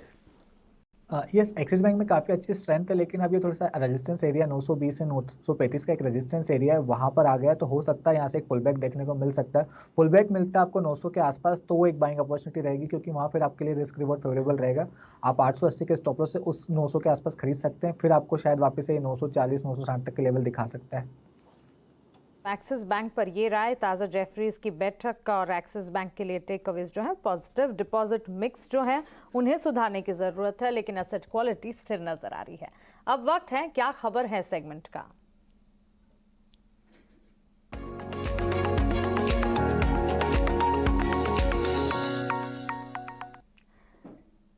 यस, एक्सिस बैंक में काफ़ी अच्छी स्ट्रेंथ है, लेकिन अब ये थोड़ा सा रेजिस्टेंस एरिया 920 से 935 का एक रेजिस्टेंस एरिया है, वहां पर आ गया तो हो सकता है यहाँ से एक पुल बैक देखने को मिल सकता है। पुल बैक मिलता है आपको 900 के आसपास तो वो एक बाइंग अपॉर्चुनिटी रहेगी, क्योंकि वहाँ फिर आपके लिए रिस्क रिवॉर्ड फेवरेबल रहेगा। आप 880 के स्टॉप लॉस से उस 900 के आसपास खरीद सकते हैं, फिर आपको शायद वापस से 940 960 तक के लेवल दिखा सकता है। एक्सिस बैंक पर ये राय, ताज़ा जेफरीज की बैठक और एक्सिस बैंक के लिए टेक अवेज जो है पॉजिटिव। डिपॉजिट मिक्स जो है उन्हें सुधारने की ज़रूरत है, लेकिन एसेट क्वालिटी स्थिर नजर आ रही है। अब वक्त है क्या खबर है सेगमेंट का।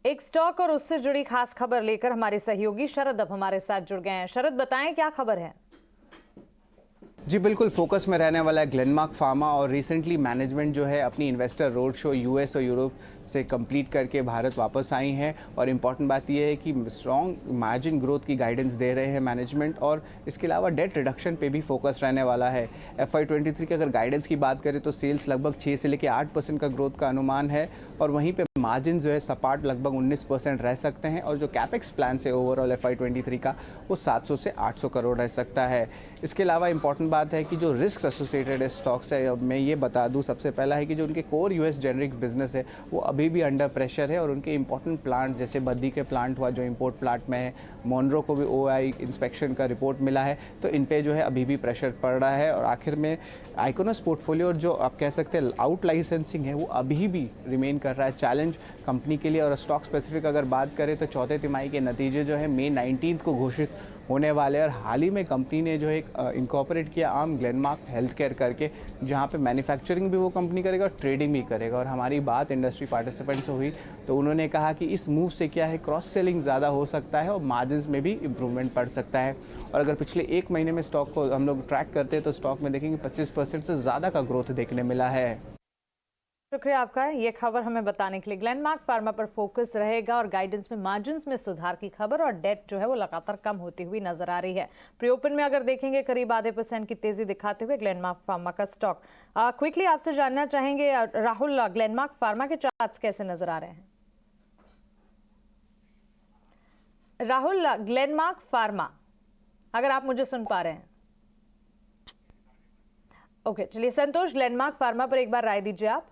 एक स्टॉक और उससे जुड़ी खास खबर लेकर हमारे सहयोगी शरद अब हमारे साथ जुड़ गए हैं। शरद बताएं क्या खबर है? जी बिल्कुल, फोकस में रहने वाला है ग्लेनमार्क फार्मा। और रिसेंटली मैनेजमेंट जो है अपनी इन्वेस्टर रोड शो US और यूरोप से कंप्लीट करके भारत वापस आई हैं। और इम्पॉर्टेंट बात यह है कि स्ट्रॉन्ग मार्जिन ग्रोथ की गाइडेंस दे रहे हैं मैनेजमेंट, और इसके अलावा डेट रिडक्शन पे भी फोकस रहने वाला है। FY23 की अगर गाइडेंस की बात करें तो सेल्स लगभग 6 से लेकर 8% का ग्रोथ का अनुमान है, और वहीं पे मार्जिन जो है सपाट लगभग 19% रह सकते हैं। और जो कैपेक्स प्लान है ओवरऑल FY23 का वो 700 से 800 करोड़ रह सकता है। इसके अलावा इंपॉर्टेंट बात है कि जो रिस्क एसोसिएटेड है स्टॉक्स है, अब मैं ये बता दूं सबसे पहला है कि जो उनके कोर US जेनरिक बिजनेस है वो अभी भी अंडर प्रेशर है, और उनके इंपॉर्टेंट प्लांट जैसे बद्दी के प्लांट हुआ जो इंपोर्ट प्लांट में है, मोनरो को भी OI इंस्पेक्शन का रिपोर्ट मिला है, तो इन पे जो है अभी भी प्रेशर पड़ रहा है। और आखिर में आइकोनस पोर्टफोलियो जो आप कह सकते हैं आउट लाइसेंसिंग है वो अभी भी रिमेन कर रहा है चैलेंज कंपनी के लिए। और स्टॉक स्पेसिफिक अगर बात करें तो चौथे तिमाही के नतीजे जो है May 19 को घोषित होने वाले। और हाल ही में कंपनी ने जो है इनकॉर्पोरेट किया आर्म ग्लेनमार्क हेल्थ केयर करके, जहां पे मैन्युफैक्चरिंग भी वो कंपनी करेगा और ट्रेडिंग भी करेगा। और हमारी बात इंडस्ट्री पार्टिसिपेंट से हुई तो उन्होंने कहा कि इस मूव से क्या है क्रॉस सेलिंग ज़्यादा हो सकता है और मार्जिन्स में भी इंप्रूवमेंट पड़ सकता है। और अगर पिछले एक महीने में स्टॉक को हम लोग ट्रैक करते हैं तो स्टॉक में देखेंगे 25% से ज़्यादा का ग्रोथ देखने मिला है। शुक्रिया आपका ये खबर हमें बताने के लिए। ग्लेनमार्क फार्मा पर फोकस रहेगा और गाइडेंस में मार्जिन्स में सुधार की खबर, और डेट जो है वो लगातार कम होती हुई नजर आ रही है। प्री ओपन में अगर देखेंगे करीब आधे % की तेजी दिखाते हुए ग्लेनमार्क फार्मा का स्टॉक। क्विकली आपसे जानना चाहेंगे राहुल, ग्लेनमार्क फार्मा के चार्ट्स कैसे नजर आ रहे हैं? राहुल, ग्लेनमार्क फार्मा अगर आप मुझे सुन पा रहे हैं। ओके, चलिए संतोष, ग्लेनमार्क फार्मा पर एक बार राय दीजिए आप।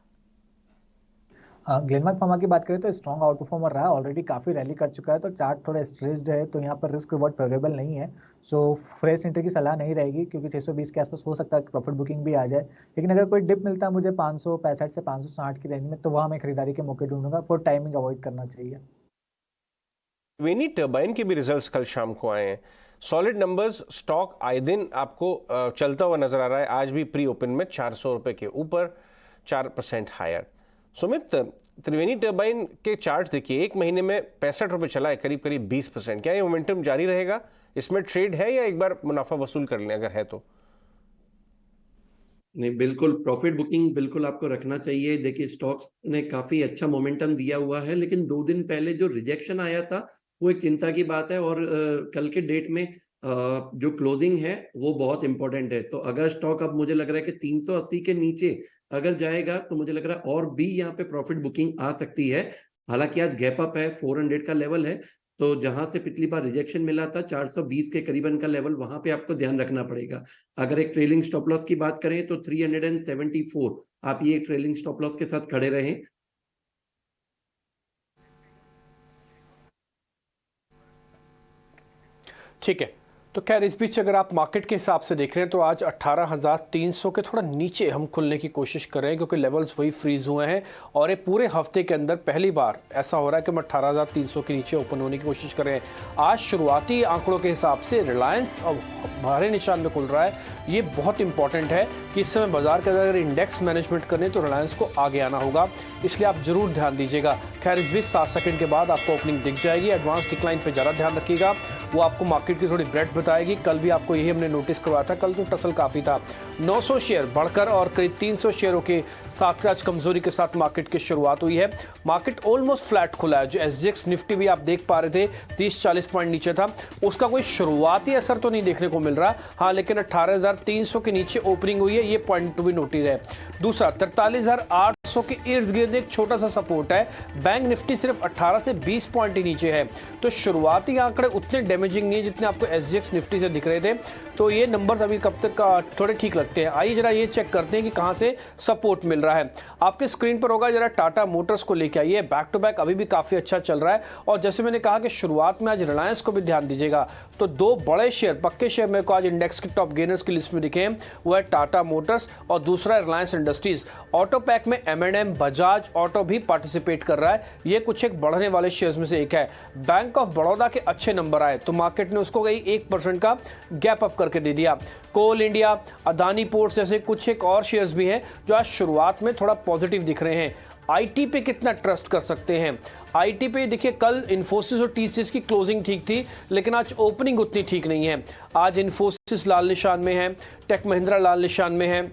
ग्लेनमार्क फार्मा की बात करें तो स्ट्रॉन्ग आउट परफॉर्मर रहा है, ऑलरेडी काफी रैली कर चुका है, तो चार्ट थोड़ा स्ट्रेस्ड है, तो यहाँ पर रिस्क रिवॉर्ड फेवरेबल नहीं है। सो फ्रेश एंट्री की सलाह नहीं रहेगी, क्योंकि 620 के आसपास हो सकता है प्रॉफिट बुकिंग भी आ जाए। लेकिन अगर कोई डिप मिलता है मुझे 565 से 560 की रेंज में, तो वहाँ मैं खरीदारी के मौके ढूंढूंगा, फॉर टाइमिंग अवॉइड करना चाहिए। वेनी टर्बाइन के भी रिजल्ट्स कल शाम को आए हैं, सॉलिड नंबर्स। स्टॉक आए दिन आपको चलता हुआ नजर आ रहा है, आज भी प्री ओपन में 400 रुपए के ऊपर, 4% हायर। सुमित, त्रिवेणी टर्बाइन के चार्ट देखिए, एक महीने में 65 रुपए चला है, करीब करीब 20%। क्या ये मोमेंटम जारी रहेगा? इसमें ट्रेड है या एक बार मुनाफा वसूल कर लें अगर है तो? नहीं, बिल्कुल प्रॉफिट बुकिंग बिल्कुल आपको रखना चाहिए। देखिए स्टॉक्स ने काफी अच्छा मोमेंटम दिया हुआ है, लेकिन 2 दिन पहले जो रिजेक्शन आया था वो एक चिंता की बात है। और कल के डेट में जो क्लोजिंग है वो बहुत इंपॉर्टेंट है। तो अगर स्टॉक अब मुझे लग रहा है कि 380 के नीचे अगर जाएगा तो मुझे लग रहा है और भी यहाँ पे प्रॉफिट बुकिंग आ सकती है। हालांकि आज गैप अप है, 400 का लेवल है, तो जहां से पिछली बार रिजेक्शन मिला था 420 के करीबन का लेवल, वहां पे आपको ध्यान रखना पड़ेगा। अगर एक ट्रेलिंग स्टॉप लॉस की बात करें तो 374 आप ये ट्रेलिंग स्टॉप लॉस के साथ खड़े रहें। ठीक है, तो खैर इस बीच अगर आप मार्केट के हिसाब से देख रहे हैं तो आज 18,300 के थोड़ा नीचे हम खुलने की कोशिश कर रहे हैं, क्योंकि लेवल्स वही फ्रीज हुए हैं और ये पूरे हफ्ते के अंदर पहली बार ऐसा हो रहा है कि हम 18,300 के नीचे ओपन होने की कोशिश कर रहे हैं। आज शुरुआती आंकड़ों के हिसाब से रिलायंस अब हरे निशान में खुल रहा है। ये बहुत इंपॉर्टेंट है कि इस समय बाजार के अंदर अगर इंडेक्स मैनेजमेंट करने तो रिलायंस को आगे आना होगा, इसलिए आप जरूर ध्यान दीजिएगा। खैर इस बीच 7 सेकंड के बाद आपको ओपनिंग दिख जाएगी। एडवांस डिक्लाइन पे ज़्यादा ध्यान रखिएगा, वो आपको मार्केट की थोड़ी ब्रेड बताएगी। कल भी आपको यही हमने नोटिस करवाया था, कल तो टसल काफी था। 900 शेयर बढ़कर और करीब 300 शेयरों के साथ आज कमजोरी के साथ मार्केट की शुरुआत हुई है। मार्केट ऑलमोस्ट फ्लैट खुला है। जो एसजीएक्स निफ्टी भी आप देख पा रहे थे 30-40 पॉइंट नीचे था, उसका कोई शुरुआती असर तो नहीं देखने को मिल रहा। हाँ, लेकिन 18,300 के नीचे ओपनिंग हुई है, ये पॉइंट टू भी नोटिस है। दूसरा 43,800 के इर्द गिर्द एक छोटा सा सपोर्ट है। बैंक निफ्टी सिर्फ 18 से 20 पॉइंट ही नीचे है, तो शुरुआती आंकड़े उतने डैमेजिंग नहीं है जितने आपको एसजीएक्स निफ्टी से दिख रहे थे। तो ये नंबर्स अभी कब तक थोड़े ठीक लगते हैं। आइए जरा ये चेक करते हैं कि कहां से सपोर्ट मिल रहा है। आपके स्क्रीन पर होगा, जरा टाटा मोटर्स को लेके आइए। बैक टू बैक अभी भी काफी अच्छा चल रहा है, और जैसे मैंने कहा कि शुरुआत में आज रिलायंस को भी ध्यान दीजिएगा। तो 2 बड़े शेयर, पक्के शेयर मेरे को आज इंडेक्स के टॉप गेनर्स की लिस्ट में दिखे हैं, वो है टाटा मोटर्स और दूसरा रिलायंस इंडस्ट्रीज। ऑटो पैक में M&M, बजाज ऑटो भी पार्टिसिपेट कर रहा है। ये कुछ एक बढ़ने वाले शेयर्स में से एक है। बैंक ऑफ बड़ौदा के अच्छे नंबर आए तो मार्केट ने उसको 1% का गैप अप करके दे दिया। कोल इंडिया, अदानी पोर्ट्स जैसे कुछ एक और शेयर्स भी हैं जो आज शुरुआत में थोड़ा पॉजिटिव दिख रहे हैं। आईटी पे कितना ट्रस्ट कर सकते हैं? आईटी पे देखिए, कल इन्फोसिस और टीसीएस की क्लोजिंग ठीक थी, लेकिन आज ओपनिंग उतनी ठीक नहीं है। आज इन्फोसिस लाल निशान में है, टेक महिंद्रा लाल निशान में है।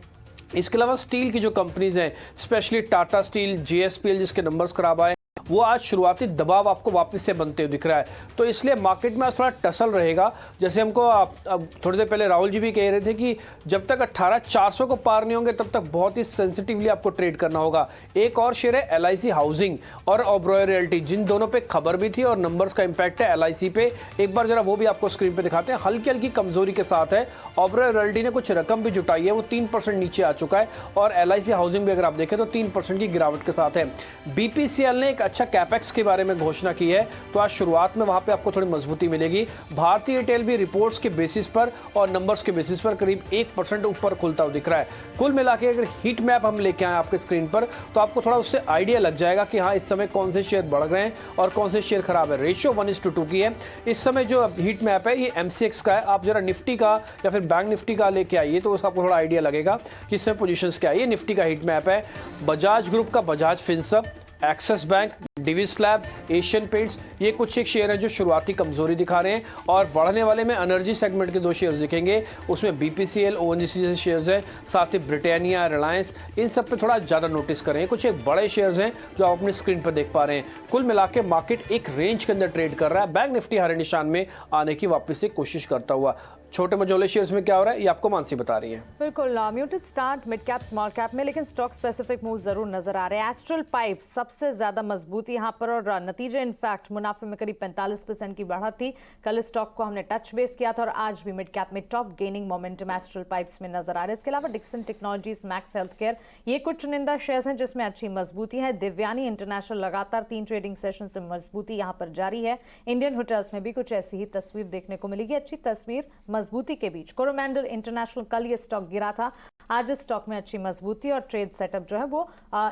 इसके अलावा स्टील की जो कंपनीज हैं, स्पेशली टाटा स्टील, जेएसपीएल जिसके नंबर्स खराब आए, वो आज शुरुआती दबाव आपको वापस से बनते हुए दिख रहा है। तो इसलिए मार्केट में आज थोड़ा टसल रहेगा। जैसे हमको अब थोड़ी देर पहले राहुल जी भी कह रहे थे कि जब तक 18,400 को पार नहीं होंगे तब तक बहुत ही सेंसिटिवली आपको ट्रेड करना होगा। एक और शेयर है LIC हाउसिंग और ओबरॉय रियल्टी, जिन दोनों पे खबर भी थी और नंबर्स का इंपैक्ट है LIC पे। एक बार जरा वो भी आपको स्क्रीन पे दिखाते हैं। हल्की हल्की कमजोरी के साथ है। ओबरॉय रियल्टी ने कुछ रकम भी जुटाई है, वो 3% नीचे आ चुका है, और LIC हाउसिंग भी अगर आप देखें तो 3% की गिरावट के साथ है। BPCL ने एक अच्छा कैपेक्स के बारे में घोषणा की है, तो आज शुरुआत में वहां पे आपको थोड़ी मजबूती मिलेगी। भारतीय एयरटेल भी रिपोर्ट्स के बेसिस पर और नंबर्स के बेसिस पर करीब 1% ऊपर खुलता हुआ दिख रहा है। कुल मिलाके अगर हीट मैप हम लेके आए आपके स्क्रीन पर, तो आपको थोड़ा उससे आइडिया लग जाएगा कि हाँ, इस समय कौन से शेयर बढ़ रहे हैं और कौन से शेयर खराब है। रेशियो 1:2 की है। इस समय जो हीट मैप है ये MCX का है। आप जरा निफ्टी का या फिर बैंक निफ्टी का लेके आइए तो उसका आपको थोड़ा आइडिया लगेगा कि इसमें पोजीशंस क्या है। ये निफ्टी का हीट मैप है। बजाज ग्रुप का Bajaj Finserv, Axis Bank, Divi's lab, Asian Paints, ये कुछ एक शेयर हैं जो शुरुआती कमजोरी दिखा रहे हैं। और बढ़ने वाले में एनर्जी सेगमेंट के 2 शेयर्स दिखेंगे, उसमें BPCL, ONGC जैसे शेयर्स हैं, साथ ही ब्रिटानिया, रिलायंस, इन सब पे थोड़ा ज्यादा नोटिस करें। कुछ एक बड़े शेयर्स हैं जो आप अपनी स्क्रीन पर देख पा रहे हैं। कुल मिलाकर मार्केट एक रेंज के अंदर ट्रेड कर रहा है। बैंक निफ्टी हरे निशान में आने की वापस से कोशिश करता हुआ। छोटे मझोले शेयर्स में क्या हो रहा है ये आपको मानसी बता रही है। बिल्कुल muted start mid cap small cap में, लेकिन स्टॉक स्पेसिफिक मूव जरूर नजर आ रहे हैं। एस्ट्रल पाइप सबसे ज्यादा मजबूत यहां पर, और नतीजे इनफैक्ट मुनाफे में करीब 45% की बढ़त थी। कल स्टॉक को हमने टच बेस किया था और आज भी मिड कैप में top gaining momentum Astral Pipes में नजर आ रहा है। इसके अलावा Dixon Technologies, Max Health Care, ये कुछ चुनिंदा शेयर्स हैं जिसमें अच्छी मजबूती है। दिव्यानी इंटरनेशनल लगातार 3 ट्रेडिंग सेशन से मजबूती यहां पर जारी है। इंडियन होटल्स में भी कुछ ऐसी ही तस्वीर देखने को मिलेगी, अच्छी तस्वीर मजबूती के बीच। कोरोमंडल इंटरनेशनल, कल ये स्टॉक गिरा था, आज इस स्टॉक में अच्छी मजबूती और ट्रेड सेटअप जो है वो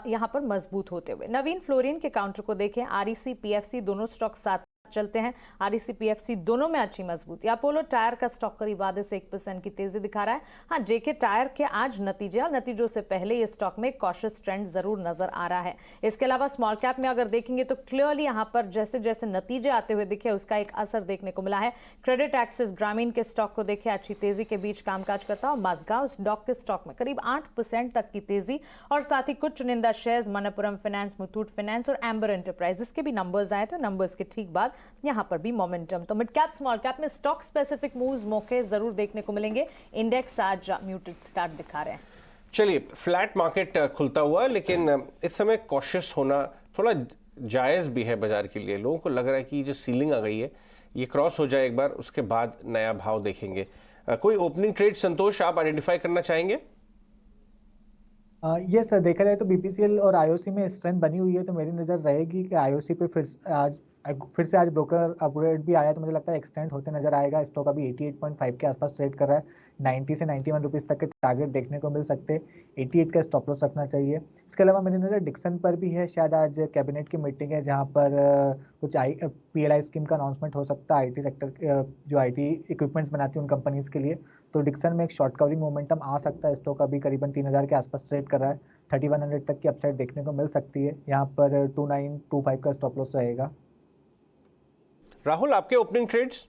यहां पर मजबूत होते हुए। नवीन फ्लोरिन के काउंटर को देखें, REC, PFC दोनों स्टॉक साथ चलते हैं। REC, PFC दोनों में अच्छी मजबूती। अपोलो टायर का स्टॉक करीब आधे से 1% की तेजी दिखा रहा है। हाँ, JK टायर के आज नतीजे और नतीजों से पहले ये स्टॉक में कॉशियस ट्रेंड जरूर नजर आ रहा है। इसके अलावा स्मॉल कैप में अगर देखेंगे तो क्लियरली यहां पर जैसे जैसे नतीजे आते हुए दिखे उसका एक असर देखने को मिला है। क्रेडिट एक्सिस ग्रामीण के स्टॉक को देखें, अच्छी तेजी के बीच कामकाज करता है। माझगांव स्टॉक के स्टॉक में करीब 8% तक की तेजी, और साथ ही कुछ चुनिंदा shares Manappuram finance, Muthoot finance और एम्बर एंटरप्राइजेस के भी नंबर्स आए, तो नंबर्स के ठीक बाद यहां पर भी मोमेंटम। तो मिड कैप स्मॉल कैप में स्टॉक स्पेसिफिक मूव्स मौके जरूर देखने को मिलेंगे। इंडेक्स आज म्यूटेड स्टार्ट दिखा रहे हैं। चलिए, फ्लैट मार्केट खुलता हुआ, लेकिन इस समय कॉशियस होना थोड़ा जायज़ भी है बाजार के लिए। लोगों को लग रहा है कि जो सीलिंग आ गई है ये क्रॉस हो जाए एक बार, उसके बाद नया भाव देखेंगे। कोई ओपनिंग ट्रेड संतोष आप आइडेंटिफाई करना चाहेंगे? ये सर, देखा जाए तो BPCL और IOC में स्ट्रेंथ बनी हुई है, तो मेरी नज़र रहेगी कि IOC पे फिर आज फिर से आज ब्रोकर अपग्रेड भी आया तो मुझे लगता है एक्सटेंड होते नजर आएगा। स्टॉक अभी 88.5 के आसपास ट्रेड कर रहा है। 90 से 91 रुपीज़ तक के टारगेट देखने को मिल सकते हैं। 88 का स्टॉप लॉस रखना चाहिए। इसके अलावा मेरी नज़र डिक्सन पर भी है। शायद आज कैबिनेट की मीटिंग है जहां पर कुछ PLI स्कीम का अनाउंसमेंट हो सकता है IT सेक्टर, जो IT इक्विपमेंट्स बनाती है उन कंपनीज के लिए। तो डिक्सन में एक शॉर्ट कवरिंग मोमेंटम आ सकता है। स्टॉक अभी करीबन 3000 के आसपास ट्रेड कर रहा है। 3100 तक की अपसाइड देखने को मिल सकती है। यहाँ पर 2925 का स्टॉप लॉस रहेगा। राहुल, आपके ओपनिंग ट्रेड्स?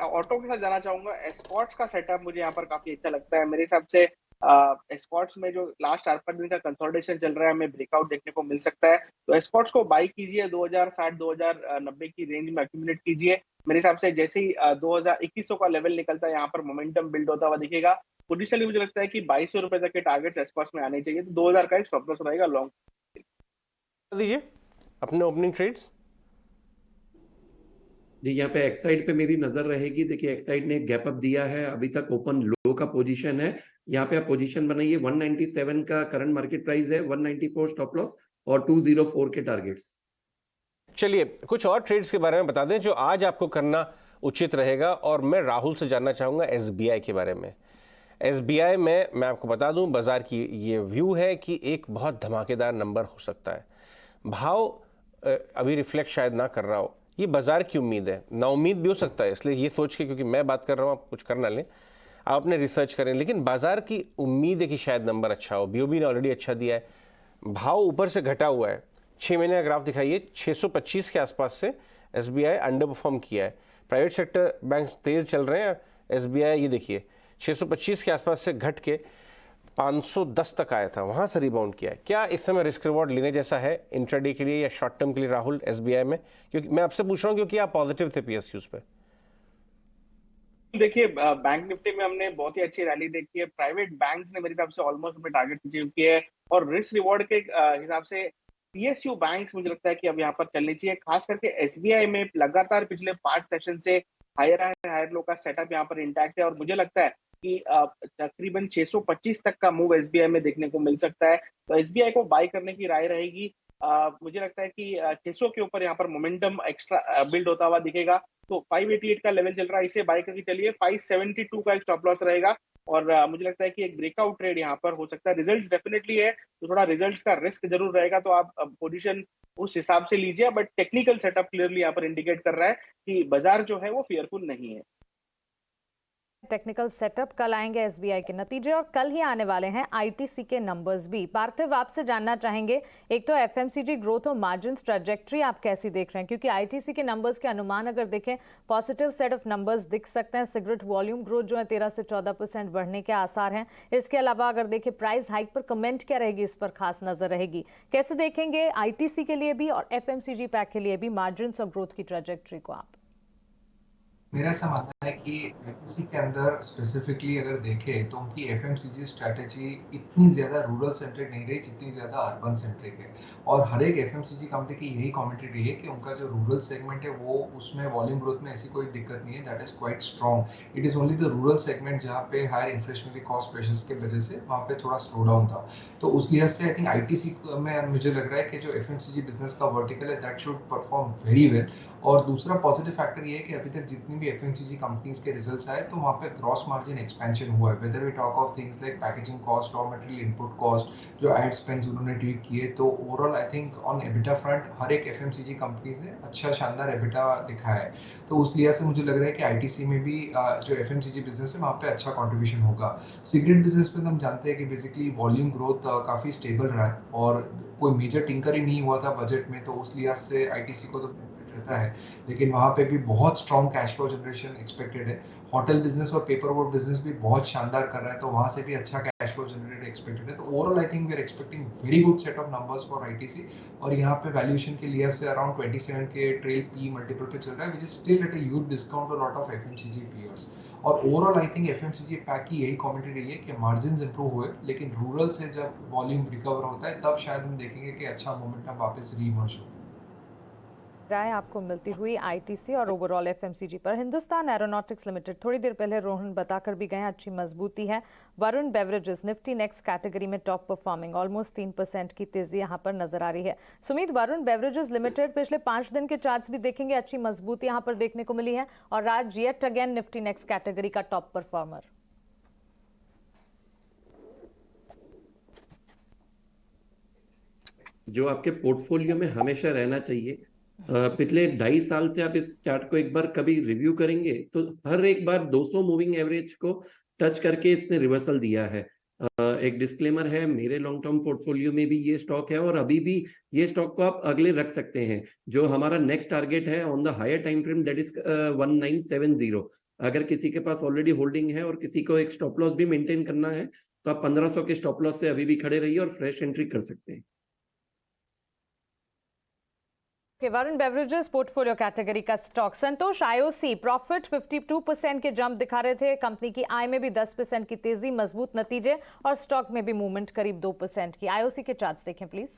ऑटो के साथ जाना चाहूंगा। एस्कॉर्ट्स का सेटअप मुझे यहाँ पर काफी अच्छा लगता है। मेरे हिसाब से एस्कॉर्ट्स में जो लास्ट 4-5 दिन का कंसोलिडेशन चल रहा है, हमें ब्रेकआउट देखने को मिल सकता है। तो एस्कॉर्ट्स को बाई कीजिए, 2060-2090 की रेंज में एक्यूमुलेट कीजिए। मेरे हिसाब से जैसे ही 2100 का लेवल निकलता है, यहाँ पर मोमेंटम बिल्ड होता हुआ दिखेगा। पोजिशनली मुझे लगता है कि 2200 रुपए तक के टारगेट्स एस्कॉर्ट्स में आने चाहिए। तो 2000 का एक स्टॉप लॉस रहेगा लॉन्ग। दीजिए अपने ओपनिंग ट्रेड्स। जी, यहाँ पे एक्साइड पे मेरी नजर रहेगी। देखिए, एक्साइड ने गैप अप दिया है, अभी तक ओपन लो का पोजीशन है। यहाँ पे आप पोजीशन बनाइए। 197 का करंट मार्केट प्राइस है, 194 स्टॉप लॉस और 204 के टारगेट्स। चलिए कुछ और ट्रेड्स के बारे में बता दें जो आज आपको करना उचित रहेगा, और मैं राहुल से जानना चाहूंगा SBI के बारे में। SBI में मैं आपको बता दूं, बाजार की ये व्यू है कि एक बहुत धमाकेदार नंबर हो सकता है। भाव अभी रिफ्लेक्ट शायद ना कर रहा हो, ये बाजार की उम्मीद है, ना उम्मीद भी हो सकता है। इसलिए ये सोच के, क्योंकि मैं बात कर रहा हूँ, आप कुछ करना लें, आप अपने रिसर्च करें, लेकिन बाजार की उम्मीद है कि शायद नंबर अच्छा हो। BOB ने ऑलरेडी अच्छा दिया है, भाव ऊपर से घटा हुआ है। 6 महीने का ग्राफ दिखाइए, 625 के आसपास से SBI अंडर परफॉर्म किया है। प्राइवेट सेक्टर बैंक तेज चल रहे हैं, SBI ये देखिए 625 के आसपास से घट के 510 तक आया था, वहां से रिबाउंड किया है। क्या इस समय रिस्क रिवॉर्ड लेने जैसा है इंट्राडे के लिए या शॉर्ट टर्म के लिए राहुल SBI में? क्योंकि मैं आपसे पूछ रहा हूं क्योंकि आप पॉजिटिव थे PSUs पे। देखिए, बैंक निफ्टी में हमने बहुत ही अच्छी रैली देखी है। प्राइवेट बैंक्स ने मेरे हिसाब से ऑलमोस्ट अपने टारगेट अचीव किए हैं, और रिस्क रिवॉर्ड के हिसाब से PSU बैंक्स मुझे लगता है कि अब यहाँ पर चलनी चाहिए। खास करके SBI में लगातार पिछले 5 सेशन से हायर लो का सेटअप यहाँ पर इंटैक्ट है, और मुझे लगता है कि तकरीबन 625 तक का मूव SBI में देखने को मिल सकता है। तो SBI को बाय करने की राय रहेगी। मुझे लगता है कि 600 के ऊपर यहाँ पर मोमेंटम एक्स्ट्रा बिल्ड होता हुआ दिखेगा। तो 588 का लेवल चल रहा है, इसे बाय करके चलिए। 572 का एक स्टॉप लॉस रहेगा, और मुझे लगता है कि एक ब्रेकआउट ट्रेड यहाँ पर हो सकता है। रिजल्ट्स डेफिनेटली है, तो थोड़ा रिजल्ट्स का रिस्क जरूर रहेगा, तो आप पोजीशन उस हिसाब से लीजिए। बट टेक्निकल सेटअप क्लियरली यहाँ पर इंडिकेट कर रहा है कि बाजार जो है वो फियरफुल नहीं है। टेक्निकल सेटअप, कल आएंगे SBI के नतीजे और कल ही आने वाले हैं ITC के नंबर्स भी। पार्थिव, आपसे जानना चाहेंगे, एक तो FMCG ग्रोथ और मार्जिन्स ट्रैजेक्टरी आप कैसी देख रहे हैं? क्योंकि ITC के नंबर्स के अनुमान अगर देखें, पॉजिटिव सेट ऑफ नंबर्स दिख सकते हैं। सिगरेट वॉल्यूम ग्रोथ जो है 13 से 14% बढ़ने के आसार हैं। इसके अलावा अगर देखें प्राइस हाइक पर कमेंट क्या रहेगी, इस पर खास नजर रहेगी। कैसे देखेंगे ITC के लिए भी और FMCG पैक के लिए भी मार्जिन्स और ग्रोथ की ट्रैजेक्टरी को आप? मेरा ऐसा मानना है कि ITC के अंदर स्पेसिफिकली अगर देखें तो उनकी FMCG स्ट्रैटेजी इतनी ज़्यादा रूरल सेंट्रिक नहीं रही जितनी ज़्यादा अर्बन सेंट्रिक है। और हर एक FMCG कंपनी की यही कमेंट्री रही है कि उनका जो रूरल सेगमेंट है वो उसमें वॉल्यूम ग्रोथ में ऐसी कोई दिक्कत नहीं है, that is quite strong. It is only the rural segment जहाँ पे हायर इन्फ्लेशनरी कॉस्ट प्रेशर्स के वजह से वहाँ पे थोड़ा स्लो डाउन था। तो उस लिहाज से आई थिंक ITC में मुझे लग रहा है कि जो FMCG बिजनेस का वर्टिकल है that should perform very well. और दूसरा पॉजिटिव फैक्टर ये है कि अभी तक जितनी भी FMCG कंपनीज के रिजल्ट्स आए तो वहाँ पे ग्रॉस मार्जिन एक्सपेंशन हुआ है। Whether we talk of things like packaging cost, raw material input cost, जो एड स्पेंड्स उन्होंने ट्वीट किए, तो overall I think on EBITDA front हर एक FMCG कंपनीज ने अच्छा शानदार EBITDA दिखाया है। तो उस लिहाज से मुझे लग रहा है कि ITC में भी जो FMCG बिजनेस है वहाँ पे अच्छा कॉन्ट्रीब्यूशन होगा। सिगरेट बिजनेस पे हम जानते हैं कि बेसिकली वॉल्यूम ग्रोथ काफी स्टेबल रहा है और कोई मेजर टिंकर ही नहीं हुआ था बजट में, तो उस लिहाज से ITC को तो रहता है, लेकिन वहाँ पे भी बहुत strong cash flow generation expected है। होटल बिजनेस और पेपर बोर्ड बिजनेस भी बहुत शानदार कर रहा है, तो वहाँ से भी अच्छा कैश फ्लो जनरेट एक्सपेक्टेड है। तो overall I think we are expecting very good set of numbers for ITC। और यहाँ पे वैल्यूएशन के लिहाज से अराउंड 27 के ट्रेल P मल्टीपल पे चल रहा है, which is still at a huge discount to lot of FMCG peers। और overall I think FMCG pack की यही कमेंट्री रही है कि मार्जिन्स इंप्रूव हुए, लेकिन रूरल से जब वॉल्यूम रिकवर होता है तब शायद हम देखेंगे कि अच्छा मोमेंटम वापस रीइमर्ज हो। राय आपको मिलती हुई आईटीसी और ओवरऑल एफएमसीजी पर। हिंदुस्तान एरोनॉटिक्स लिमिटेड थोड़ी देर पहले रोहन बताकर भी गए अच्छी मजबूती है। Varun beverages Nifty next category में टॉप परफॉर्मिंग, ऑलमोस्ट 3% की तेजी यहां पर नजर आ रही है। सुमित, वरुण बेवरेजेस लिमिटेड पिछले 5 दिन के चार्ट्स भी देखेंगे, अच्छी मजबूती यहां पर देखने को मिली है। और Raj, yet again Nifty next category का टॉप परफॉर्मर। जो आपके पोर्टफोलियो में हमेशा रहना चाहिए। पिछले 2.5 साल से आप इस चार्ट को एक बार कभी रिव्यू करेंगे तो हर एक बार 200 मूविंग एवरेज को टच करके इसने रिवर्सल दिया है। एक डिस्क्लेमर है, मेरे लॉन्ग टर्म पोर्टफोलियो में भी ये स्टॉक है और अभी भी ये स्टॉक को आप अगले रख सकते हैं। जो हमारा नेक्स्ट टारगेट है on the higher time frame, that is 1970। अगर किसी के पास ऑलरेडी होल्डिंग है और किसी को एक स्टॉप लॉस भी मेंटेन करना है तो आप 1500 के स्टॉप लॉस से अभी भी खड़े रहिए और फ्रेश एंट्री कर सकते हैं। वरुण बेवरेजेस पोर्टफोलियो कैटेगरी का स्टॉक। संतोष, आईओसी प्रॉफिट 52% के जंप दिखा रहे थे, कंपनी की आय में भी 10% की तेजी, मजबूत नतीजे और स्टॉक में भी मूवमेंट करीब 2% की। आईओसी के चार्ट्स देखें प्लीज।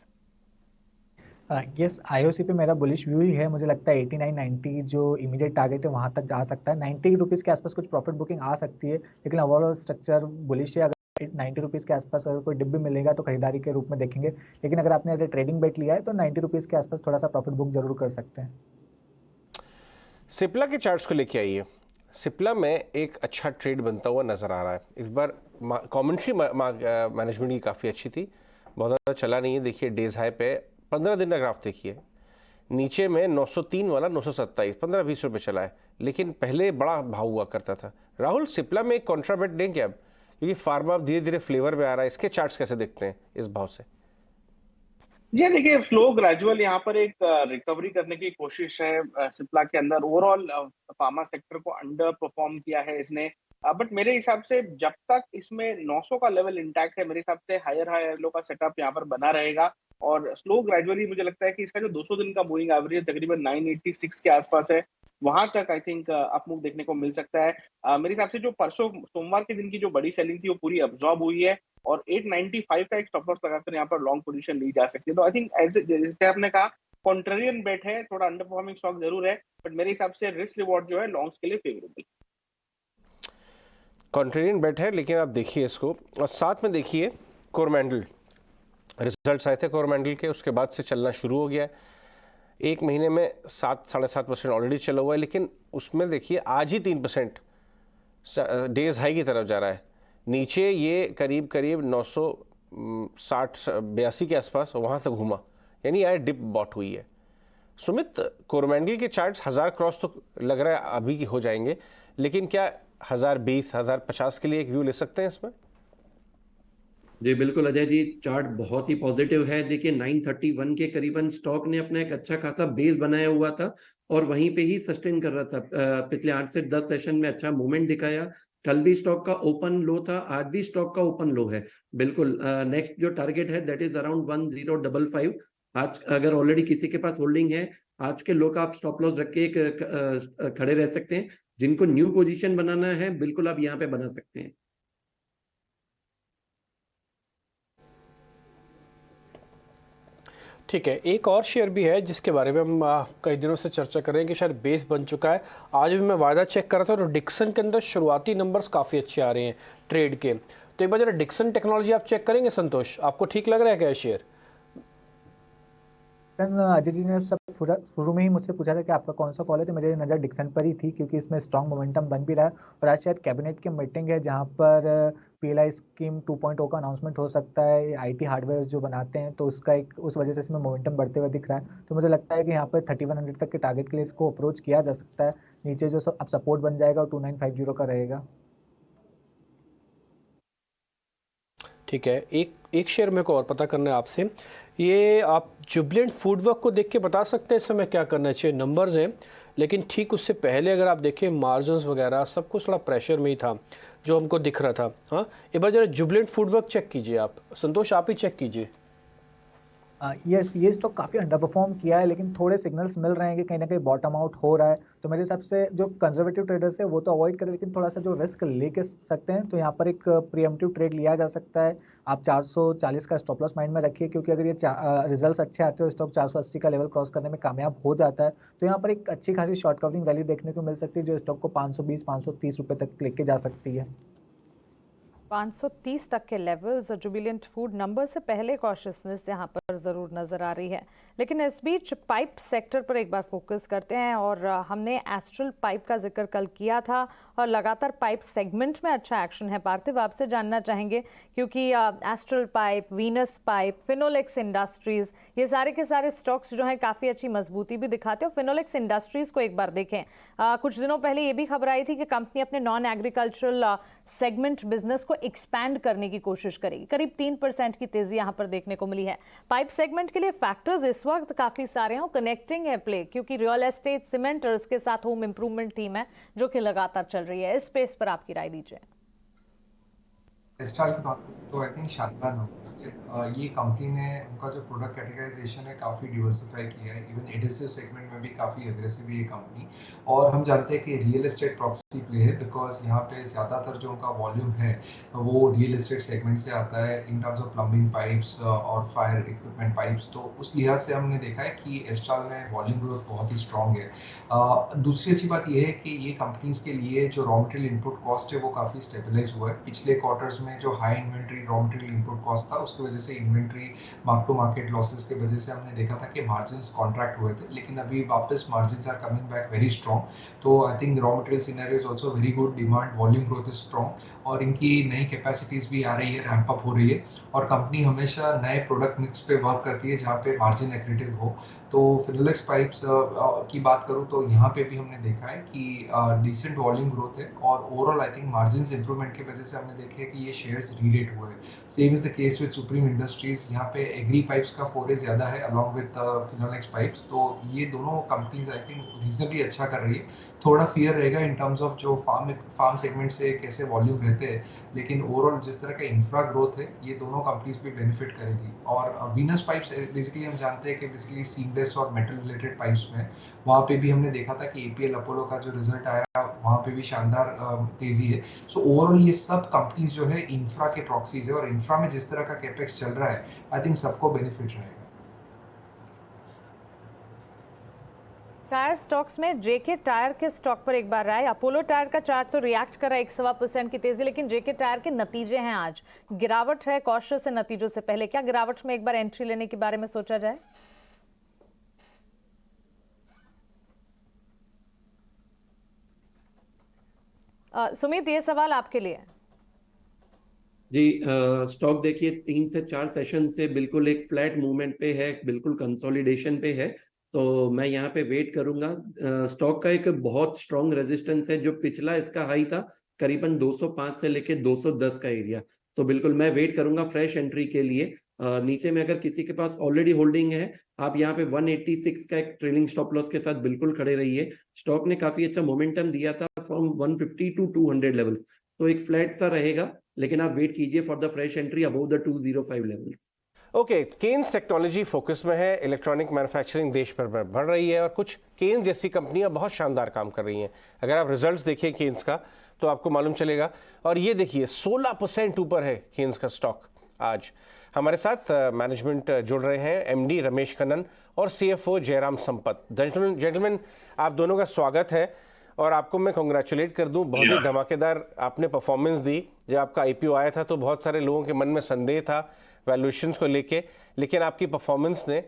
यस, आईओसी पे मेरा बुलिश व्यू ही है। मुझे लगता है 89-90 जो इमीडिएट टारगेट है वहां तक जा सकता है। 90 रुपीज़ के आसपास कुछ प्रॉफिट बुकिंग आ सकती है, लेकिन ओवरऑल स्ट्रक्चर बुलिश है। अगर 90 रुपीज़ के आसपास अगर कोई डिप भी मिलेगा तो खरीदारी के रूप में देखेंगे, लेकिन अगर आपने एज ए ट्रेडिंग बेट लिया है तो 90 रुपीज़ के आसपास थोड़ा सा प्रॉफिट बुक जरूर कर सकते हैं। सिप्ला के चार्ट्स को लेके आइए। सिप्ला में एक अच्छा ट्रेड बनता हुआ नजर आ रहा है। इस बार कमेंट्री मैनेजमेंट की काफ़ी अच्छी थी, बहुत ज़्यादा चला नहीं है। देखिए डेज हाई पे 15 दिन का ग्राफ देखिए, नीचे में 903 वाला 927, 15-20 रुपये चला है, लेकिन पहले बड़ा भाव हुआ करता था। राहुल, सिप्ला में एक कॉन्ट्राबेट दें क्या अब, क्योंकि फार्मा धीरे धीरे फ्लेवर में आ रहा है, इसके चार्ट्स कैसे देखते हैं इस भाव से? जी देखिए, फ्लो ग्रेजुअल यहाँ पर एक रिकवरी करने की कोशिश है सिप्ला के अंदर। ओवरऑल फार्मा सेक्टर को अंडर परफॉर्म किया है इसने, बट मेरे हिसाब से जब तक इसमें 900 का लेवल इंटैक्ट है, मेरे हिसाब से हायर लो का सेटअप यहाँ पर बना रहेगा। और स्लो ग्रेजुअली मुझे लगता है कि इसका जो 200 दिन का मूविंग एवरेज है तकरीबन 986 के आसपास है, वहां तक आई थिंक अप मूव देखने को मिल सकता है। मेरे हिसाब से जो परसों सोमवार के दिन की जो बड़ी सेलिंग थी वो पूरी अब्जॉर्ब हुई है और 895 का एक स्टॉप लॉस लगाकर यहाँ पर लॉन्ग पोजीशन ली जा सकती है। तो आई थिंक जैसे आपने कहा कॉन्ट्रेरियन बेट है, थोड़ा अंडर परफॉर्मिंग स्टॉक जरूर है, बट मेरे हिसाब से रिस्क रिवॉर्ड जो है लॉन्ग्स के लिए फेवरेबल। कॉन्ट्रेरियन बेट है, लेकिन आप देखिए इसको और साथ में देखिए कोरमंडल रिजल्ट्स आए थे कोरमंडल के, उसके बाद से चलना शुरू हो गया है। एक महीने में 7-7.5% ऑलरेडी चला हुआ है, लेकिन उसमें देखिए आज ही 3% डेज हाई की तरफ जा रहा है। नीचे ये करीब 960-82 के आसपास वहाँ तक घूमा, यानी आज डिप बॉट हुई है। सुमित, कोरमंडल के चार्ट्स 1000 क्रॉस तो लग रहा है अभी की हो जाएंगे, लेकिन क्या 1020, 1050 के लिए एक व्यू ले सकते हैं इसमें? जी बिल्कुल अजय जी, चार्ट बहुत ही पॉजिटिव है। देखिए 931 के करीबन स्टॉक ने अपना एक अच्छा खासा बेस बनाया हुआ था और वहीं पे ही सस्टेन कर रहा था। पिछले 8 से 10 सेशन में अच्छा मूवमेंट दिखाया। कल भी स्टॉक का ओपन लो था, आज भी स्टॉक का ओपन लो है। बिल्कुल नेक्स्ट जो टारगेट है दैट इज अराउंड 1055। आज अगर ऑलरेडी किसी के पास होल्डिंग है, आज के लो का आप स्टॉप लॉस रख के खड़े रह सकते हैं। जिनको न्यू पोजीशन बनाना है बिल्कुल आप यहाँ पे बना सकते हैं। ठीक है, एक और शेयर भी है जिसके बारे में हम कई दिनों से चर्चा कर रहे हैं कि शायद बेस बन चुका है। आज भी मैं वायदा चेक कर रहा था तो डिक्सन के अंदर शुरुआती नंबर्स काफ़ी अच्छे आ रहे हैं ट्रेड के। तो एक बार जरा डिक्सन टेक्नोलॉजी आप चेक करेंगे संतोष, आपको ठीक लग रहा है क्या ये शेयर? अजय जी ने सब शुरू में ही मुझसे पूछा था कि आपका कौन सा कॉल है, तो मेरी नज़र डिक्सन पर ही थी, क्योंकि इसमें स्ट्रॉन्ग मोमेंटम बन भी रहा है और आज शायद कैबिनेट की मीटिंग है जहां पर पीएलआई स्कीम 2.0 का अनाउंसमेंट हो सकता है। आईटी हार्डवेयर जो बनाते हैं तो उसका एक उस वजह से इसमें मोमेंटम बढ़ते हुए दिख रहा है। तो मुझे लगता है कि यहाँ पर 3100 तक के टारगेट के लिए इसको अप्रोच किया जा सकता है। नीचे जो अब सपोर्ट बन जाएगा और 2950 का रहेगा। ठीक है, एक शेयर मेरे को और पता करना है आपसे, ये आप जुबिलेंट फूडवर्क को देख के बता सकते हैं इस समय क्या करना चाहिए? नंबर्स हैं, लेकिन ठीक उससे पहले अगर आप देखें मार्जिन्स वगैरह सब कुछ थोड़ा प्रेशर में ही था जो हमको दिख रहा था। हाँ, एक बार जरा जुबिलेंट फूडवर्क चेक कीजिए आप। संतोष आप ही चेक कीजिए। यस, ये स्टॉक काफ़ी अंडर परफॉर्म किया है, लेकिन थोड़े सिग्नल्स मिल रहे हैं कि कहीं ना कहीं बॉटम आउट हो रहा है। तो मेरे हिसाब से जो कंजर्वेटिव ट्रेडर्स है वो तो अवॉइड करें, लेकिन थोड़ा सा जो रिस्क लेके सकते हैं तो यहाँ पर एक प्रीएम्प्टिव ट्रेड लिया जा सकता है। आप 440 का स्टॉप लॉस माइंड में रखिए, क्योंकि अगर ये रिजल्ट्स अच्छे आते हो, स्टॉक 480 का लेवल क्रॉस करने में कामयाब हो जाता है, तो यहाँ पर एक अच्छी खासी शॉर्ट कवरिंग वैल्यू देखने को मिल सकती है, जो स्टॉक को 520-530 रुपए तक लेके जा सकती है। 530 तक के लेवल्स और जुबिलेंट फूड नंबर से पहले कॉशियसनेस यहाँ पर ज़रूर नज़र आ रही है। लेकिन इस बीच पाइप सेक्टर पर एक बार फोकस करते हैं, और हमने एस्ट्रल पाइप का जिक्र कल किया था और लगातार पाइप सेगमेंट में अच्छा एक्शन है। पार्थिव, आपसे जानना चाहेंगे, क्योंकि astral pipe, Venus pipe, Finolex industries, ये सारे के सारे स्टॉक्स जो हैं काफ़ी अच्छी मजबूती भी दिखाते हैं। फिनोलेक्स इंडस्ट्रीज़ को एक बार देखें, कुछ दिनों पहले ये भी खबर आई थी कि कंपनी अपने नॉन एग्रीकल्चरल सेगमेंट बिजनेस को एक्सपैंड करने की कोशिश करेगी। करीब 3% की तेजी यहां पर देखने को मिली है। पाइप सेगमेंट के लिए फैक्टर्स इस वक्त काफी सारे हैं, कनेक्टिंग है प्ले, क्योंकि रियल एस्टेट, सीमेंटर्स के साथ होम इंप्रूवमेंट थीम है जो कि लगातार चल रही है। इस स्पेस पर आपकी राय दीजिए। एस्ट्रल की बात करूं तो आई थिंक शानदार नंबर्स थे। ये कंपनी ने उनका जो प्रोडक्ट कैटेगराइजेशन है काफ़ी डिवर्सिफाई किया है। इवन एडिसिव सेगमेंट में भी काफ़ी अग्रेसिव है ये कंपनी। और हम जानते हैं कि रियल एस्टेट प्रॉक्सी प्ले है, बिकॉज यहाँ पे ज़्यादातर जो उनका वॉल्यूम है वो रियल एस्टेट सेगमेंट से आता है, इन टर्म्स ऑफ प्लम्बिंग पाइप्स और फायर इक्विपमेंट पाइप्स। तो उस लिहाज से हमने देखा है कि एस्ट्रल में वॉल्यूम ग्रोथ बहुत ही स्ट्रॉन्ग है। दूसरी अच्छी बात यह है कि ये कंपनीज के लिए जो रॉ मटेरियल इनपुट कॉस्ट है वो काफ़ी स्टेबलाइज हुआ है। पिछले क्वार्टर्स में जो high inventory raw material input cost था, उसकी वजह से inventory mark to market losses की वजह से हमने देखा था कि मार्जिन्स कॉन्ट्रैक्ट हुए थे, लेकिन अभी वापस margins are coming back very strong. तो I think raw material scenario is also very good, demand volume growth is strong, और इनकी नई कैपेसिटीज भी आ रही है, रैंप अप हो रही है। और कंपनी हमेशा नए प्रोडक्ट मिक्स पे वर्क करती है जहाँ पे मार्जिन एक्रेटिव हो। तो फिनोलेक्स पाइप्स की बात करूँ तो यहाँ पे भी हमने देखा है कि डिसेंट वॉल्यूम ग्रोथ है, और overall I think margins improvement की वजह से हमने देखे कि ये शेयर्स रीरेट हुए। Same is the case with supreme industries. यहाँ पे एग्री पाइप्स का फोरे ज्यादा है अलॉन्ग विद फिनोलेक्स पाइप्स। तो ये दोनों कंपनीज आई थिंक रीजनबली अच्छा कर रही है। थोड़ा फियर रहेगा इन टर्म्स ऑफ जो फार्म सेगमेंट से कैसे वॉल्यूम रहते हैं, लेकिन ओवरऑल जिस तरह का इंफ्रा ग्रोथ है ये दोनों कंपनीज पे बेनिफिट करेगी। और वीनस पाइप्स बेसिकली हम जानते हैं कि बेसिकली सीमलेस और मेटल रिलेटेड पाइप्स में वहाँ पे भी हमने देखा था कि एपीएल अपोलो का जो रिजल्ट आया वहाँ पे भी शानदार तेजी है। सो ओवरऑल ये सब कंपनीज जो है इंफ्रा के प्रॉक्सीज है, और इंफ्रा में जिस तरह का कैपेक्स चल रहा है आई थिंक सबको बेनिफिट रहेगा। टायर स्टॉक्स में जेके टायर के स्टॉक पर एक बार राय। अपोलो टायर का चार्ट तो रिएक्ट करा 1.25% की तेजी, लेकिन जेके टायर के नतीजे हैं आज गिरावट है। कॉशियस है नतीजों से पहले, क्या गिरावट में एक बार एंट्री लेने के बारे में सोचा जाए? सुमित, ये सवाल आपके लिए। जी, स्टॉक देखिए 3 से 4 सेशन से बिल्कुल एक फ्लैट मूवमेंट पे है, बिल्कुल कंसोलिडेशन पे है। तो मैं यहाँ पे वेट करूंगा। स्टॉक का एक बहुत स्ट्रॉन्ग रेजिस्टेंस है, जो पिछला इसका हाई था करीबन 205 से लेके 210 का एरिया। तो बिल्कुल मैं वेट करूंगा फ्रेश एंट्री के लिए। नीचे में अगर किसी के पास ऑलरेडी होल्डिंग है, आप यहाँ पे 186 का एक ट्रेलिंग स्टॉप लॉस के साथ बिल्कुल खड़े रहिए। स्टॉक ने काफी अच्छा मोमेंटम दिया था फ्रॉम 150 टू 200 लेवल्स, तो एक फ्लैट सा रहेगा, लेकिन आप वेट कीजिए for the fresh entry above the 205 levels. Okay, Kaynes technology focus में है। इलेक्ट्रॉनिक मैन्युफैक्चरिंग देश भर में बढ़ रही है और कुछ केन्स जैसी कंपनियां बहुत शानदार काम कर रही हैं। अगर आप रिजल्ट्स देखिए केन्स का तो आपको मालूम चलेगा। और ये देखिए 16% ऊपर है केन्स का स्टॉक आज। हमारे साथ मैनेजमेंट जुड़ रहे हैं, एमडी रमेश कन्नन और सीएफओ जयराम संपत। जेंटलमैन, आप दोनों का स्वागत है और आपको मैं कांग्रेचुलेट कर दूं। बहुत ही धमाकेदार आपने परफॉर्मेंस दी। जब आपका आईपीओ आया था तो बहुत सारे लोगों के मन में संदेह था वैल्यूएशंस को लेके, लेकिन आपकी परफॉर्मेंस ने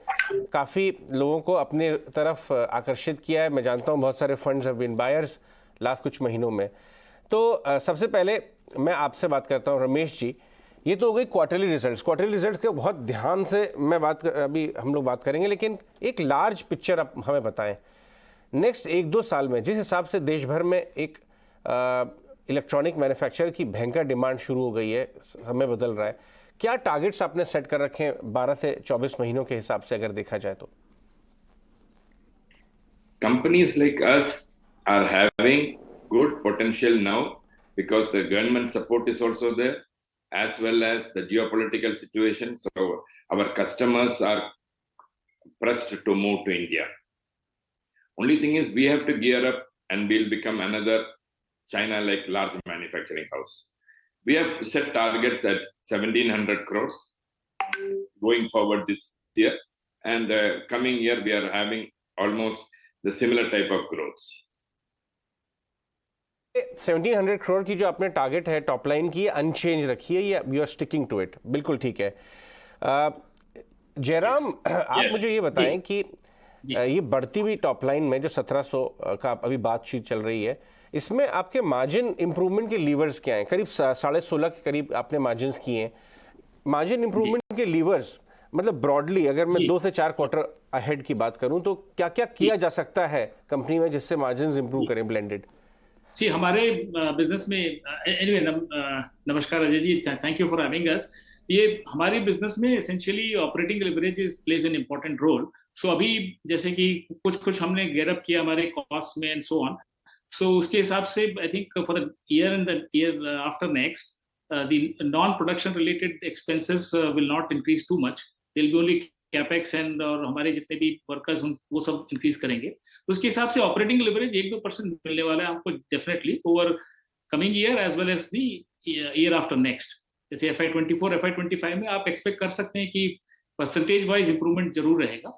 काफ़ी लोगों को अपनी तरफ आकर्षित किया है। मैं जानता हूं बहुत सारे funds have been buyers last कुछ महीनों में। तो सबसे पहले मैं आपसे बात करता हूं रमेश जी। ये तो हो गई क्वार्टरली रिजल्ट्स। क्वार्टरली रिजल्ट के बहुत ध्यान से मैं अभी हम लोग बात करेंगे, लेकिन एक लार्ज पिक्चर आप हमें बताएं। नेक्स्ट 1-2 साल में जिस हिसाब से देश भर में एक इलेक्ट्रॉनिक मैन्युफैक्चर की भयंकर डिमांड शुरू हो गई है, समय बदल रहा है, क्या टारगेट्स आपने सेट कर रखे हैं 12 से 24 महीनों के हिसाब से अगर देखा जाए तो? Companies like us are having good potential now because the government support is also there, as well as the geopolitical situation. So our customers are pressed to move to India. Only thing is we have to gear up and we'll become another China-like large manufacturing house. We have set targets at 1,700 crores going forward this year, and coming year we are having almost the similar type of growth. 1700 crore की जो आपने target है top line की unchange रखी है, ये you are sticking to it, बिल्कुल ठीक है। जयराम, आप मुझे ये बताएं कि ये बढ़ती हुई टॉप लाइन में जो 1700 का अभी बातचीत चल रही है, इसमें आपके मार्जिन इंप्रूवमेंट के लीवर्स क्या हैं? करीब 16.5 के करीब आपने मार्जिन किए हैं। मार्जिन इंप्रूवमेंट के लीवर्स मतलब ब्रॉडली अगर मैं 2 से 4 क्वार्टर अहेड की बात करूं तो क्या क्या किया जा सकता है कंपनी में जिससे मार्जिन इंप्रूव करें ब्लेंडेड? सी हमारे बिजनेस में एनीवे नमस्कार Ajay ji, thank you for having us. ये हमारी बिजनेस में essentially operating leverage plays an important role. So अभी जैसे कि कुछ हमने गेयर अप किया हमारे कॉस्ट में एंड सो ऑन, सो उसके हिसाब से I think for the year and the year after next the non-production related expenses will not increase too much. There will be only capex and और हमारे जितने भी वर्कर्स वो सब इंक्रीज करेंगे। तो उसके हिसाब से ऑपरेटिंग लेवरेज 1-2% मिलने वाला है हमको definitely over coming year as well as the year after next. जैसे FY24 FY25 में आप एक्सपेक्ट कर सकते हैं कि परसेंटेज वाइज इंप्रूवमेंट जरूर रहेगा,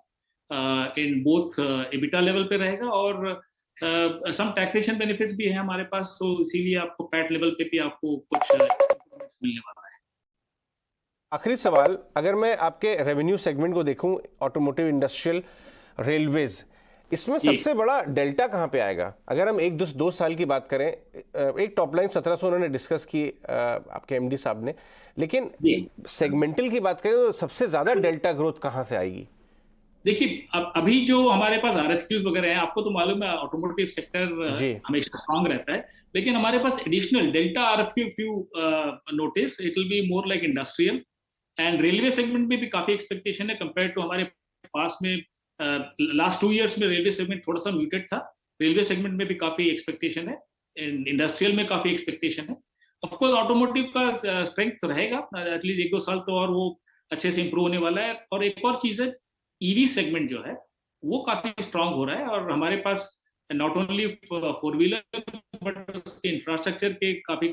इन बोथ एबिटा लेवल पे रहेगा और सम टैक्सेशन बेनिफिट्स भी है हमारे पास, तो इसीलिए आपको पैट लेवल पे भी आपको कुछ मिलने वाला है। आखिरी सवाल, अगर मैं आपके रेवेन्यू सेगमेंट को देखूं, ऑटोमोटिव, इंडस्ट्रियल, रेलवेज, इसमें सबसे बड़ा डेल्टा कहां पे आएगा? अगर हम 1-2 साल की बात करें, एक टॉप लाइन 1700 उन्होंने डिस्कस की आपके एमडी साहब ने, लेकिन सेगमेंटल की बात करें तो सबसे ज्यादा डेल्टा ग्रोथ कहां से आएगी? देखिए अभी जो हमारे पास RFQs वगैरह हैं, आपको तो मालूम है ऑटोमोटिव सेक्टर हमेशा स्ट्रांग रहता है, लेकिन हमारे पास additional delta RFQ few notice, it will be more like industrial and railway segment में भी काफी एक्सपेक्टेशन है कंपेयर टू हमारे पास में लास्ट 2 इयर्स में रेलवे सेगमेंट थोड़ा सा म्यूटेड था। रेलवे सेगमेंट में भी काफी एक्सपेक्टेशन है, इंडस्ट्रियल में काफी एक्सपेक्टेशन है। ऑफकोर्स ऑटोमोटिव का स्ट्रेंथ रहेगा, एटलीस्ट 1-2 साल तो और वो अच्छे से इंप्रूव होने वाला है। और एक और चीज है, ईवी सेगमेंट जो है वो काफी स्ट्रांग हो रहा है और हमारे पास नॉट ओनली 4 व्हीलर बट उसके इंफ्रास्ट्रक्चर के काफी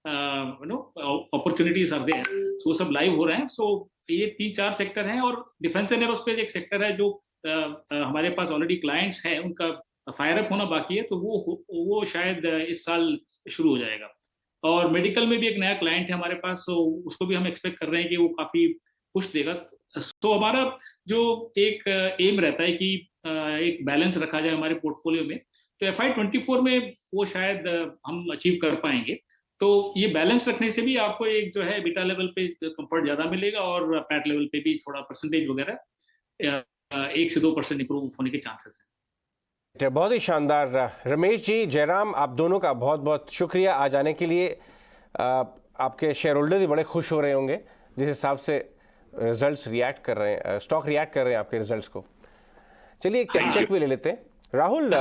अपॉर्चुनिटीज आर देयर, सो वो सब लाइव हो रहे हैं। सो ये 3-4 सेक्टर हैं और डिफेंस एंड एरोस्पेस एक सेक्टर है जो हमारे पास ऑलरेडी क्लाइंट्स हैं, उनका फायर अप होना बाकी है, तो वो शायद इस साल शुरू हो जाएगा। और मेडिकल में भी एक नया क्लाइंट है हमारे पास, तो उसको भी हम एक्सपेक्ट कर रहे हैं कि वो काफी पुश देगा। सो हमारा जो एक एम रहता है कि एक बैलेंस रखा जाए हमारे पोर्टफोलियो में, तो FY24 में वो शायद हम अचीव कर पाएंगे। तो ये बैलेंस रखने से भी आपको एक जो है बीटा लेवल पे कंफर्ट ज्यादा मिलेगा और पैट लेवल पे भी थोड़ा परसेंटेज वगैरह 1 से 2% इंप्रूव होने के चांसेस हैं। बहुत ही शानदार। रमेश जी, जयराम, आप दोनों का बहुत बहुत शुक्रिया आ जाने के लिए। आपके शेयर होल्डर भी बड़े खुश हो रहे होंगे जिस हिसाब से रिजल्ट्स रिएक्ट कर रहे हैं, स्टॉक रिएक्ट कर रहे हैं आपके रिजल्ट्स को। चलिए एक टेक चेक भी ले लेते हैं। राहुल,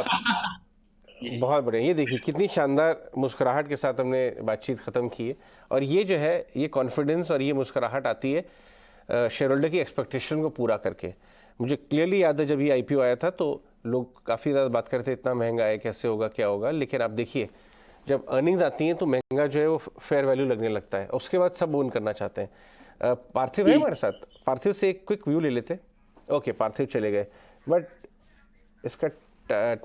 बहुत बढ़िया, ये देखिए कितनी शानदार मुस्कुराहट के साथ हमने बातचीत ख़त्म की है और ये जो है ये कॉन्फिडेंस और ये मुस्कुराहट आती है शेयर होल्डर की एक्सपेक्टेशन को पूरा करके। मुझे क्लियरली याद है जब ये IPO आया था तो लोग काफ़ी ज़्यादा बात करते इतना महंगा है, कैसे होगा, क्या होगा, लेकिन आप देखिए जब अर्निंग्स आती हैं तो महंगा जो है वो फेयर वैल्यू लगने लगता है, उसके बाद सब ओन करना चाहते हैं। पार्थिव है हमारे साथ, पार्थिव से एक क्विक व्यू ले लेते। ओके, पार्थिव चले गए, बट इसका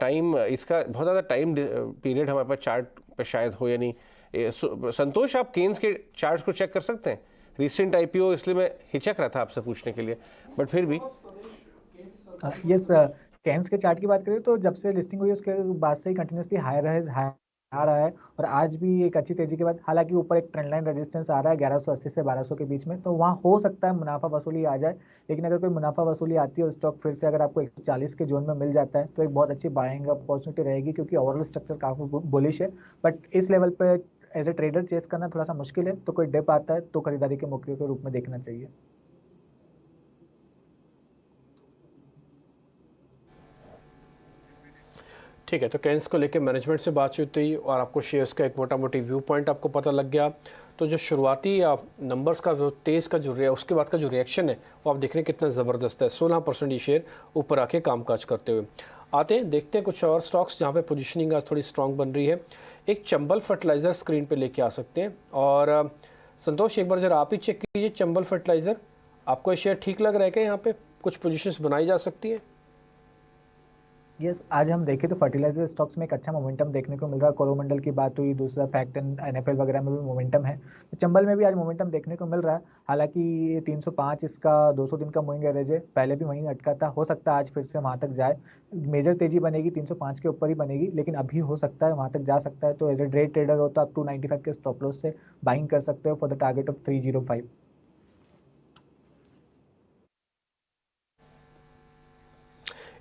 टाइम, इसका बहुत ज़्यादा टाइम पीरियड हमारे पास चार्ट पे शायद हो या नहीं। संतोष, आप केन्स के चार्ट्स को चेक कर सकते हैं, रिसेंट IPO, इसलिए मैं हिचक रहा था आपसे पूछने के लिए, बट फिर भी। यस, केन्स के चार्ट की बात करें तो जब से लिस्टिंग हुई उसके बाद से ही कंटिन्यूसली हाई आ रहा है और आज भी एक अच्छी तेजी के बाद, हालांकि ऊपर एक ट्रेंड लाइन रेजिस्टेंस आ रहा है 1180 से 1200 के बीच में, तो वहाँ हो सकता है मुनाफा वसूली आ जाए। लेकिन अगर कोई मुनाफा वसूली आती है और स्टॉक फिर से अगर आपको 140 के जोन में मिल जाता है तो एक बहुत अच्छी बाइंग अपॉर्चुनिटी रहेगी, क्योंकि ओवरऑल स्ट्रक्चर काफी बुलिश है। बट इस लेवल पे एज ए ट्रेडर चेस करना थोड़ा सा मुश्किल है, तो कोई डिप आता है तो खरीदारी के मौके के रूप में देखना चाहिए। ठीक है, तो केन्स को लेके मैनेजमेंट से बातचीत हुई और आपको शेयर्स का एक मोटा मोटी व्यू पॉइंट आपको पता लग गया। तो जो शुरुआती नंबर्स का जो तेज़ का जो उसके बाद का जो रिएक्शन है वो आप देख रहे हैं कितना ज़बरदस्त है। 16% ये शेयर ऊपर आके कामकाज करते हुए आते हैं। देखते हैं कुछ और स्टॉक्स जहाँ पे पोजीशनिंग आज थोड़ी स्ट्रांग बन रही है। एक चंबल फर्टिलाइज़र स्क्रीन पे लेके आ सकते हैं। और संतोष, एक बार ज़रा आप ही चेक कीजिए चंबल फर्टिलाइज़र, आपको ये शेयर ठीक लग रहा है क्या? यहाँ पे कुछ पोजीशंस बनाई जा सकती है? यस, आज हम देखें तो फर्टिलाइजर स्टॉक्स में एक अच्छा मोमेंटम देखने को मिल रहा है। कोरोमंडल की बात हुई, दूसरा फैक्ट एंड एनएफएल वगैरह में भी मोमेंटम है। तो चंबल में भी आज मोमेंटम देखने को मिल रहा है। हालांकि ये 305 इसका 200 दिन का मूविंग एवरेज है, पहले भी वहीं अटका था। हो सकता है आज फिर से वहां तक जाए। मेजर तेजी बनेगी 305 के ऊपर ही बनेगी, लेकिन अभी हो सकता है वहां तक जा सकता है। तो एज ए डे ट्रेडर हो तो आप 295 के स्टॉप लॉस से बाइंग कर सकते हो फॉर द टारगेट ऑफ 305।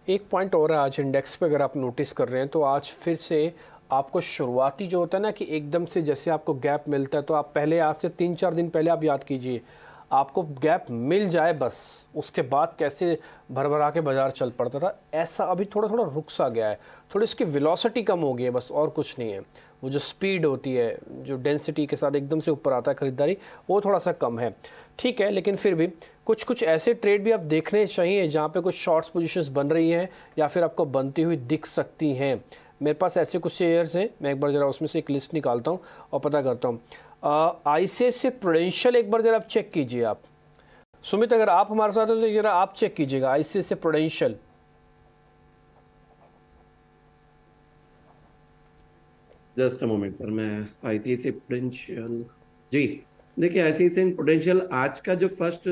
एक पॉइंट और है आज इंडेक्स पे, अगर आप नोटिस कर रहे हैं तो आज फिर से आपको शुरुआती जो होता है ना कि एकदम से जैसे आपको गैप मिलता है, तो आप पहले आज से 3-4 दिन पहले आप याद कीजिए, आपको गैप मिल जाए बस, उसके बाद कैसे भरभरा के बाजार चल पड़ता था, ऐसा अभी थोड़ा थोड़ा रुक सा गया है। थोड़ी इसकी वेलोसिटी कम हो गई है बस, और कुछ नहीं है। वो जो स्पीड होती है, जो डेंसिटी के साथ एकदम से ऊपर आता है खरीदारी, वो थोड़ा सा कम है। ठीक है, लेकिन फिर भी कुछ कुछ ऐसे ट्रेड भी आप देखने चाहिए जहाँ पे कुछ शॉर्ट्स पोजीशंस बन रही हैं या फिर आपको बनती हुई दिख सकती हैं। मेरे पास ऐसे कुछ शेयर्स हैं, मैं एक बार ज़रा उसमें से एक लिस्ट निकालता हूँ और पता करता हूँ। आईसीआईसीआई प्रूडेंशियल एक बार ज़रा आप चेक कीजिए। आप सुमित, अगर आप हमारे साथ हो तो ज़रा आप चेक कीजिएगा ICICI prudential. Just a moment sir, मैं आईसीआईसीआई प्रूडेंशियल, जी देखिए आईसीआईसीआई प्रूडेंशियल आज का जो फर्स्ट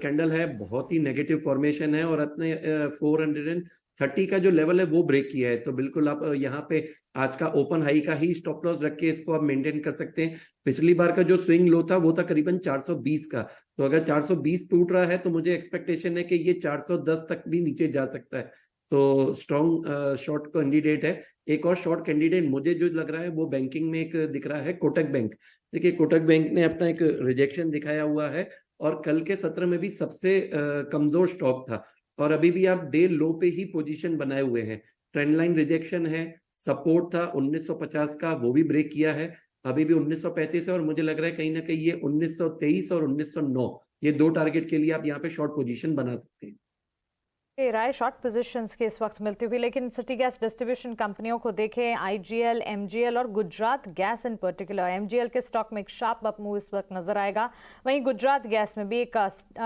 कैंडल है बहुत ही नेगेटिव फॉर्मेशन है और अपने 430 का जो लेवल है वो ब्रेक किया है। तो बिल्कुल आप यहाँ पे आज का ओपन हाई का ही स्टॉप लॉस रख के इसको आप मेंटेन कर सकते हैं। पिछली बार का जो स्विंग लो था वो था करीबन 420 का, तो अगर 420 टूट रहा है तो मुझे एक्सपेक्टेशन है कि ये 410 तक भी नीचे जा सकता है। तो स्ट्रॉन्ग शॉर्ट कैंडिडेट है। एक और शॉर्ट कैंडिडेट मुझे जो लग रहा है वो बैंकिंग में एक दिख रहा है, कोटक बैंक। देखिए कोटक बैंक ने अपना एक रिजेक्शन दिखाया हुआ है और कल के सत्र में भी सबसे कमजोर स्टॉक था और अभी भी आप डे लो पे ही पोजीशन बनाए हुए हैं। ट्रेंड लाइन रिजेक्शन है, सपोर्ट था 1950 का, वो भी ब्रेक किया है, अभी भी 1935 है और मुझे लग रहा है कहीं ना कहीं ये 1923 और 1909 ये दो टारगेट के लिए आप यहाँ पे शॉर्ट पोजीशन बना सकते हैं। राय शॉर्ट पोजीशंस के इस वक्त मिलती हुई, लेकिन सिटी गैस डिस्ट्रीब्यूशन कंपनियों को देखें, आईजीएल, एमजीएल और Gujarat gas in particular. MGL के स्टॉक में एक शार्प अप मूव इस वक्त नजर आएगा, वहीं गुजरात गैस में भी एक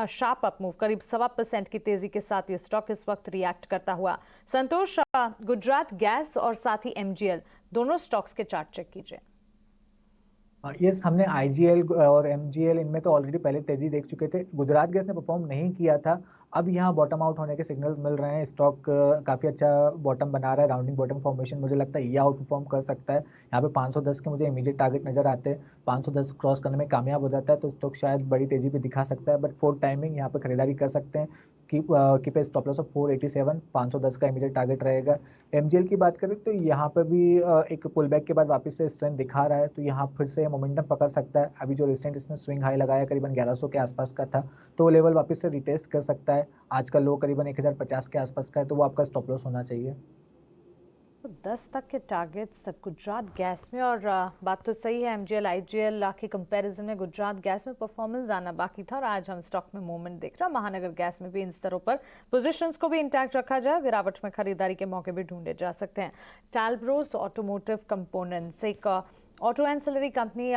शार्प अप मूव, करीब 1.25% की तेजी के साथ ये स्टॉक इस वक्त रिएक्ट करता हुआ। संतोष, गुजरात गैस और साथ ही एमजीएल दोनों स्टॉक्स के चार्ट चेक कीजिए। यस, हमने आईजीएल और एमजीएल इनमें तो ऑलरेडी पहले तेजी देख चुके थे। गुजरात गैस ने परफॉर्म नहीं किया था, अब यहाँ बॉटम आउट होने के सिग्नल्स मिल रहे हैं। स्टॉक काफी अच्छा बॉटम बना रहा है, राउंडिंग बॉटम फॉर्मेशन, मुझे लगता है ये आउट परफॉर्म कर सकता है। यहाँ पे 510 के मुझे इमीडिएट टारगेट नजर आते हैं। 510 क्रॉस करने में कामयाब हो जाता है तो स्टॉक शायद बड़ी तेजी पे दिखा सकता है, बट फोर्थ टाइमिंग यहाँ पे खरीदारी कर सकते हैं। कीप स्टॉप लॉस ऑफ 487, 510 का इमीडिएट टारगेट रहेगा। एमजीएल की बात करें तो यहाँ पर भी एक पुल बैक के बाद वापस से स्ट्रेंथ दिखा रहा है, तो यहाँ फिर से मोमेंटम पकड़ सकता है। अभी जो रिसेंट इसने स्विंग हाई लगाया करीबन 1100 के आसपास का था, तो वो लेवल वापस से रिटेस्ट कर सकता है। आज का लो करीबन 1050 के आसपास का है, तो वो आपका स्टॉप लॉस होना चाहिए। 10 तक के टारगेट्स गुजरात गैस में, और बात तो सही है, एमजीएल आईजीएल के कंपैरिजन में गुजरात गैस में परफॉर्मेंस आना बाकी था और आज हम स्टॉक में मूवमेंट देख रहे हैं। महानगर गैस में भी इन स्तरों पर पोजीशंस को भी इंटैक्ट रखा जाए, गिरावट में खरीदारी के मौके भी ढूंढे जा सकते हैं। टैलब्रोस ऑटोमोटिव कंपोनेंट्स एक ऑटो एंसिलरी कंपनी।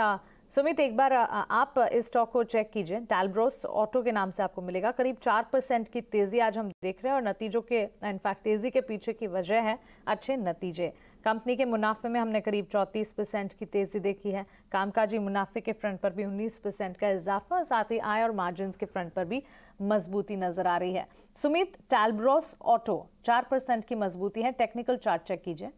सुमित, एक बार आप इस स्टॉक को चेक कीजिए, टैलब्रोस ऑटो के नाम से आपको मिलेगा। करीब 4% की तेजी आज हम देख रहे हैं और नतीजों के इनफैक्ट तेजी के पीछे की वजह है अच्छे नतीजे। कंपनी के मुनाफे में हमने करीब 34% की तेजी देखी है। कामकाजी मुनाफे के फ्रंट पर भी 19% का इजाफा, साथ ही आय और मार्जिन के फ्रंट पर भी मजबूती नजर आ रही है। सुमित, टैलब्रोस ऑटो 4% की मजबूती है, टेक्निकल चार्ट चेक कीजिए।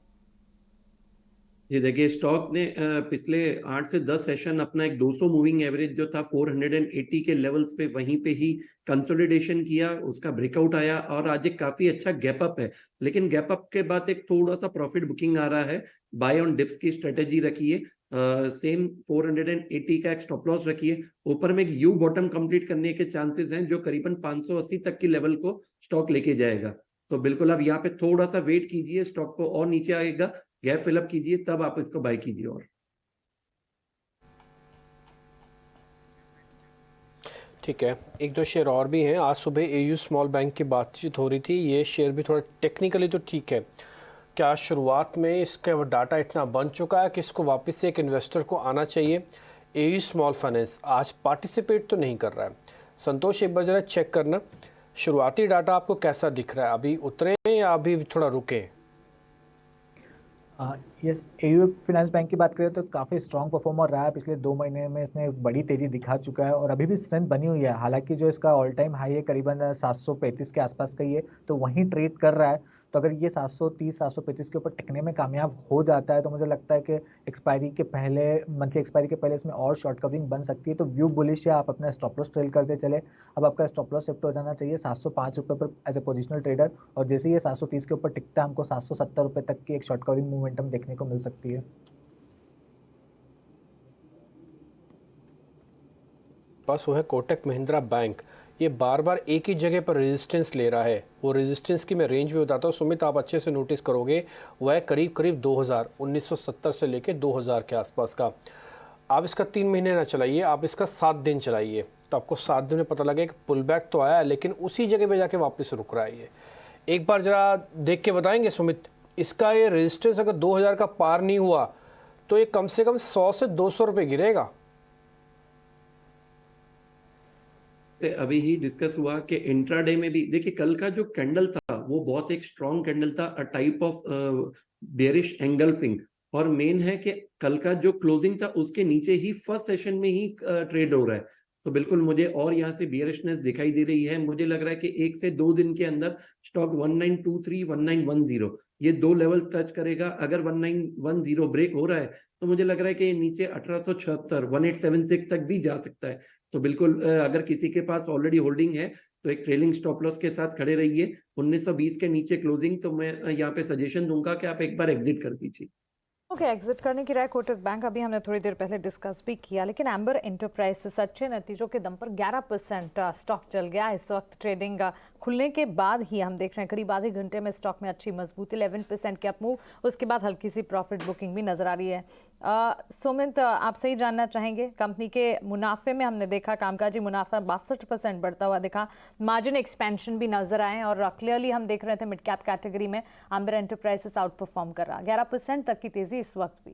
ये देखिए स्टॉक ने पिछले 8 से 10 सेशन अपना एक 200 मूविंग एवरेज जो था 480 के लेवल्स पे वहीं पे ही कंसोलिडेशन किया, उसका ब्रेकआउट आया और आज एक काफी अच्छा गैप अप है। लेकिन गैप अप के बाद एक थोड़ा सा प्रॉफिट बुकिंग आ रहा है। बाय ऑन डिप्स की स्ट्रेटेजी रखिए, सेम 480 का एक स्टॉप लॉस रखिए। ऊपर में एक यू बॉटम कंप्लीट करने के चांसेस हैं जो करीबन 580 तक की लेवल को स्टॉक लेके जाएगा। तो बिल्कुल आप यहाँ पे थोड़ा सा वेट कीजिए, स्टॉक को और नीचे आएगा, गैप फिलअप कीजिए, तब आप इसको बाय कीजिए। और ठीक है, एक दो शेयर और भी हैं। आज सुबह एयू स्मॉल बैंक की बातचीत हो रही थी, ये शेयर भी थोड़ा टेक्निकली तो ठीक है। क्या शुरुआत में इसका वो डाटा इतना बन चुका है कि इसको वापस से एक इन्वेस्टर को आना चाहिए? एयू स्मॉल फाइनेंस आज पार्टिसिपेट तो नहीं कर रहा है। संतोष, एक बार जरा चेक करना शुरुआती डाटा आपको कैसा दिख रहा है, अभी उतरे या अभी थोड़ा रुके? यस, एयू फाइनेंस बैंक की बात करें तो काफ़ी स्ट्रॉन्ग परफॉर्मर रहा है। पिछले 2 महीने में इसने बड़ी तेजी दिखा चुका है और अभी भी स्ट्रेंथ बनी हुई है। हालांकि जो इसका ऑल टाइम हाई है करीबन 735 के आसपास का ही है, तो वहीं ट्रेड कर रहा है। तो अगर ये 730 735 के ऊपर टिकने में कामयाब हो जाता है तो मुझे लगता है कि एक्सपायरी के पहले, मंथली एक्सपायरी के पहले इसमें और शॉर्ट कवरिंग बन सकती है। तो व्यू बुलिश है, आप अपना स्टॉप लॉस ट्रेल करते चले। अब आपका स्टॉप लॉस शिफ्ट हो जाना चाहिए 705 रुपये पर एज ए पोजिशनल ट्रेडर, और जैसे ही ये 730 के ऊपर टिकता है हमको 770 रुपये तक की एक शॉर्ट कवरिंग मूवमेंटम देखने को मिल सकती है। पास वो है कोटक महिंद्रा बैंक, ये बार बार एक ही जगह पर रेजिस्टेंस ले रहा है। वो रेजिस्टेंस की मैं रेंज भी बताता हूँ सुमित, आप अच्छे से नोटिस करोगे, वह है करीब करीब 2000, 1970 से लेके 2000 के आसपास का। आप इसका 3 महीने ना चलाइए, आप इसका 7 दिन चलाइए, तो आपको 7 दिन में पता लगे कि पुल बैक तो आया है लेकिन उसी जगह पे जाके वापस रुक रहा है। ये एक बार जरा देख के बताएंगे सुमित, इसका ये रेजिस्टेंस अगर 2000 का पार नहीं हुआ तो ये कम से कम 100 से 200 रुपये गिरेगा। अभी ही डिस्कस हुआ कि इंट्राडे में भी देखिए कल का जो कैंडल था वो बहुत एक स्ट्रॉन्ग कैंडल था, a type of bearish engulfing, और मेन है कि कल का जो क्लोजिंग था उसके नीचे ही फर्स्ट सेशन में ही ट्रेड हो रहा है। तो बिल्कुल मुझे और यहाँ से बेयरिशनेस दिखाई दे रही है। मुझे लग रहा है कि 1 से 2 दिन के अंदर स्टॉक 1923 1910 ये 2 लेवल टच करेगा। अगर 1910 ब्रेक हो रहा है तो मुझे लग रहा है कि नीचे 1876 1876 तक भी जा सकता है। तो बिल्कुल अगर किसी के पास ऑलरेडी होल्डिंग है तो एक ट्रेलिंग स्टॉप लॉस के साथ खड़े रहिए। 1920 के नीचे क्लोजिंग, तो मैं यहाँ पे सजेशन दूंगा कि आप एक बार एग्जिट कर दीजिए। ओके, एग्जिट करने की राय कोटक बैंक अभी हमने थोड़ी देर पहले डिस्कस भी किया, लेकिन एम्बर एंटरप्राइजेस अच्छे नतीजों के दम पर 11% स्टॉक चल गया। इस वक्त ट्रेडिंग खुलने के बाद ही हम देख रहे हैं करीब आधे घंटे में स्टॉक में अच्छी मजबूती, 11% के अप मूव, उसके बाद हल्की सी प्रॉफिट बुकिंग भी नजर आ रही है। सुमित, आपसे ही जानना चाहेंगे, कंपनी के मुनाफे में हमने देखा कामकाजी मुनाफा 62% बढ़ता हुआ दिखा, मार्जिन एक्सपेंशन भी नजर आए और क्लियरली हम देख रहे थे मिड कैप कैटेगरी में एम्बर एंटरप्राइजेस आउट परफॉर्म कर रहा, 11% तक की तेजी इस वक्त भी।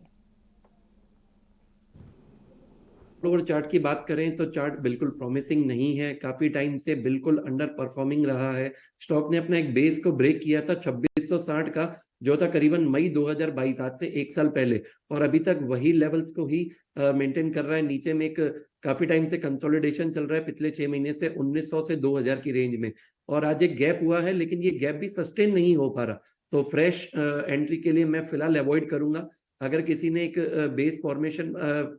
ओवर चार्ट की बात करें तो चार्ट बिल्कुल प्रॉमिसिंग नहीं है, काफी टाइम से बिल्कुल अंडर परफॉर्मिंग रहा है। स्टॉक ने अपना एक बेस को ब्रेक किया था 2660 का, जो था करीबन मई 2022, आज से 1 साल पहले, और अभी तक वही लेवल्स को ही मेंटेन कर रहा है। नीचे में एक काफी टाइम से कंसोलिडेशन चल रहा है पिछले 6 महीने से 1900 से 2000 की रेंज में, और आज एक गैप हुआ है लेकिन ये गैप भी सस्टेन नहीं हो पा रहा। तो फ्रेश एंट्री के लिए मैं फिलहाल अवॉइड करूंगा। अगर किसी ने एक बेस फॉर्मेशन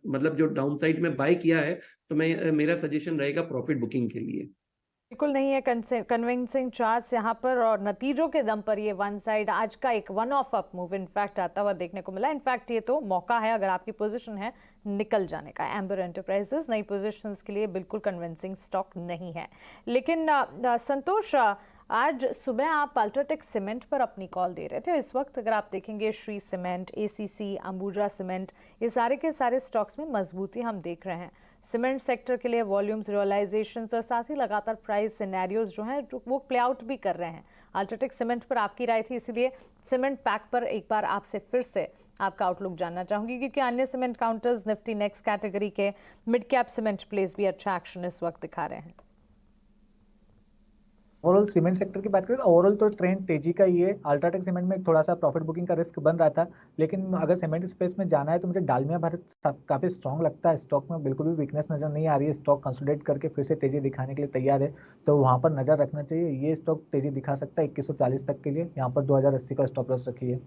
मतलब जो डाउनसाइड में बाय किया है तो मैं मेरा सजेशन रहेगा प्रॉफिट बुकिंग के लिए। बिल्कुल नहीं है कन्विंसिंग चार्ट्स यहाँ पर, और नतीजों के दम पर ये वन साइड आज का एक one of up move in fact आता हुआ देखने को मिला। इनफैक्ट ये तो मौका है अगर आपकी पोजीशन है निकल जाने का। एम्बर एंटरप्राइजेस नई पोजीशंस के लिए बिल्कुल कन्विंसिंग स्टॉक नहीं है। लेकिन संतोष, आज सुबह आप अल्ट्राटेक सीमेंट पर अपनी कॉल दे रहे थे। इस वक्त अगर आप देखेंगे Shri cement, ACC, Ambuja cement, ये सारे के सारे स्टॉक्स में मजबूती हम देख रहे हैं। सीमेंट सेक्टर के लिए वॉल्यूम्स, रियलाइजेशंस और साथ ही लगातार प्राइस सिनेरियोज जो हैं वो प्ले आउट भी कर रहे हैं। अल्ट्राटेक सीमेंट पर आपकी राय थी, इसीलिए सीमेंट पैक पर एक बार आपसे फिर से आपका आउटलुक जानना चाहूंगी, क्योंकि अन्य cement counters Nifty next category के मिड कैप सीमेंट प्लेस भी अच्छा एक्शन इस वक्त दिखा रहे हैं। ओवरऑल सीमेंट सेक्टर की बात करें तो ओवरऑल तो ट्रेंड तेजी का ही है। अल्ट्राटेक सीमेंट में थोड़ा सा प्रॉफिट बुकिंग का रिस्क बन रहा था, लेकिन अगर सीमेंट स्पेस में जाना है तो मुझे डालमिया भारत काफी स्ट्रॉन्ग लगता है। स्टॉक में बिल्कुल भी वीकनेस नजर नहीं आ रही है, स्टॉक कंसोलिडेट करके फिर से तेजी दिखाने के लिए तैयार है, तो वहां पर नजर रखना चाहिए। ये स्टॉक तेजी दिखा सकता है 2140 तक के लिए, यहाँ पर 2080 का स्टॉप लॉस रखिए।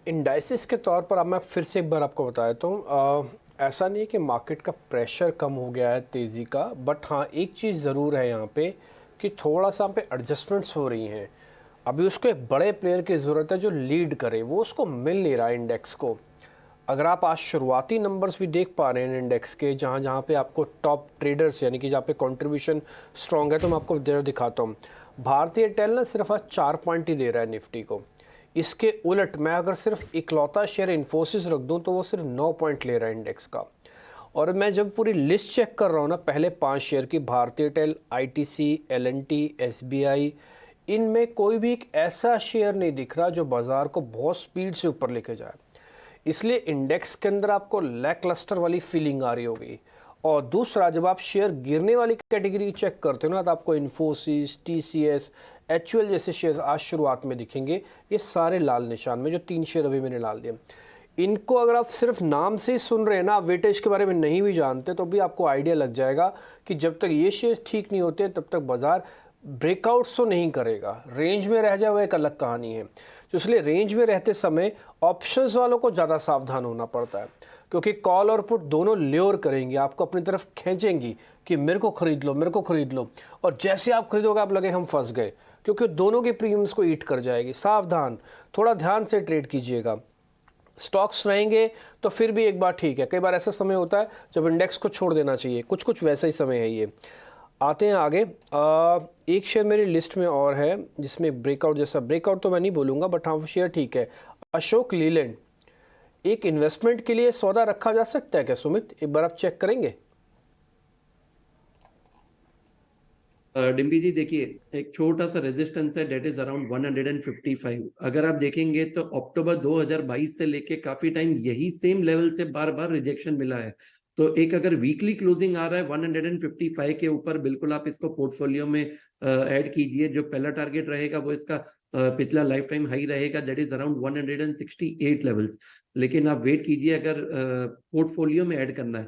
इंडाइसिस के तौर पर अब मैं फिर से एक बार आपको बता देता हूँ, ऐसा नहीं है कि मार्केट का प्रेशर कम हो गया है तेज़ी का, बट हाँ एक चीज़ ज़रूर है यहाँ पे कि थोड़ा सा यहाँ पे एडजस्टमेंट्स हो रही हैं। अभी उसको एक बड़े प्लेयर की ज़रूरत है जो लीड करे, वो उसको मिल नहीं रहा है इंडेक्स को। अगर आप आज शुरुआती नंबर्स भी देख पा रहे हैं इंडेक्स के, जहाँ जहाँ पे आपको टॉप ट्रेडर्स यानी कि जहाँ पे कंट्रीब्यूशन स्ट्रॉन्ग है, तो मैं आपको दिखाता हूँ। भारतीय एयरटेल ना सिर्फ आज 4 पॉइंट ही दे रहा है निफ्टी को, इसके उलट मैं अगर सिर्फ इकलौता शेयर इन्फोसिस रख दूं तो वो सिर्फ 9 पॉइंट ले रहा है इंडेक्स का। और मैं जब पूरी लिस्ट चेक कर रहा हूँ ना, पहले 5 शेयर की, भारतीय एयरटेल, ITC, L&T, SBI, इनमें कोई भी एक ऐसा शेयर नहीं दिख रहा जो बाजार को बहुत स्पीड से ऊपर लेके जाए। इसलिए इंडेक्स के अंदर आपको लैकलस्टर वाली फीलिंग आ रही होगी। और दूसरा, जब आप शेयर गिरने वाली कैटेगरी चेक करते हो ना, तो आपको इन्फोसिस, TCS, HUL जैसे शेयर आज शुरुआत में दिखेंगे। ये सारे लाल निशान में, जो 3 शेयर अभी मैंने डाल दिए, इनको अगर आप सिर्फ नाम से ही सुन रहे हैं ना, वेटेज के बारे में नहीं भी जानते, तो भी आपको आइडिया लग जाएगा कि जब तक ये शेयर ठीक नहीं होते तब तक बाजार ब्रेकआउट्स तो नहीं करेगा। रेंज में रह जाए वो एक अलग कहानी है। तो इसलिए रेंज में रहते समय ऑप्शंस वालों को ज़्यादा सावधान होना पड़ता है, क्योंकि कॉल और पुट दोनों ल्योर करेंगी, आपको अपनी तरफ खींचेंगी कि मेरे को खरीद लो, मेरे को खरीद लो। और जैसे आप खरीदोगे आप लगे हम फंस गए, क्योंकि दोनों के प्रीमियम्स को ईट कर जाएगी। सावधान, थोड़ा ध्यान से ट्रेड कीजिएगा। स्टॉक्स रहेंगे तो फिर भी एक बार ठीक है, कई बार ऐसा समय होता है जब इंडेक्स को छोड़ देना चाहिए, कुछ कुछ वैसा ही समय है ये। आते हैं आगे। एक शेयर मेरी लिस्ट में और है जिसमें ब्रेकआउट जैसा, ब्रेकआउट तो मैं नहीं बोलूँगा बट हाँ वो शेयर ठीक है, अशोक लीलैंड। एक इन्वेस्टमेंट के लिए सौदा रखा जा सकता है क्या सुमित? एक बार आप चेक करेंगे। डिम्पी जी देखिए, एक छोटा सा रेजिस्टेंस है, डेट इज अराउंड 155। अगर आप देखेंगे तो अक्टूबर 2022 से लेके काफी टाइम यही सेम लेवल से बार बार रिजेक्शन मिला है। तो एक अगर वीकली क्लोजिंग आ रहा है 155 के ऊपर, बिल्कुल आप इसको पोर्टफोलियो में ऐड कीजिए। जो पहला टारगेट रहेगा वो इसका पिछला लाइफ टाइम हाई रहेगा, दैट इज अराउंड 168 लेवल्स। लेकिन आप वेट कीजिए अगर पोर्टफोलियो में ऐड करना है।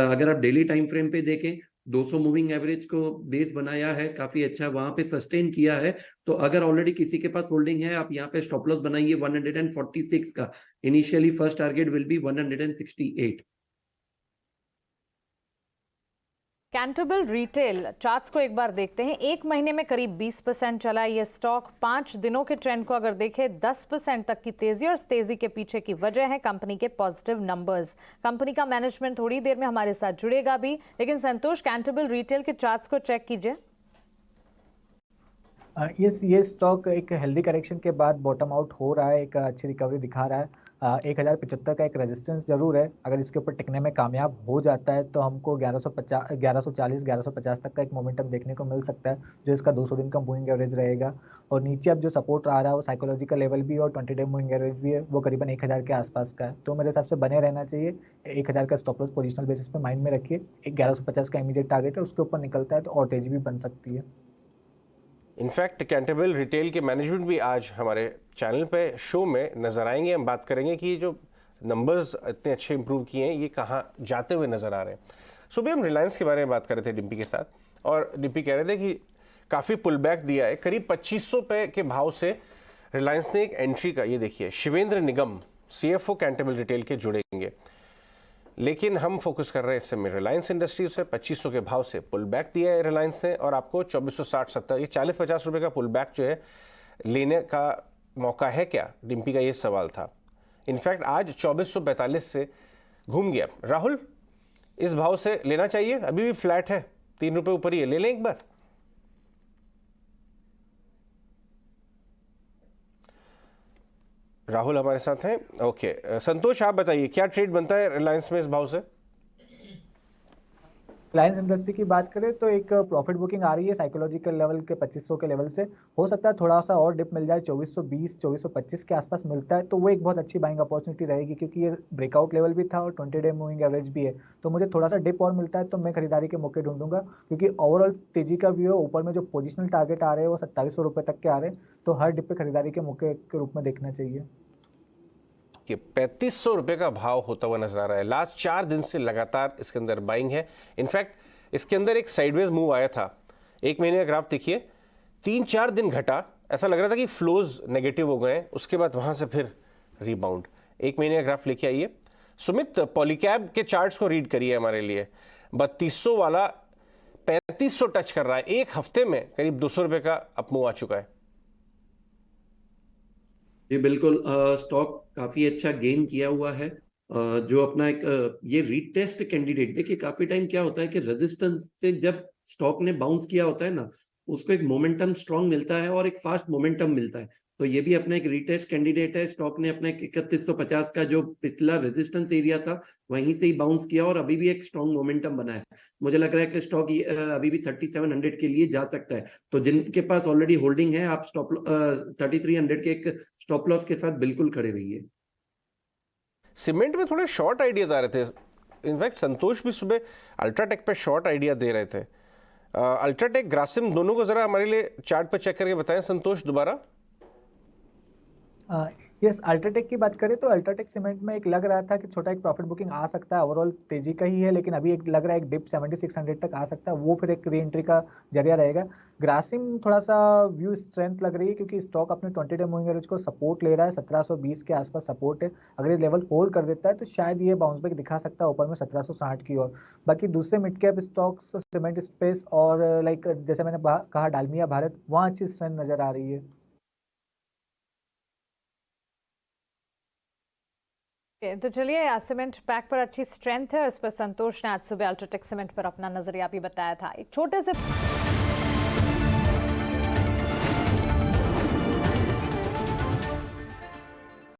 अगर आप डेली टाइम फ्रेम पे देखें, 200 मूविंग एवरेज को बेस बनाया है, काफी अच्छा वहां पे सस्टेन किया है। तो अगर ऑलरेडी किसी के पास होल्डिंग है, आप यहाँ पे स्टॉप लॉस बनाइए 146 का। Initially first target will be 168। Cantabil retail charts को एक बार देखते हैं। एक महीने में करीब 20% चला ये स्टॉक। 5 दिनों के ट्रेंड को अगर देखें 10% तक की तेजी, और इस तेजी के पीछे की वजह है कंपनी के पॉजिटिव नंबर्स। कंपनी का मैनेजमेंट थोड़ी देर में हमारे साथ जुड़ेगा भी, लेकिन संतोष, कैंटरबिल रिटेल के चार्ट्स को चेक कीजिए। ये स्टॉक एक हेल्दी करेक्शन के बाद बॉटम आउट हो रहा है, एक अच्छी रिकवरी दिखा रहा है। 1075 का एक रेजिस्टेंस जरूर है, अगर इसके ऊपर टिकने में कामयाब हो जाता है तो हमको 1140-1150 तक का एक मोमेंटम देखने को मिल सकता है, जो इसका 200 दिन का मूविंग एवरेज रहेगा। और नीचे अब जो सपोर्ट आ रहा है वो साइकोलॉजिकल लेवल भी और 20 डे मूविंग एवरेज भी है, वो करीबन 1000 के आसपास का है। तो मेरे हिसाब से बने रहना चाहिए। 1000 का स्टॉप लॉस पोजिशनल बेसिस पे माइंड में रखिए। 1150 का इमीडिएट टारगेट है, उसके ऊपर निकलता है तो और तेजी भी बन सकती है। इनफैक्ट कैंटरबिल रिटेल के मैनेजमेंट भी आज हमारे चैनल पे शो में नज़र आएंगे। हम बात करेंगे कि जो नंबर्स इतने अच्छे इंप्रूव किए हैं ये कहाँ जाते हुए नज़र आ रहे हैं। सुबह हम रिलायंस के बारे में बात कर रहे थे डिम्पी के साथ, और डिम्पी कह रहे थे कि काफ़ी पुल बैक दिया है। करीब 2500 रुपये के भाव से रिलायंस ने एक एंट्री का, ये देखिए शिवेंद्र निगम CFO कैंटरबिल रिटेल के जुड़ेंगे, लेकिन हम फोकस कर रहे हैं इस समय रिलायंस इंडस्ट्रीज से। 2500 के भाव से पुल बैक दिया है रिलायंस ने, और आपको 2460-70 ये 40-50 रुपये का पुल बैक जो है लेने का मौका है क्या? डिम्पी का ये सवाल था। इनफैक्ट आज 2445 से घूम गया। राहुल, इस भाव से लेना चाहिए? अभी भी फ्लैट है, 3 रुपये ऊपर ही है, ले लें एक बार? राहुल हमारे साथ हैं। ओके, संतोष आप बताइए क्या ट्रेड बनता है रिलायंस में इस भाव से? रिलायंस इंडस्ट्री की बात करें तो एक प्रॉफिट बुकिंग आ रही है साइकोलॉजिकल लेवल के 2500 के लेवल से। हो सकता है थोड़ा सा और डिप मिल जाए, 2420-2425 के आसपास मिलता है तो वो एक बहुत अच्छी बाइंग अपॉर्चुनिटी रहेगी, क्योंकि ये ब्रेकआउट लेवल भी था और 20 डे मूविंग एवरेज भी है। तो मुझे थोड़ा सा डिप और मिलता है तो मैं खरीदारी के मौके ढूंढूंगा, क्योंकि ओवरऑल तेजी का व्यू है। ऊपर में जो पोजिशनल टारगेट आ रहे हैं वो 2700 रुपये तक के आ रहे हैं, तो हर डिप पे खरीदारी के मौके के रूप में देखना चाहिए। कि 3500 रुपये का भाव होता हुआ नजर आ रहा है। लास्ट 4 दिन से लगातार इसके अंदर बाइंग है। इनफैक्ट इसके अंदर एक साइडवेज मूव आया था। एक महीने का ग्राफ देखिए, 3-4 दिन घटा, ऐसा लग रहा था कि फ्लोज नेगेटिव हो गए, उसके बाद वहां से फिर रिबाउंड। एक महीने का ग्राफ लेके आइए। सुमित, पॉलीकैब के चार्ट्स को रीड करिए हमारे लिए। 3200 वाला 3500 टच कर रहा है, एक हफ्ते में करीब 200 रुपये का अपमूव आ चुका है। जी बिल्कुल, स्टॉक काफी अच्छा गेन किया हुआ है। जो अपना एक ये रीटेस्ट कैंडिडेट, देखिए काफी टाइम क्या होता है कि रेजिस्टेंस से जब स्टॉक ने बाउंस किया होता है ना, उसको एक मोमेंटम स्ट्रांग मिलता है और एक फास्ट मोमेंटम मिलता है। तो ये भी अपना एक रिटेस्ट कैंडिडेट है। स्टॉक ने अपना 3150 का जो पिछला रेजिस्टेंस एरिया था वहीं से ही बाउंस किया और अभी भी एक स्ट्रॉन्ग मोमेंटम बना है। मुझे लग रहा है कि स्टॉक अभी भी 3700 के लिए जा सकता है। तो जिनके पास ऑलरेडी होल्डिंग है, आप स्टॉप 3300 के एक स्टॉप लॉस के साथ बिल्कुल खड़े रहिए। सीमेंट में थोड़े शॉर्ट आइडियाज आ रहे थे। इनफैक्ट संतोष भी सुबह अल्ट्राटेक पे शॉर्ट आइडिया दे रहे थे। अल्ट्राटेक, ग्रासिम दोनों को जरा हमारे लिए चार्ट पर चेक करके बताएं संतोष दोबारा। यस, अल्ट्राटेक की बात करें तो अल्ट्राटेक सीमेंट में एक लग रहा था कि छोटा एक प्रॉफिट बुकिंग आ सकता है, ओवरऑल तेजी का ही है, लेकिन अभी एक लग रहा है एक डिप 7600 तक आ सकता है, वो फिर एक री एंट्री का जरिया रहेगा। ग्रासिम थोड़ा सा व्यू स्ट्रेंथ लग रही है क्योंकि स्टॉक अपने 20 डे मूविंग एवरेज को सपोर्ट ले रहा है, 1720 के आसपास सपोर्ट है। अगर ये लेवल होल्ड कर देता है तो शायद ये बाउंस बैक दिखा सकता है ऊपर में 1760 की ओर। बाकी दूसरे mid cap stocks cement space और लाइक जैसे मैंने कहा डालमिया भारत, वहाँ अच्छी स्ट्रेंथ नजर आ रही है। तो चलिए, आज सीमेंट पैक पर अच्छी स्ट्रेंथ है, इस पर संतोष ने आज सुबह अल्ट्राटेक सीमेंट पर अपना नजरिया भी बताया था। एक छोटे से